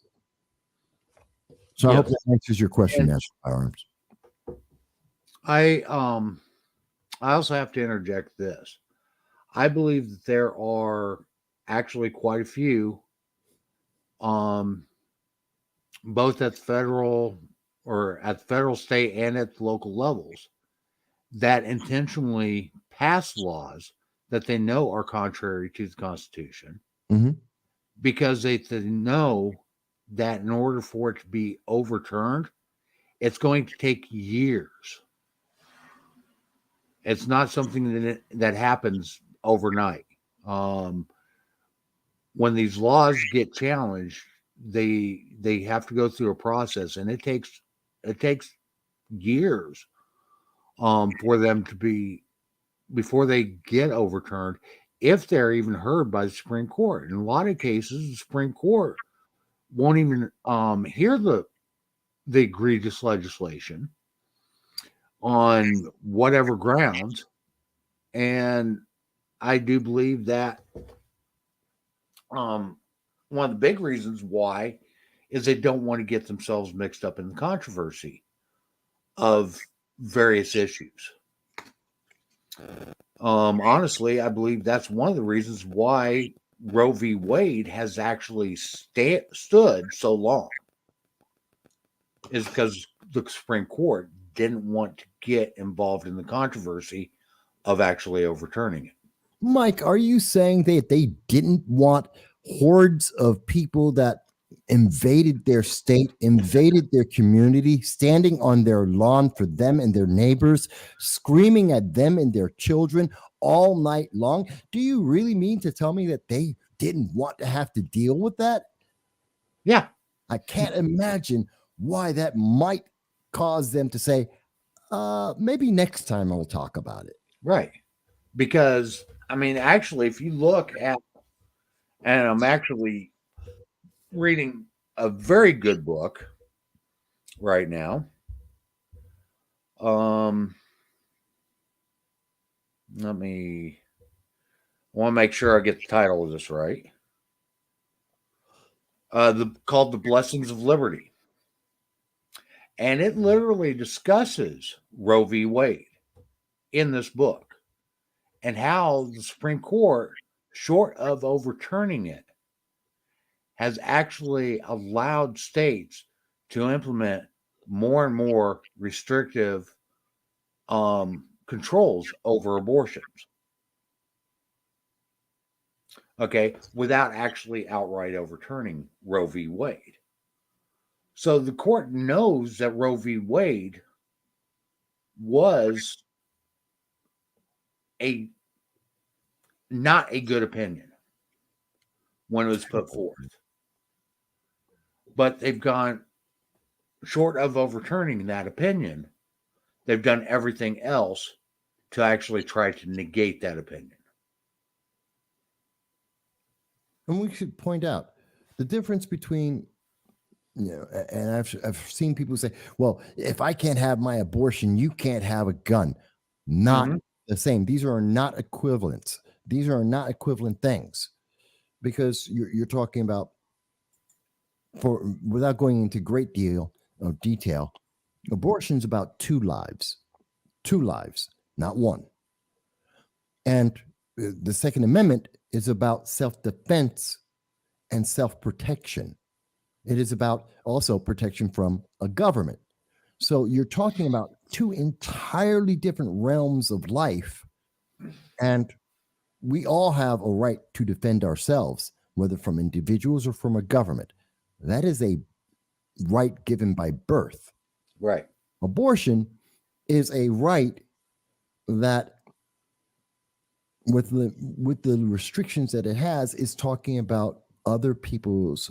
So I hope that answers your question, National Firearms. I also have to interject this. I believe that there are actually quite a few, both at federal, state, and at the local levels, that intentionally pass laws that they know are contrary to the Constitution, because they know that in order for it to be overturned, it's going to take years. It's not something that happens overnight. Um, when these laws get challenged, they have to go through a process, and it takes years for them to be before they get overturned, if they're even heard by the Supreme Court. In a lot of cases, the Supreme Court won't even hear the egregious legislation on whatever grounds. And I do believe that um, one of the big reasons why is they don't want to get themselves mixed up in the controversy of various issues. Honestly, I believe that's one of the reasons why Roe v. Wade has actually stood so long, is because the Supreme Court didn't want to get involved in the controversy of actually overturning it. Mike, are you saying that they didn't want hordes of people that invaded their state, invaded their community, standing on their lawn for them and their neighbors, screaming at them and their children all night long? Do you really mean to tell me that they didn't want to have to deal with that? Yeah, I can't imagine why that might cause them to say, maybe next time I'll talk about it. right. Because, I mean, actually, if you look at, and I'm actually reading a very good book right now. Let me, I want to make sure I get the title of this right. Called The Blessings of Liberty. And it literally discusses Roe v. Wade in this book and how the Supreme Court, short of overturning it, has actually allowed states to implement more and more restrictive controls over abortions. Okay, without actually outright overturning Roe v. Wade. So the court knows that Roe v. Wade was not a good opinion when it was put forth. But they've gone short of overturning that opinion. They've done everything else to actually try to negate that opinion. And we should point out the difference between, and I've seen people say, well, if I can't have my abortion, you can't have a gun. Not the same. These are not equivalent. These are not equivalent things, because you're talking about, without going into great deal of detail, abortion's about two lives, not one. And the Second Amendment is about self-defense and self-protection. It is about also protection from a government. So you're talking about two entirely different realms of life. And we all have a right to defend ourselves, whether from individuals or from a government. That is a right given by birth. Right. Abortion is a right that, with the restrictions that it has, is talking about other people's,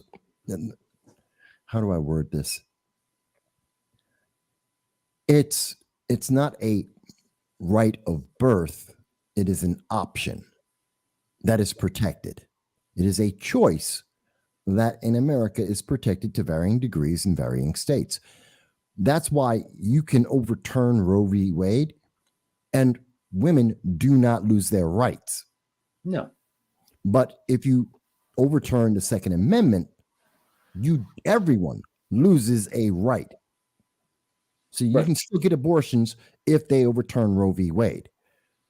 how do I word this? It's not a right of birth. It is an option that is protected. It is a choice that in America is protected to varying degrees in varying states. That's why you can overturn Roe v. Wade and women do not lose their rights. No. But if you overturn the Second Amendment, everyone loses a right. So you can still get abortions if they overturn Roe v. Wade.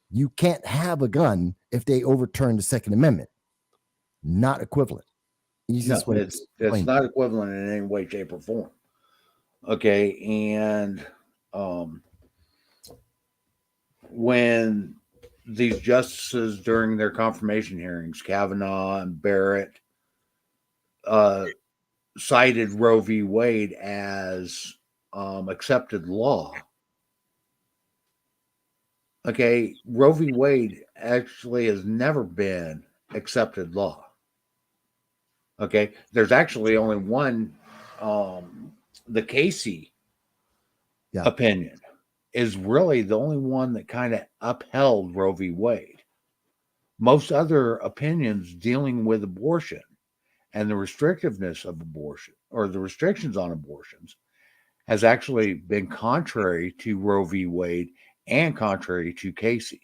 You can't have a gun if they overturn the Second Amendment. Not equivalent. No, it's not equivalent in any way, shape, or form. Okay, and when these justices during their confirmation hearings, Kavanaugh and Barrett, cited Roe v. Wade as accepted law, Okay, Roe v. Wade actually has never been accepted law. Okay, there's actually only one, the Casey Yeah. opinion is really the only one that kind of upheld Roe v. Wade. Most other opinions dealing with abortion and the restrictiveness of abortion or the restrictions on abortions has actually been contrary to Roe v. Wade and contrary to Casey.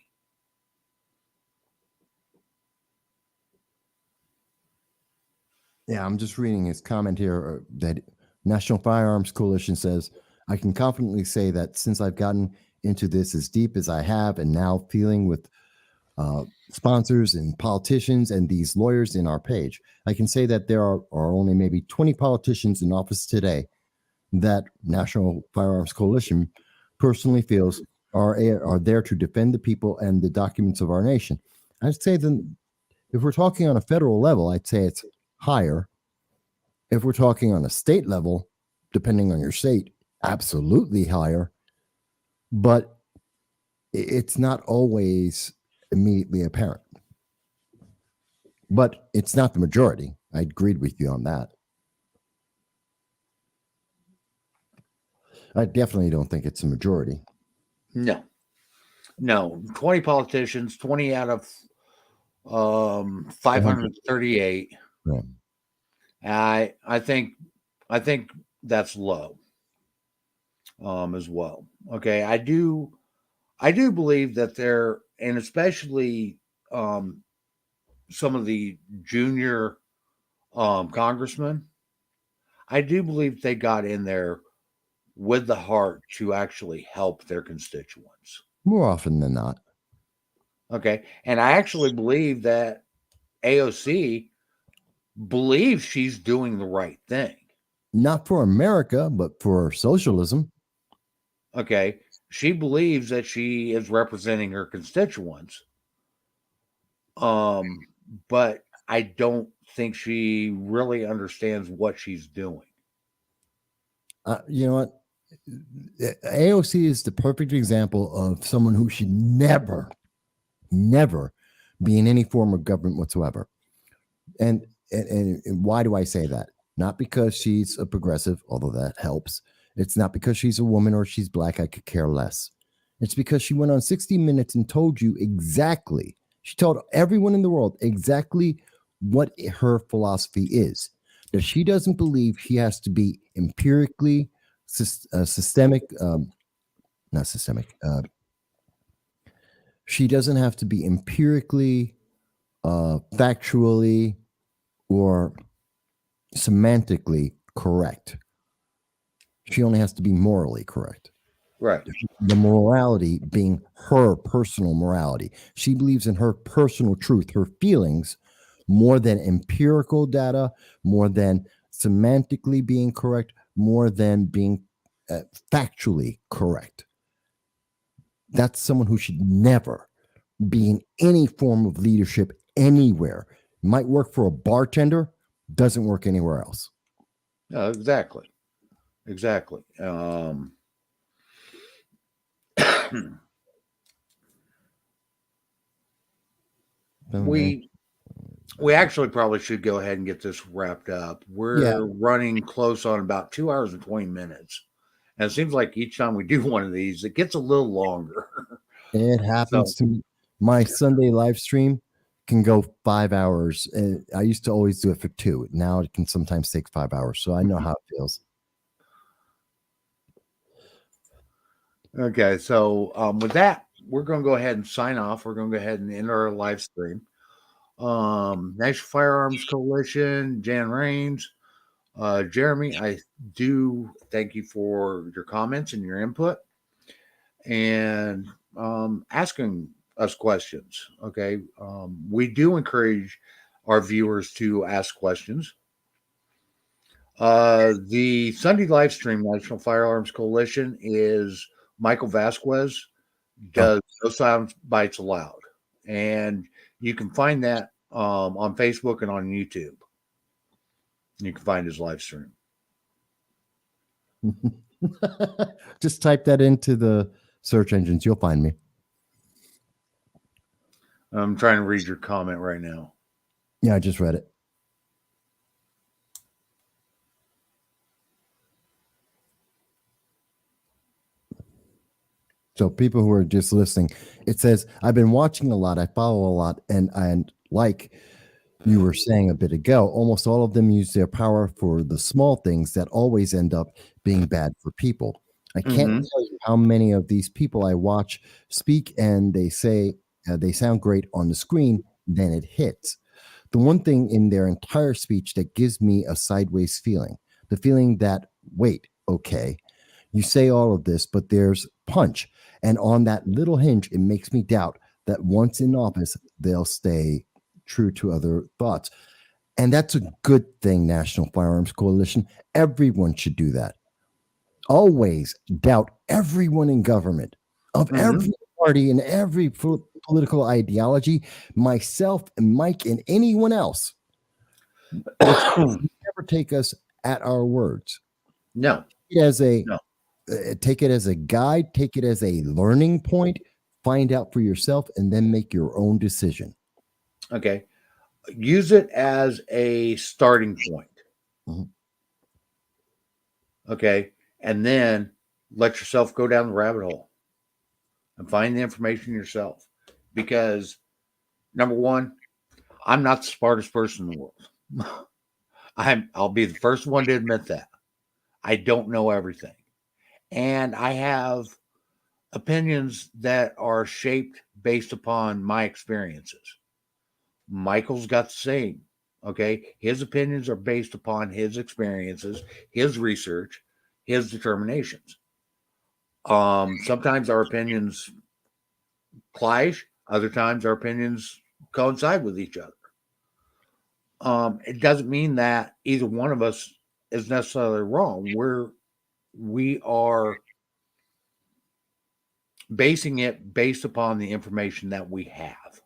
Yeah, I'm just reading his comment here that National Firearms Coalition says, I can confidently say that since I've gotten into this as deep as I have and now feeling with sponsors and politicians and these lawyers in our page, I can say that there are only maybe 20 politicians in office today that National Firearms Coalition personally feels are there to defend the people and the documents of our nation. I'd say then, if we're talking on a federal level, I'd say it's higher. If we're talking on a state level, depending on your state, absolutely higher. But it's not always immediately apparent. But it's not the majority. I agreed with you on that. I definitely don't think it's a majority. No, 20 politicians, 20 out of 538. Yeah. I think that's low as well. Okay, I do believe that there, and especially some of the junior congressmen, I do believe they got in there with the heart to actually help their constituents. More often than not. Okay, and I actually believe that AOC believes she's doing the right thing. Not for America, but for socialism. Okay, she believes that she is representing her constituents. But I don't think she really understands what she's doing. You know what? AOC is the perfect example of someone who should never be in any form of government whatsoever. And why do I say that? Not because she's a progressive, although that helps. It's not because she's a woman or she's black. I could care less. It's because she went on 60 Minutes and told you exactly. She told everyone in the world exactly what her philosophy is. That she doesn't believe she has to be empirically systemic, not systemic. She doesn't have to be empirically, factually, or semantically correct. She only has to be morally correct. Right. The morality being her personal morality. She believes in her personal truth, her feelings, more than empirical data, more than semantically being correct, more than being factually correct. That's someone who should never be in any form of leadership anywhere. Might work for a bartender, doesn't work anywhere else. Exactly. We actually probably should go ahead and get this wrapped up. We're running close on about 2 hours and 20 minutes. And it seems like each time we do one of these, it gets a little longer. It happens to me. My Sunday live stream can go 5 hours. I used to always do it for 2. Now it can sometimes take 5 hours. So I know how it feels. Okay, so with that, we're going to go ahead and sign off. We're going to go ahead and end our live stream. National Firearms Coalition, Jan Rains, Jeremy, I do thank you for your comments and your input and asking us questions. Okay, we do encourage our viewers to ask questions. The Sunday live stream, National Firearms Coalition, is Michael Vasquez does No Sound Bites Allowed, and you can find that on Facebook and on YouTube. You can find his live stream. Just type that into the search engines. You'll find me. I'm trying to read your comment right now. Yeah, I just read it. So people who are just listening, it says, I've been watching a lot, I follow a lot, and like you were saying a bit ago, almost all of them use their power for the small things that always end up being bad for people. I can't Mhm. tell you how many of these people I watch speak and they say they sound great on the screen, then it hits. The one thing in their entire speech that gives me a sideways feeling, the feeling that, wait, okay, you say all of this, but there's punch. And on that little hinge, it makes me doubt that once in office, they'll stay true to other thoughts. And that's a good thing, National Firearms Coalition. Everyone should do that. Always doubt everyone in government, of Mhm. every party and every political ideology, myself and Mike and anyone else. Let's never take us at our words. No, It as a no. take it as a guide, take it as a learning point, find out for yourself, and then make your own decision. Okay. Use it as a starting point. Mhm. Okay. And then let yourself go down the rabbit hole and find the information yourself. Because number one, I'm not the smartest person in the world. I'll be the first one to admit that. I don't know everything. And I have opinions that are shaped based upon my experiences. Michael's got the same. Okay. His opinions are based upon his experiences, his research, his determinations. Sometimes our opinions clash, other times our opinions coincide with each other. It doesn't mean that either one of us is necessarily wrong. We are basing it based upon the information that we have.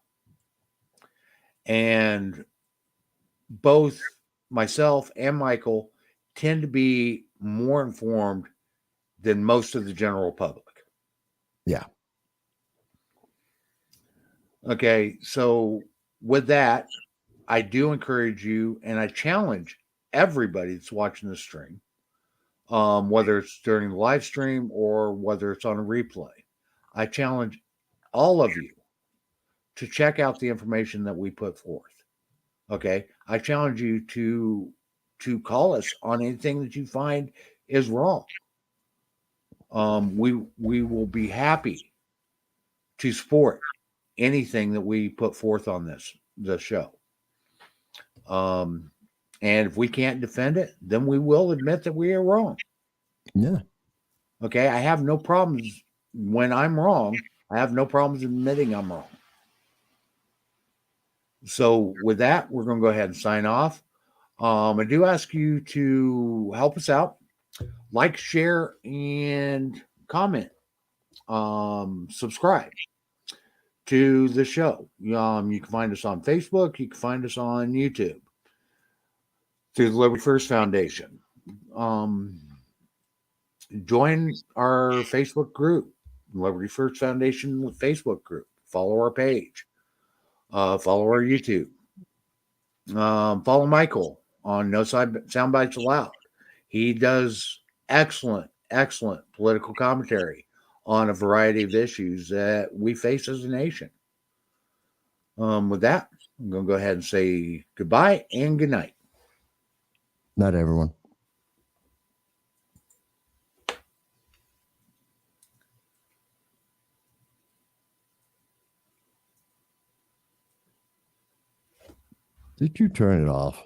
And both myself and Michael tend to be more informed than most of the general public. Yeah. Okay, so with that, I do encourage you and I challenge everybody that's watching the stream, whether it's during the live stream or whether it's on a replay. I challenge all of you to check out the information that we put forth. Okay, I challenge you to call us on anything that you find is wrong. We will be happy to support anything that we put forth on the show. And if we can't defend it, then we will admit that we are wrong. Yeah. Okay, I have no problems when I'm wrong. I have no problems admitting I'm wrong. So with that, we're going to go ahead and sign off. I do ask you to help us out, like, share, and comment. Subscribe to the show. You can find us on Facebook. You can find us on YouTube through the Liberty First Foundation. Join our Facebook group, Liberty First Foundation Facebook group. Follow our page. Follow our YouTube. Follow Michael on No Sound Bites Allowed. He does excellent political commentary on a variety of issues that we face as a nation. With that, I'm going to go ahead and say goodbye and good night. Not everyone. Did you turn it off?